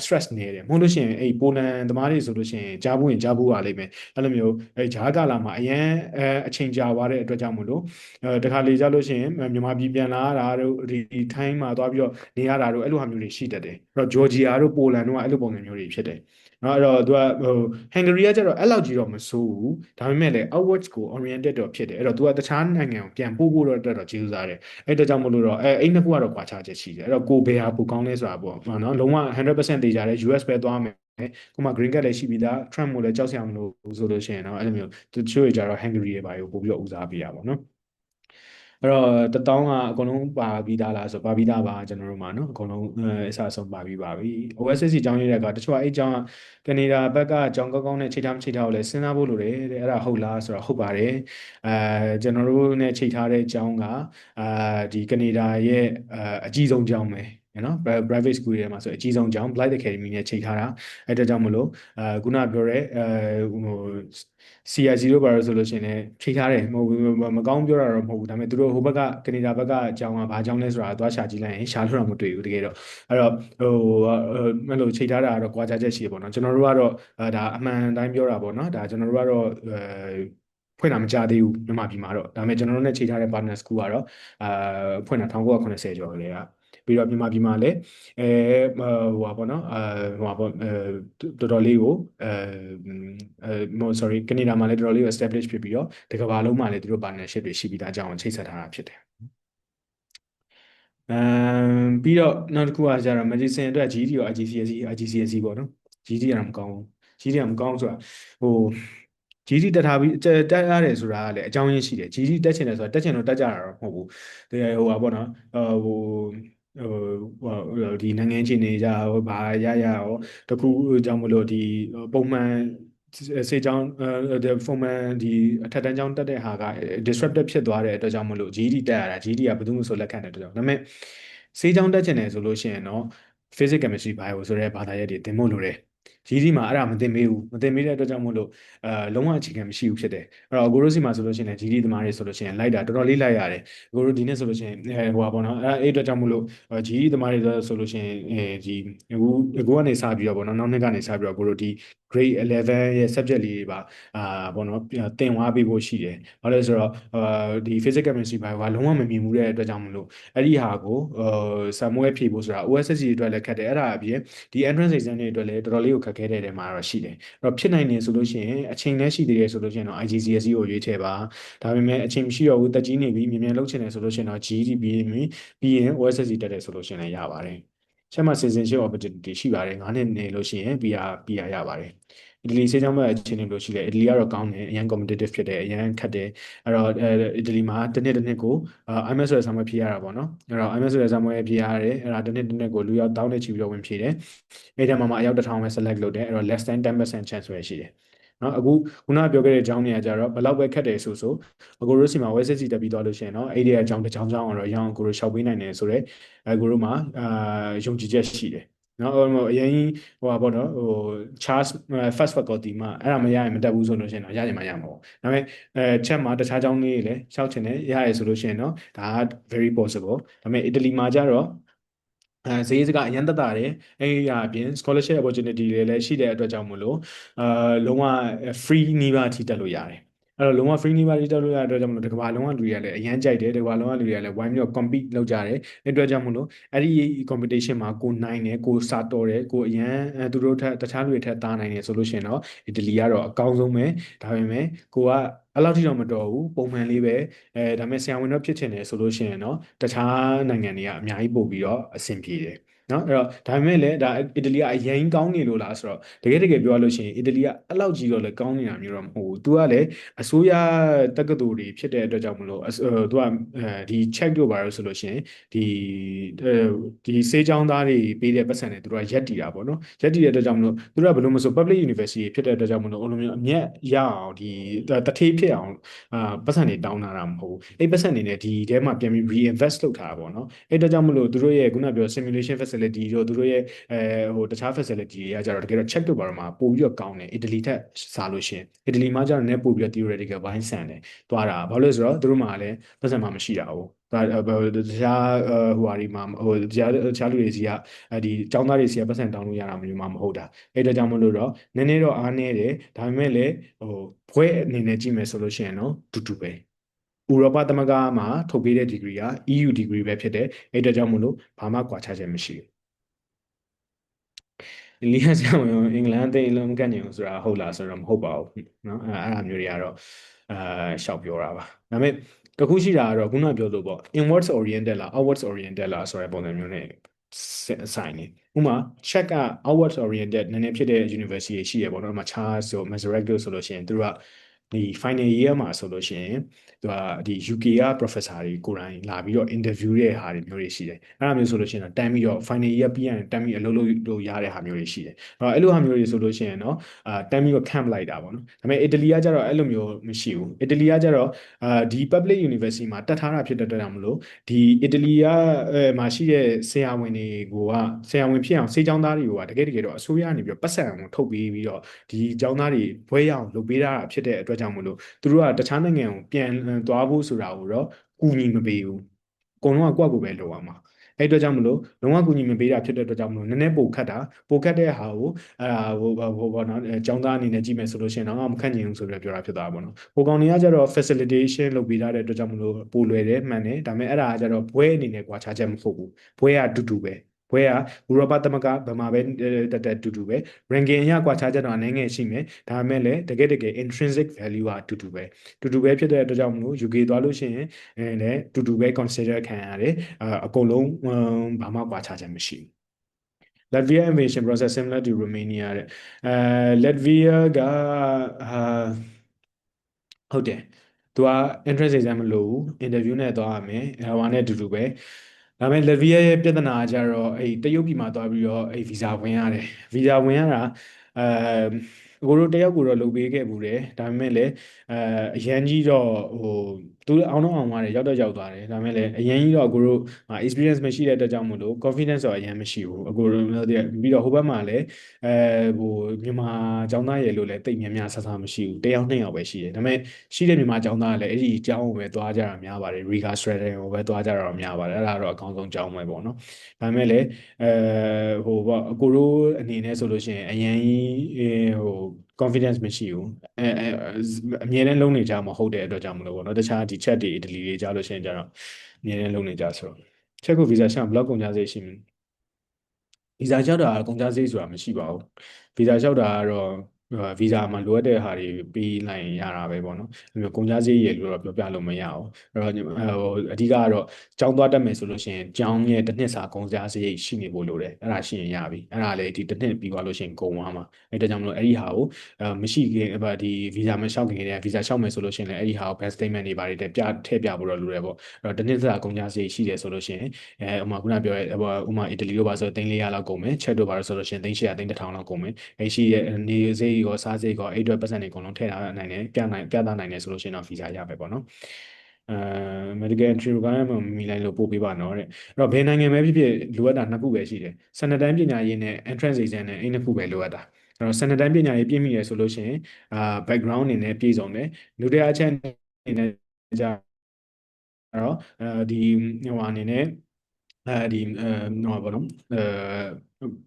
stress နေတယ်မဟုတ်လို့ရှိရင်အဲ့ပိုလန်သမားတွေဆိုလို့ရှိရင်ကြားဖို့ရလိမ့်မယ်အဲ့လိုမျိုးအဲ့ဂျားကာလာမှာအရန်အချိန်ကြာသွားတဲ့အတွက်ကြောင့်မို့လို့တခါလေကြလို့ရှိရင်မြန်မာပြည်ပြန်လာရတာတို့ဒီထိုင်းမှာသွားပြီးတော့နေရတာတို့အဲ့လိုဟာမျိုးတွေရှိတတ်တယ်အဲ့တော့ဂျော်ဂျီယာတို့ပိုလန်တို့ကအဲ့လိုပုံစံမျိုးတွေဖြစ်တယ်နော်အဲ့တော့သူကဟိုဟန်ဂရီကကျတော့အဲ့လောက်ကြီးတော့မဆိုးဘူးဒါပေမဲ့လည်း outwards ကို oriented တော့ဖြစ်တယ်အဲ့တော့သူကတခြားနိုင်ငံကိုပြန်ပို့ဖို့တော့တော်တော်ကျေးဇူးစားတယ်အဲ့တော့ကြောင့်မလို့တော့အဲ့နှစ်ခုကတော့ကွာခြားချက်ရှိတယ်အဲ့တော့ကိုဘယ်ဟာပိုကောင်းလဲဆိုတာပေါ့နော်လုံးဝ100%တေးကြတယ် US ပဲသွားမယ်ကိုမှ green card လည်းရှိပြီးသား Trump ကိုလည်းကြောက်စရာမလိုဘူးဆိုလို့ရှိရင်တော့အဲ့လိုမျိုးတချို့တွေကြတော့ Hungary ရဲ့ဘာကိုပို့ပြီးတော့ဦးစားပေးရပါတော့အဲ့တော့1000ကအကုန်လုံးပါပြီးသားလားဆိုပါပြီးသားပါကျွန်တော်တို့မှာနော်အကုန်လုံးအစအဆုံးပါပြီးပါပြီ OSSC ကျောင်းရတဲ့ကတချို့ကအဲ့ကျောင်းကကနေဒါဘက်ကကျောင်းကောင်းကောင်းနဲ့ချိန်ထားမချိန်ထားကိုလည်းစဉ်းစားဖို့လိုတယ်တဲ့အဲ့ဒါဟုတ်လားဆိုတော့ဟုတ်ပါတယ်ကျွန်တော်တို့နဲ့ချိန်ထားတဲ့ကျောင်းကဒီကနေဒါရဲ့အကြီးဆုံးကျောင်းပဲနော် private school တွေမှာဆိုအကြီးဆုံးကျောင်း Blight Academy နဲ့ချိန်ထားတာအဲ့ဒါကြောင့်မလို့ခုနပြောရဲဟို CIC တို့ဘာလို့ဆိုလို့ရှိရင်လည်းချိန်ထားတယ်မဟုတ်ဘူးမကောင်းပြောတာတော့မဟုတ်ဘူးဒါပေမဲ့သူတို့ဟိုဘက်ကကနေဒါဘက်ကကျောင်းကဘာကျောင်းလဲဆိုတာသွားရှာကြည့်လိုက်ရင်ရှာလို့တော့မတွေ့ဘူးတကယ်တော့အဲ့တော့ဟိုအဲ့လိုချိန်ထားတာကတော့ကြွားကြချက်ရှိတယ်ပေါ့နော်ကျွန်တော်တို့ကတော့ဒါအမှန်တိုင်းပြောတာပေါ့နော်ဒါကျွန်တော်တို့ကတော့ဖွင့်တာမကြသေးဘူးမြန်မာပြည်မှာတော့ဒါပေမဲ့ကျွန်တော်တို့နဲ့ချိန်ထားတဲ့ partner school ကတော့ဖွင့်တာ1980ကျော်လေကပြီးတော့မြန်မာပြည်မှာလည်းဟိုပါပေါ့နော်ဟိုပါပေါ့တော်တော်လေးကိုsorry ကနေဒါမှာလည်းတော်တော်လေးကို establish ဖြစ်ပြီးတော့ဒီကမ္ဘာလုံးမှာလည်းသူတို့ partnership တွေရှိပြီးသားအကြောင်းကိုချိတ်ဆက်ထားတာဖြစ်တယ်ပြီးတော့နောက်တစ်ခုကကျတော့ medicine အတွက် GD ရော IGCSE ပေါ့နော် GD ကမကောင်းဘူး GD ကမကောင်းဆိုတာဟို GD တက်ထားပြီးတက်ရတယ်ဆိုတာကလည်းအကြောင်းရင်းရှိတယ် GD တက်ချင်တယ်ဆိုတာတက်ချင်လို့တက်ကြတာတော့မဟုတ်ဘူးဟိုပါပေါ့နော်ဟိုဒီနိုင်ငံချင်းနေကြဟိုဘာရရောတခုကြောင့်မလို့ဒီပုံမှန်စေချောင်းပုံမှန်ဒီအထက်တန်းကျောင်းတက်တဲ့ဟာက disruptive ဖြစ်သွားတဲ့အတွက်ကြောင့်မလို့ GD တက်ရတာ GD ကဘယ်သူမှဆိုလက်ခံတဲ့အတွက်ကြောင့်ဒါပေမဲ့စေချောင်းတက်ချင်တယ်ဆိုလို့ရှိရင်တော့ physics chemistry bio ဆိုတဲ့ဘာသာရပ်တွေသင်ဖို့လိုတယ်GD မှာအဲ့ဒါမသင်ပေးဘူးမသင်ပေးတဲ့အတွက်ကြောင့်မို့လို့လုံးဝအခြေခံမရှိဘူးဖြစ်တယ်အဲ့တော့အကိုတို့စီမှာဆိုလို့ရှိရင်လည်း GD သမားတွေဆိုလို့ရှိရင်လိုက်တာတော်တော်လေးလိုက်ရတယ်အကိုတို့ဒီနေ့ဆိုလို့ရှိရင်ဟိုပါပေါ့နော်အဲ့အတွက်ကြောင့်မို့လို့ GD သမားတွေဆိုလို့ရှိရင်ဒီအခုကနေစပြီးတော့ပေါ့နော်နောက်နှစ်ကနေစပြီးတော့အကိုတို့ဒီ grade 11ရဲ့ subject လေးတွေပါပေါ့နော်သင်သွားပေးဖို့ရှိတယ်ဘာလို့လဲဆိုတော့ဒီ physics chemistry ဘာကလုံးဝမမြင်ဘူးတဲ့အတွက်ကြောင့်မို့လို့အဲ့ဒီဟာကိုစာမွေးဖြေဖို့ဆိုတာ OSSC အတွက်လည်းခက်တယ်အဲ့ဒါအပြင်ဒီ entrance exam တွေအတွက်လည်းတော်တော်လေးကိုခက်ခဲတဲ့နေရာမှာတော့ရှိတယ်အဲ့တော့ဖြစ်နိုင်နေဆိုလို့ရှိရင်အချိန်လည်းရှိသေးတယ်ဆိုလို့ရှိရင်တော့ IGCSE ကိုရွေးချယ်ပါဒါပေမဲ့အချိန်မရှိတော့ဘူးတက်ကြီးနေပြီမြန်မြန်လုပ်ချင်တယ်ဆိုလို့ရှိရင်တော့ GED ပြီးရင် OSSC တက်တယ်ဆိုလို့ရှိရင်လည်းရပါတယ်ချက်မှ citizenship opportunity ရှိပါတယ်9နှစ်နေလို့ရှိရင် PR ရပါတယ်အီတလီစေချောင်းဘက်အခြေအနေလို့ရှိတယ်အီတလီကတော့ကောင်းတယ်အရင် competitive ဖြစ်တယ်အရင်ခက်တယ်အဲ့တော့အီတလီမှာတစ်နှစ်ကိုIMS ဆိုတဲ့ဆာမွေးဖြေရတာပေါ့နော်အဲ့တော့ IMS ဆိုတဲ့ဆာမွေးဖြေရတယ်အဲ့ဒါတစ်နှစ်ကိုလူရောက်1000နဲ့ချီပြီးတော့ဝင်ဖြေတယ်အဲ့ဒီမှာအယောက်1000ပဲ select လုပ်တယ်အဲ့တော့ less than 10% chance ပဲရှိတယ်နော်အခုခုနပြောခဲ့တဲ့အကြောင်းတွေကကြတော့ဘယ်လောက်ပဲခက်တယ်ဆိုအကိုတို့စီမှာ WSC တက်ပြီးသွားလို့ရှိရင်နော်အဲ့ဒီအကြောင်းတစ်ကြောင်းအောင်တော့ရအောင်အကိုတို့ရှောက်ပေးနိုင်တယ်ဆိုတော့အကိုတို့မှာယုံကြည်ချက်ရှိတယ်နော်အရင်ဟိုပါပေါ့နော်ဟို Charles First Faculty မှာအဲ့ဒါမရရင်မတက်ဘူးဆိုလို့ရှိရင်တော့ရရင်မှရမှာပေါ့ဒါပေမဲ့ချက်မှာတခြားကျောင်းလေးတွေလည်းရှောက်ချင်တယ်ရရဆိုလို့ရှိရင်တော့ဒါက very possible ဒါပေမဲ့အီတလီမှာကြတော့ဈေးစကအရန်တက်တာတယ်အဲ့ဒီအပြင် scholarship opportunity တွေလည်းရှိတဲ့အတွက်ကြောင့်မို့လို့လုံးဝ free နီးပါးထိတက်လို့ရတယ်အဲ့တော့လုံးဝ free နီးပါးထိတက်လို့ရတဲ့အတွက်ကြောင့်မို့လို့ဒီကမ္ဘာလုံးဝလူတွေကလည်းအရန်ကြိုက်တယ်ဒီကမ္ဘာလုံးဝလူတွေကလည်းဝိုင်းပြီးတော့ compete လုပ်ကြတယ်အဲ့အတွက်ကြောင့်မို့လို့အဲ့ဒီ competition မှာကိုနိုင်တယ်ကိုစာတော်တယ်ကိုအရန်သူတို့ထက်တခြားလူတွေထက်သားနိုင်တယ်ဆိုလို့ရှိရင်တော့အီတလီကတော့အကောင်းဆုံးပဲဒါပေမဲ့ကိုကအဲ့လောက်ထိတော့မတော်ဘူးပုံမှန်လေးပဲဒါပေမဲ့ဆရာဝန်တော့ဖြစ်ချင်တယ်ဆိုလို့ရှိရင်တော့တခြားနိုင်ငံတွေကအများကြီးပို့ပြီးတော့အဆင်ပြေတယ် နော်အဲ့တော့ဒါပေမဲ့လည်းဒါအီတလီကအရင်ကောင်းနေလို့လားဆိုတော့တကယ်ပြောရလို့ရှိရင်အီတလီကအဲ့လောက်ကြီးတော့လည်းကောင်းနေတာမျိုးတော့မဟုတ်ဘူး။ तू ကလည်းအစိုးရတက္ကသိုလ်တွေဖြစ်တဲ့အတွက်ကြောင့်မလို့သူကဒီ check တို့ပါလို့ဆိုလို့ရှိရင်ဒီဒီစေးချောင်းသားတွေပေးတဲ့ပတ်စံတွေသူတို့ကရက်တည်တာပေါ့နော်။ရက်တည်တဲ့အတွက်ကြောင့်မလို့သူတို့ကဘယ်လိုမဆို public university ဖြစ်တဲ့အတွက်ကြောင့်မလို့အဲ့လိုမျိုးအမြတ်ရအောင်ဒီတထေးဖြစ်အောင်ပတ်စံတွေတောင်းတာမဟုတ်ဘူး။အဲ့ပတ်စံတွေနဲ့ဒီထဲမှာပြန်ပြီး reinvest လုပ်ထားတာပေါ့နော်။အဲ့အတွက်ကြောင့်မလို့သူတို့ရဲ့ခုနပြော simulation facility တို့သူတို့ရဲ့ဟိုတခြား facility တွေကကြတော့တကယ်တော့ check တို့ဘာလို့မှာပို့ပြီးတော့ကောင်းတယ်အီတလီထက်စားလို့ရှင်အီတလီမှာကျတော့လည်းပို့ပြီးတော့ theoretical ဘိုင်းဆန်တယ်သွားတာဘာလို့လဲဆိုတော့သူတို့မှာလည်းပတ်စံမှာမရှိတာဘူးတခြားဟိုဟာဒီမှာဟိုတခြားလူတွေစီကဒီចောင်းသားတွေစီကပတ်စံတောင်းလို့ရတာမျိုးမှမဟုတ်တာအဲ့အတွက်ကြောင့်မလို့တော့နည်းနည်းတော့အားနည်းတယ်ဒါပေမဲ့လည်းဟိုဘွဲအနေနဲ့ကြည့်မယ်ဆိုလို့ရှိရင်တော့တူပဲဥရောပသမဂ္ဂမှာထုတ်ပေးတဲ့ degree က EU degree ပဲဖြစ်တယ်အဲ့အတွက်ကြောင့်မလို့ဘာမှကွာခြားချက်မရှိဘူးလီဟန်ဆရာမအင်္ဂလန်သိအလုံးကန့်နေအောင်ဆိုတာဟုတ်လားဆိုတော့မဟုတ်ပါဘူးเนาะအဲ့ဒါမျိုးတွေကတော့ရှောက်ပြောတာပါဒါပေမဲ့တခုရှိတာကတော့ခုနပြောလို့ပေါ့ inwards oriented လား outwards oriented လားဆိုတဲ့ပုံစံမျိုးနဲ့ဆိုင်နေဥမာ check က outwards oriented နည်းနည်းဖြစ်တဲ့ university ရှိရပေါ့နော်ဥမာ Charles ဆို Masaryk တို့ဆိုလို့ရှိရင်သူတို့ကဒီ final year မှာဆိုလို့ရှိရင်သူကဒီ UK က professor တွေကိုယ်တိုင်လာပြီးတော့ interview တဲ့ဟာတွေမျိုးတွေရှိတယ်အဲ့ဒါမျိုးဆိုလို့ရှိရင်တော့တန်းပြီးတော့ final year ပြီးရင်တန်းပြီးအလုပ်လုပ်လို့ရတဲ့ဟာမျိုးတွေရှိတယ်အဲ့လိုဟာမျိုးတွေဆိုလို့ရှိရင်တော့တန်းပြီးတော့ camp လိုက်တာပေါ့နော်ဒါပေမဲ့အီတလီကကျတော့အဲ့လိုမျိုးမရှိဘူးအီတလီကကျတော့ဒီ public university မှာတက်ထားတာဖြစ်တဲ့အတွက်ကြောင့်မလို့ဒီအီတလီကမှာရှိတဲ့ဆရာဝန်တွေကိုကဆရာဝန်ဖြစ်အောင်စေးချောင်းသားတွေကတကယ်တော့အစိုးရကနေပြီးတော့ပတ်စံကိုထုတ်ပေးပြီးတော့ဒီကျောင်းသားတွေဘွဲရအောင်လုပ်ပေးတာဖြစ်တဲ့အတွက်ကြောင့်မလို့သူတို့ကတခြားနိုင်ငံကိုပြန်သွားဖို့ဆိုတာကိုတော့ကူညီမပေးဘူးအကုန်လုံးကကိုယ့်အကူပဲလုပ်ရမှာအဲ့အတွက်ကြောင့်မလို့လုံးဝကူညီမပေးတာဖြစ်တဲ့အတွက်ကြောင့်မလို့နည်းနည်းပိုခတ်တာပိုခတ်တဲ့ဟာကိုဟိုဘောနော်ကျောင်းသားအနေနဲ့ကြည့်မယ်ဆိုလို့ရှိရင်တော့မခန့်ချင်ဘူးဆိုပြီးပြောတာဖြစ်သွားတာပေါ့နော်ဟိုကောင်တွေကကျတော့ facilitation လုပ်ပေးထားတဲ့အတွက်ကြောင့်မလို့ပိုလွယ်တယ်မှန်တယ်ဒါပေမဲ့အဲ့ဒါကကျတော့ဘွဲအနေနဲ့ကွာခြားချက်မဟုတ်ဘူးဘွဲကအတူတူပဲဘွဲကဥရောပသမဂ္ဂဗမာပဲတက်တူတူပဲ ranking အရကွာခြားချက်တော့အနေငယ်ရှိမယ်ဒါပေမဲ့လည်းတကယ် intrinsic value ကအတူတူပဲဖြစ်တဲ့အတွက်ကြောင့်မလို့ UK သွားလို့ရှိရင်လည်းတူတူပဲ consider ခံရတယ်အကုန်လုံးဘာမှကွာခြားချက်မရှိဘူး Latvia invasion process similar to Romania တဲ့Latvia ကဟုတ်တယ်သူက entrance exam မလို့ interview နဲ့သွားရမယ်ဟိုနဲ့တူတူပဲဒါပေမဲ့ Latvia ရဲ့ပြဿနာကြတော့အဲ့တရုတ်ပြည်မှာသွားပြီးတော့အဲ့ visa ဝင်ရတယ် visa ဝင်ရတာကိုတို့တယောက်ကိုတော့လုပ်ပေးခဲ့ဘူးတယ်ဒါပေမဲ့လည်းအရန်ကြီးတော့ဟိုသူအောင်တော့အောင်သွားတယ်ရောက်တော့ရောက်သွားတယ်ဒါပေမဲ့လည်းအရန်ကြီးတော့ကိုတို့ experience မရှိတဲ့အတွက်ကြောင့်မို့လို့ confidence တော့အရန်မရှိဘူးအကိုတို့ပြီးတော့ဟိုဘက်မှာလည်းဟိုမြန်မာကျောင်းသားရေလို့လည်းတိတ်များများဆဆမရှိဘူးတယောက်နှစ်ယောက်ပဲရှိတယ်ဒါပေမဲ့ရှိတဲ့မြန်မာကျောင်းသားကလည်းအဲ့ဒီကျောင်းကိုပဲသွားကြတာများပါတယ် Riga Strategy ကိုပဲသွားကြတာများပါတယ်အဲ့ဒါတော့အကောင်းဆုံးကျောင်းပဲပေါ့နော်ဒါပေမဲ့လည်းဟိုပေါ့အကိုတို့အနေနဲ့ဆိုလို့ရှိရင်အရန်ကြီးဟို confidence မရှိဘူးအမြဲတမ်းလုံးနေကြမှာဟုတ်တဲ့အတွက်ကြောင့်မလို့ပေါ့နော်တခြားဒီ chat တွေ Italy တွေကြားလို့ရှိရင်ကျတော့အမြဲတမ်းလုံးနေကြဆိုတော့ check ကို visa ရှောင်းဘလောက်ကုန်ကြစေရှိမလဲဗီဇာလျှောက်တာကုန်ကျစရိတ်ဆိုတာမရှိပါဘူးဗီဇာလျှောက်တာကတော့ဗီဇာမှာလိုအပ်တဲ့ဟာတွေပြီးလိုက်ရတာပဲပေါ့နော်အဲ့လိုကုန်ကျစရိတ်ရလို့တော့ပြောပြလို့မရအောင်အဲ့တော့အဓိကကတော့ကျောင်းသွားတက်မယ်ဆိုလို့ရှိရင်ကျောင်းရဲ့တစ်နှစ်စာကုန်ကျစရိတ်ရှိနေဖို့လိုတယ်အဲ့ဒါရှိရင်ရပြီအဲ့ဒါလည်းဒီတစ်နှစ်ပြီးသွားလို့ရှိရင်ကုန်သွားမှာအဲ့ဒါကြောင့်မလို့အဲ့ဒီဟာကိုမရှိခင်ဒီဗီဇာမလျှောက်ခင်တည်းကဗီဇာလျှောက်မယ်ဆိုလို့ရှိရင်လည်းအဲ့ဒီဟာကို bank statement တွေပါတယ်ထည့်ပြဖို့တော့လိုတယ်ပေါ့အဲ့တော့တစ်နှစ်စာကုန်ကျစရိတ်ရှိတယ်ဆိုလို့ရှိရင်ဥမာခုနပြောရဲဥမာအီတလီတို့ပါဆို300-400လောက်ကုန်မယ်ချက်တို့ပါဆိုလို့ရှိရင်300-400 1000လောက်ကုန်မယ်အဲ့ရှိရဲ့နေစိတ်ရောစားစိတ်ရောအဲ့အတွက်ပတ်စံတွေအကုန်လုံးထည့်ထားနိုင်တယ်ပြသနိုင်တယ်ဆိုလို့ရှိရင်တော့ဗီဇာရပဲပေါ့နော်medical entry requirement မိလိုက်လို့ပို့ပေးပါနော်တဲ့အဲ့တော့ဘယ်နိုင်ငံပဲဖြစ်ဖြစ်လိုအပ်တာနှစ်ခုပဲရှိတယ်12တန်းပညာရေးနဲ့ entrance exam နဲ့အဲ့နှစ်ခုပဲလိုအပ်တာအဲ့တော့12တန်းပညာရေးပြည့်မိရဆိုလို့ရှိရင်background အနေနဲ့ပြည့်စုံတယ်လူတရားချက်အနေနဲ့ကြတော့ဒီဟိုအနေနဲ့ဒီဟိုပါတော့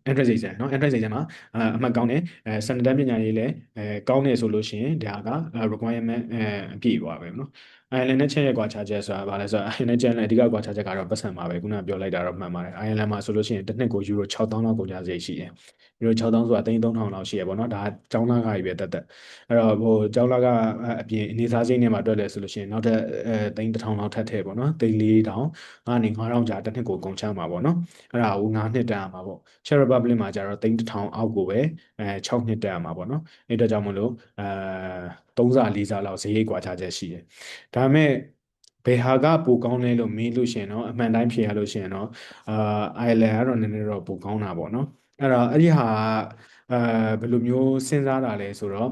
entrance exam เนาะ entrance exam မှာအမှတ်ကောင်းတယ်စံတန်းပညာရေးလည်းကောင်းတယ်ဆိုလို့ရှိရင်ဒါက requirement အပြည့်ပါပဲเนาะIreland နဲ့ချက်ရဲ့ကွာခြားချက်ဆိုတာဗာလဲဆိုတော့ Ireland နဲ့ချက်နဲ့အဓိကကွာခြားချက်ကတော့ပတ်စံပါပဲခုနကပြောလိုက်တာတော့မှန်ပါတယ် Ireland မှာဆိုလို့ရှိရင်တစ်နှစ်ကိုယူရို6000လောက်ကုန်ကျစရိတ်ရှိတယ်ယူရို6000ဆိုတာ3300လောက်ရှိရပေါ့เนาะဒါကျောင်းသားကကြီးပဲတက်အဲ့တော့ဟိုကျောင်းသားကအပြင်အနေစားစိတ်နဲ့မှာတွက်လဲဆိုလို့ရှိရင်နောက်ထပ်3000လောက်ထပ်ထည့်ပေါ့เนาะ4000ကနေ9000ကြာတစ်နှစ်ကိုကုန်ချမှာပေါ့เนาะအဲ့ဒါကို9နှစ်တန်းရမှာပေါ့ Czech Republic မှာကျတော့3000အောက်ကိုပဲ6နှစ်တက်ရမှာပေါ့နော်အဲ့အတွက်ကြောင့်မလို့3စာ4စာလောက်ဈေးရိတ်ကွာခြားချက်ရှိတယ်ဒါပေမဲ့ဘယ်ဟာကပိုကောင်းလဲလို့မေးလို့ရှိရင်တော့အမှန်တိုင်းဖြေရလို့ရှိရင်တော့Ireland ကတော့နည်းနည်းတော့ပိုကောင်းတာပေါ့နော်အဲ့တော့အဲ့ဒီဟာဘယ်လိုမျိုးစဉ်းစားတာလဲဆိုတော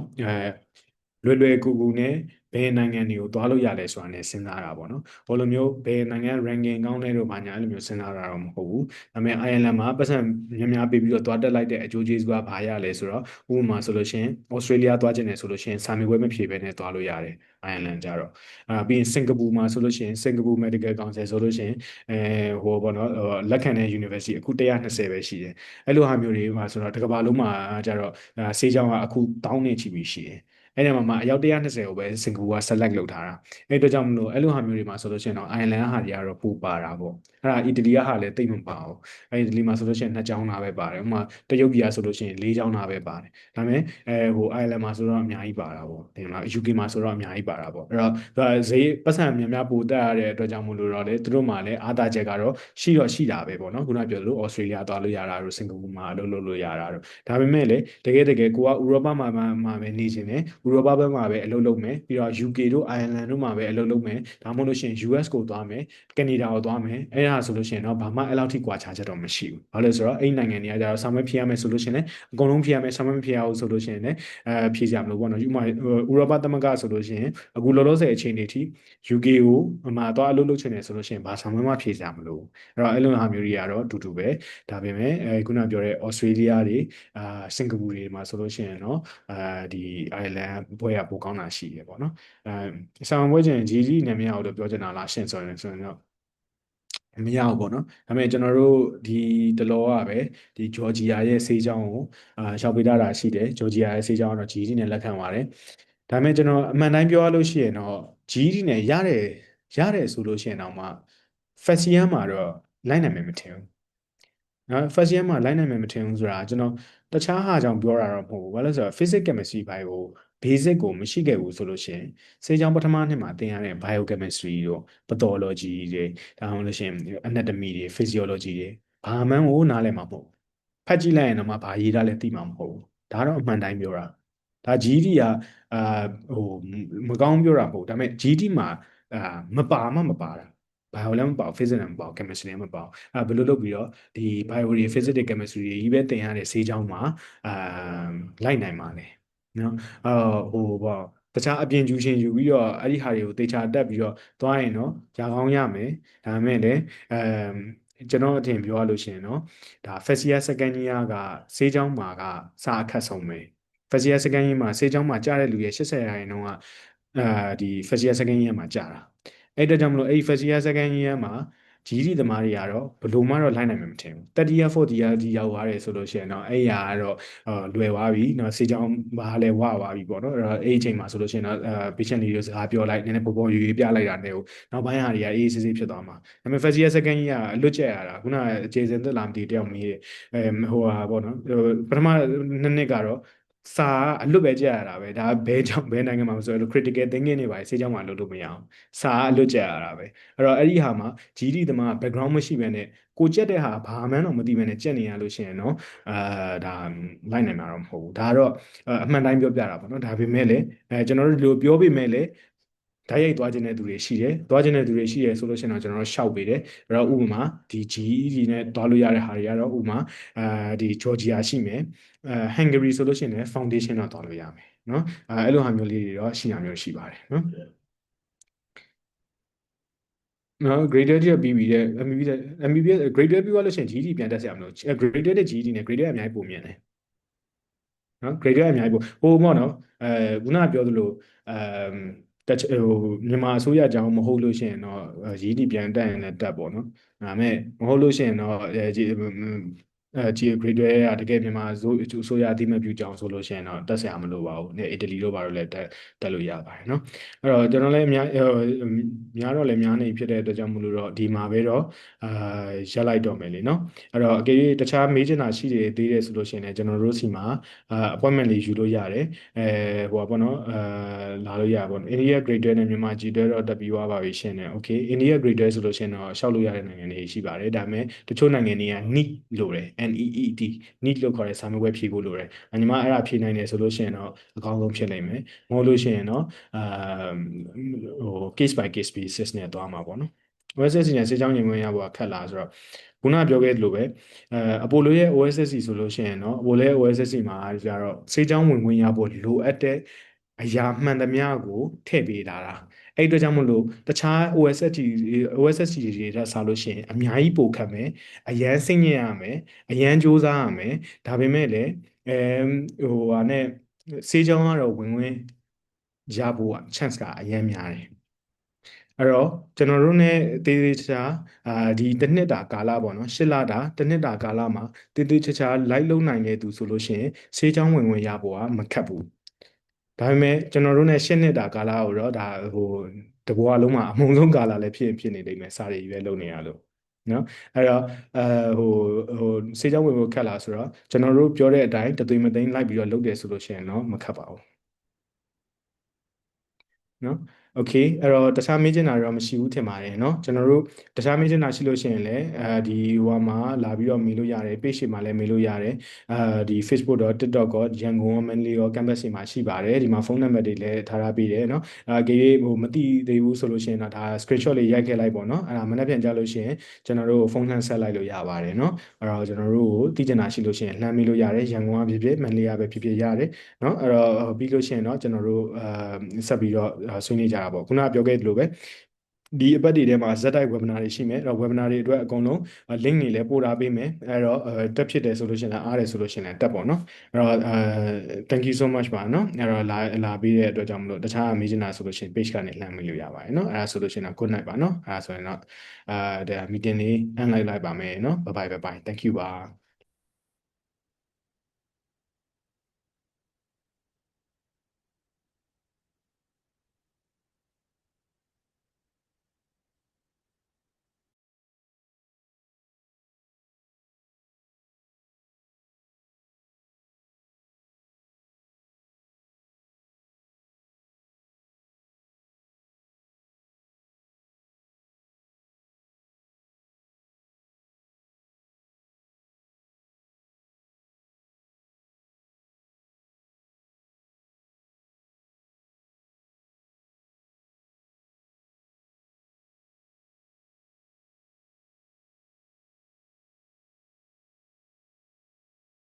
့လွယ်လွယ်ကူကူနဲ့ဘယ်နိုင်ငံတွေကိုသွားလို့ရလဲဆိုတာနဲ့စဉ်းစားတာပေါ့နော်ဟိုလိုမျိုးဘယ်နိုင်ငံ ranking ကောင်းလဲလို့ဘာညာအဲ့လိုမျိုးစဉ်းစားတာတော့မဟုတ်ဘူးဒါပေမဲ့ Ireland မှာပတ်စံများများပေးပြီးတော့သွားတက်လိုက်တဲ့အကျိုးကျေးဇူးကဘာရလဲဆိုတော့ဥပမာဆိုလို့ရှိရင် Australia သွားခြင်းနဲ့ဆိုလို့ရှိရင်စာမေးပွဲမဖြေဘဲနဲ့သွားလို့ရတယ် Ireland ကြတော့ပြီးရင်စင်ကာပူမှာဆိုလို့ရှိရင်စင်ကာပူ Medical Council ဆိုလို့ရှိရင်ဟိုပေါ့နော်လက်ခံတဲ့ University အခု120ပဲရှိတယ်အဲ့လိုဟာမျိုးတွေမှာဆိုတော့တစ်ကမ္ဘာလုံးမှာကြတော့ဆေးကျောင်းကအခု1000နဲ့ချီပြီးရှိတယ်အဲ့ဒီမှာအယောက်120ကိုပဲစင်ကာပူက select လုပ်ထားတာအဲ့အတွက်ကြောင့်မလို့အဲ့လိုဟာမျိုးတွေမှာဆိုလို့ရှိရင်တော့ Ireland ဟာတွေကတော့ပိုပါတာပေါ့အဲ့ဒါအီတလီကဟာလည်းတိတ်မပါဘူးအဲ့ဒီအီတလီမှာဆိုလို့ရှိရင်2ကျောင်းသားပဲပါတယ်ဥပမာတရုတ်ပြည်ကဆိုလို့ရှိရင်4ကျောင်းသားပဲပါတယ်ဒါပေမဲ့ဟို Ireland မှာဆိုတော့အများကြီးပါတာပေါ့ဒီမှာ UK မှာဆိုတော့အများကြီးပါတာပေါ့အဲ့တော့ဈေးပတ်စံများများပိုတက်ရတဲ့အတွက်ကြောင့်မလို့တော့လေသူတို့မှာလည်းအားသာချက်ကတော့ရှိတာပဲပေါ့နော်ခုနပြောလို့ Australia သွားလို့ရတာတို့စင်ကာပူမှာလုပ်လို့ရတာတို့ဒါပေမဲ့လေတကယ်ကိုကဥရောပမှာပဲနေခြင်းနဲ့ဥရောပဘက်မှာပဲအလုပ်လုပ်မယ်ပြီးတော့ UK တို့ Ireland တို့မှာပဲအလုပ်လုပ်မယ်ဒါမှမဟုတ်လို့ရှိရင် US ကိုသွားမယ်ကနေဒါကိုသွားမယ်အဲ့ဒါဆိုလို့ရှိရင်တော့ဘာမှအဲ့လောက်ထိကွာခြားချက်တော့မရှိဘူးဘာလို့လဲဆိုတော့အဲ့နိုင်ငံတွေကကြတော့ဆာမွေးဖြေရမယ်ဆိုလို့ရှိရင်လည်းအကုန်လုံးဖြေရမယ်ဆာမွေးမဖြေရဘူးဆိုလို့ရှိရင်လည်းဖြေကြမလို့ပေါ့နော်ဥပမာဥရောပသမဂ္ဂဆိုလို့ရှိရင်အခုလောလောဆယ်အချိန်တွေထိ UK ကိုမှာသွားအလုပ်လုပ်ချင်တယ်ဆိုလို့ရှိရင်ဘာဆာမွေးမှဖြေကြမလို့အဲ့တော့အဲ့လိုဟာမျိုးတွေကတော့အတူတူပဲဒါပေမဲ့ခုနပြောတဲ့ Australia တွေစင်ကာပူတွေမှာဆိုလို့ရှိရင်တော့ဒီ Ireland ဘွဲကပိုကောင်းတာရှိတယ်ပေါ့နော်ဆောင်းပွဲချင်းဂျီဂျီနဲ့မရအောင်လို့ပြောချင်တာလားရှင်းဆိုရင်တော့မရဘူးပေါ့နော်ဒါပေမဲ့ကျွန်တော်တို့ဒီတလောကပဲဒီဂျော်ဂျီယာရဲ့ဆေးကြောင်းကိုရှောက်ပေးထားတာရှိတယ်ဂျော်ဂျီယာရဲ့ဆေးကြောင်းကတော့ဂျီဂျီနဲ့လက်ခံပါတယ်ဒါပေမဲ့ကျွန်တော်အမှန်တိုင်းပြောရလို့ရှိရင်တော့ဂျီဂျီနဲ့ရတယ်ဆိုလို့ရှိရင်တော့မှ first year မှာတော့လိုက်နိုင်မယ်မထင်ဘူးနော် first year မှာလိုက်နိုင်မယ်မထင်ဘူးဆိုတာကျွန်တော်တခြားဟာကြောင့်ပြောတာတော့မဟုတ်ဘူးဘာလို့လဲဆိုတော့ physics chemistry ဘိုင်ကို basic ကိုမရှိခဲ့ဘူးဆိုလို့ရှိရင်ဆေးကြောင်းပထမနှစ်မှာသင်ရတဲ့ biochemistry တို့ pathology တွေဒါမှမဟုတ်လို့ရှိရင် anatomy တွေ physiology တွေဘာမှန်းကိုနားလည်မှာမဟုတ်ဖတ်ကြည့်လိုက်ရင်တော့မှဘာရေးတာလဲသိမှာမဟုတ်ဘူးဒါတော့အမှန်တိုင်းပြောတာဒါ GD ကဟိုမကောင်းပြောတာမဟုတ်ဒါပေမဲ့ GD မှာမပါမပါတာ bio လည်းမပါ physics လည်းမပါ chemistry လည်းမပါဘယ်လိုလုပ်ပြီးတော့ဒီ bio တွေ physics တွေ chemistry တွေကြီးပဲသင်ရတဲ့ဆေးကြောင်းမှာလိုက်နိုင်ပါလေနော်ဟိုပေါ့တခြားအပြင်ကျူရှင်ယူပြီးတော့အဲ့ဒီဟာတွေကိုတေချာတက်ပြီးတော့သွားရင်တော့ຢာကောင်းရမယ်ဒါပေမဲ့လည်းကျွန်တော်အထင်ပြောရလို့ရှိရင်တော့ဒါ first year second year ကဆေးကြောင်းမှာကစာအခက်ဆုံးပဲ first year second year မှာဆေးကြောင်းမှာကြားတဲ့လူရဲ့80%ကဒီ first year second year မှာကြားတာအဲ့ဒါကြောင့်မလို့အဲ့ဒီ first year second year မှာ GD သမားတွေကတော့ဘယ်လိုမှတော့လိုက်နိုင်မှာမထင်ဘူး third year fourth year ဒီရောက်သွားတယ်ဆိုလို့ရှိရင်တော့အဲ့ရာကတော့လွယ်သွားပြီเนาะဆေးကြောင်းဘာလဲဝသွားပြီပေါ့เนาะအဲ့အချိန်မှာဆိုလို့ရှိရင်တော့patient လေးတွေစကားပြောလိုက်နည်းနည်းပေါ်ပေါ်ရွေရွေပြလိုက်တာနဲ့ကိုနောက်ပိုင်းဟာတွေကအေးဆေးဆေးဖြစ်သွားမှာဒါပေမဲ့ first year second year အလွတ်ကျက်ရတာခုနအခြေစင်သက်လာမသိတယောက်မေးတယ်ဟိုဟာပေါ့เนาะပထမနှစ်ကတော့စာအလွတ်ပဲကြရတာပဲဒါဘဲကြောင့်ဘဲနိုင်ငံမှာဆိုလို့ critical thinking တွေပါဆေးကြောင်းမှာလုပ်လို့မရအောင်စာအလွတ်ကြရတာပဲအဲ့တော့အဲ့ဒီဟာမှာ GD သမား background မရှိဘဲနဲ့ကိုကြက်တဲ့ဟာဘာမှန်းတော့မသိဘဲနဲ့ကြက်နေရလို့ရှိရင်တော့ဒါလိုက်နိုင်မှာတော့မဟုတ်ဘူးဒါကတော့အမှန်တိုင်းပြောပြတာပေါ့နော်ဒါပေမဲ့လည်းကျွန်တော်တို့ဒီလိုပြောပေမဲ့လည်းဓာတ်ရိုက်သွားခြင်းတဲ့သူတွေရှိတယ်သွားခြင်းတဲ့သူတွေရှိတယ်ဆိုလို့ရှိရင်တော့ကျွန်တော်တို့ရှောက်ပေးတယ်အဲ့တော့ဥပမာဒီ GED နဲ့သွားလို့ရတဲ့ဟာတွေကတော့ဥပမာဒီ Georgia ရှိမယ်Hungary ဆိုလို့ရှိရင်လည်း foundation တော့သွားလို့ရမယ်เนาะအဲ့လိုဟာမျိုးလေးတွေတော့ရှိရမျိုးရှိပါတယ်เนาะနော် graded ရပြီးပြီတဲ့ MBBS graded ပြီးသွားလို့ရှိရင် GED ပြန်တက်ဆရာမလို့ graded တဲ့ GED နဲ့ graded အများကြီးပုံမြင်တယ်နော် graded အများကြီးပုံဟိုမော့နော်ခုနကပြောသလိုဟိုမြန်မာအစိုးရကြောင်းမဟုတ်လို့ရှိရင်တော့ GED ပြန်တက်ရင်လည်းတက်ပေါ့နော်ဒါပေမဲ့မဟုတ်လို့ရှိရင်တော့ ကြည် grade တွေတကယ်မြန်မာဆိုရအတိမပြုကြအောင်ဆိုလို့ရှိရင်တော့တက်ဆရာမလိုပါဘူး။အီတလီတို့ဘာလို့လဲတက်လို့ရပါတယ်နော်။အဲ့တော့ကျွန်တော်လည်းများတော့လည်းများနေဖြစ်တဲ့အတွက်ကြောင့်မလို့တော့ဒီမှာပဲတော့ရက်လိုက်တော့မယ်လေနော်။အဲ့တော့အကယ်၍တခြားမေးချင်တာရှိသေးတယ်ဆိုလို့ရှိရင်လည်းကျွန်တော်တို့စီမှာappointment လေးယူလို့ရတယ်။ဟိုပါပေါ့နော်လာလို့ရပါပေါ့။ India grade နဲ့မြန်မာ G တွဲတော့တက်ပြီးသွားပါပြီရှင်းတယ်။ Okay India grade ဆိုလို့ရှိရင်တော့ရှောက်လို့ရတဲ့နိုင်ငံတွေရှိပါတယ်။ဒါပေမဲ့တချို့နိုင်ငံတွေက NEET လို့တယ် NEET NEET လို့ခေါ်တဲ့စာမေးပွဲဖြေဖို့လိုတယ်။ညီမအဲ့ဒါဖြေနိုင်တယ်ဆိုလို့ရှိရင်တော့အကောင်းဆုံးဖြစ်နိုင်မယ်။မဟုတ်လို့ရှိရင်တော့ဟို case by case basis နဲ့သွားမှာပေါ့နော်။ OSSC နဲ့စေချောင်းညီမရဖို့ခက်လားဆိုတော့ခုနပြောခဲ့သလိုပဲအပိုလိုရဲ့ OSSC ဆိုလို့ရှိရင်တော့အပိုလိုရဲ့ OSSC မှာကြတော့စေချောင်းဝင်ခွင့်ရဖို့လိုအပ်တဲ့အရာမှန်သမျှကိုထည့်ပေးထားတာအဲ့အတွက်ကြောင့်မလို့တခြား OSSC တွေတက်စားလို့ရှိရင်အများကြီးပိုခက်မယ်အရန်စိတ်ညစ်ရမယ်အရန်စူးစမ်းရမယ်ဒါပေမဲ့လည်းဟိုဟာနဲ့စေချောင်းကတော့ဝင်ခွင့်ရဖို့ chance ကအရန်များတယ်အဲ့တော့ကျွန်တော်တို့ ਨੇ တေးသေးချာဒီတစ်နှစ်တာကာလပေါ့နော်၈လတာတစ်နှစ်တာကာလမှာတေးသေးချာလိုက်လုံနိုင်တဲ့သူဆိုလို့ရှိရင်ဆေးချောင်းဝင်ဝင်ရဖို့ကမခက်ဘူးဒါပေမဲ့ကျွန်တော်တို့ ਨੇ ၈နှစ်တာကာလကိုတော့ဒါဟိုတဘွားလုံးမှာအမုံဆုံးကာလလည်းဖြစ်နေလိမ့်မယ်စာတွေရွေးလုံနေရလို့နော်အဲ့တော့ဟိုဆေးချောင်းဝင်ဖို့ခက်လားဆိုတော့ကျွန်တော်တို့ပြောတဲ့အတိုင်းတသွေးမသိမ်းလိုက်ပြီးတော့လုပ်တယ်ဆိုလို့ရှိရင်တော့မခက်ပါဘူးနော်โอเคအဲ့တော့တခြားမေးချင်တာတော့မရှိဘူးထင်ပါတယ်เนาะကျွန်တော်တို့တခြားမေးချင်တာရှိလို့ရှိရင်လည်းဒီဟိုမှာလာပြီးတော့မေးလို့ရတယ် page တွေမှာလည်းမေးလို့ရတယ်ဒီ Facebook တော့ TikTok ကောရန်ကုန်ရော Manly ရော campus တွေမှာရှိပါတယ်ဒီမှာဖုန်းနံပါတ်တွေလည်းထားထားပေးတယ်เนาะကြေးဟိုမသိသေးဘူးဆိုလို့ရှိရင်တော့ဒါ screenshot လေးရိုက်ခဲ့လိုက်ပေါ့เนาะအဲ့ဒါမနေ့ပြန်ကြလို့ရှိရင်ကျွန်တော်တို့ဖုန်းလှမ်းဆက်လိုက်လို့ရပါတယ်เนาะအဲ့တော့ကျွန်တော်တို့ကိုသိချင်တာရှိလို့ရှိရင်လှမ်းမေးလို့ရတယ်ရန်ကုန်ကဖြစ်ဖြစ် Manly ကပဲဖြစ်ဖြစ်ရတယ်เนาะအဲ့တော့ပြီးလို့ရှိရင်တော့ကျွန်တော်တို့ဆက်ပြီးတော့ဆွေးနွေးကြတာပေါ့ခုနကပြောခဲ့သလိုပဲဒီအပတ်တွေထဲမှာဇက်တိုက် webinar တွေရှိမယ်အဲ့တော့ webinar တွေအတွက်အကုန်လုံး link တွေလည်းပို့ထားပေးမယ်အဲ့တော့တက်ဖြစ်တယ်ဆိုလို့ရှိရင်အားတယ်ဆိုလို့ရှိရင်တက်ပေါ့နော်အဲ့တော့thank you so much ပါနော်အဲ့တော့လာပေးတဲ့အတွက်ကြောင့်မလို့တခြားမေးချင်တာဆိုလို့ရှိရင် page ကနေလှမ်းမေးလို့ရပါတယ်နော်အဲ့ဒါဆိုလို့ရှိရင်တော့ good night ပါနော်အဲ့ဒါဆိုရင်တော့meeting လေး end လိုက်ပါမယ်နော် bye bye thank you ပါ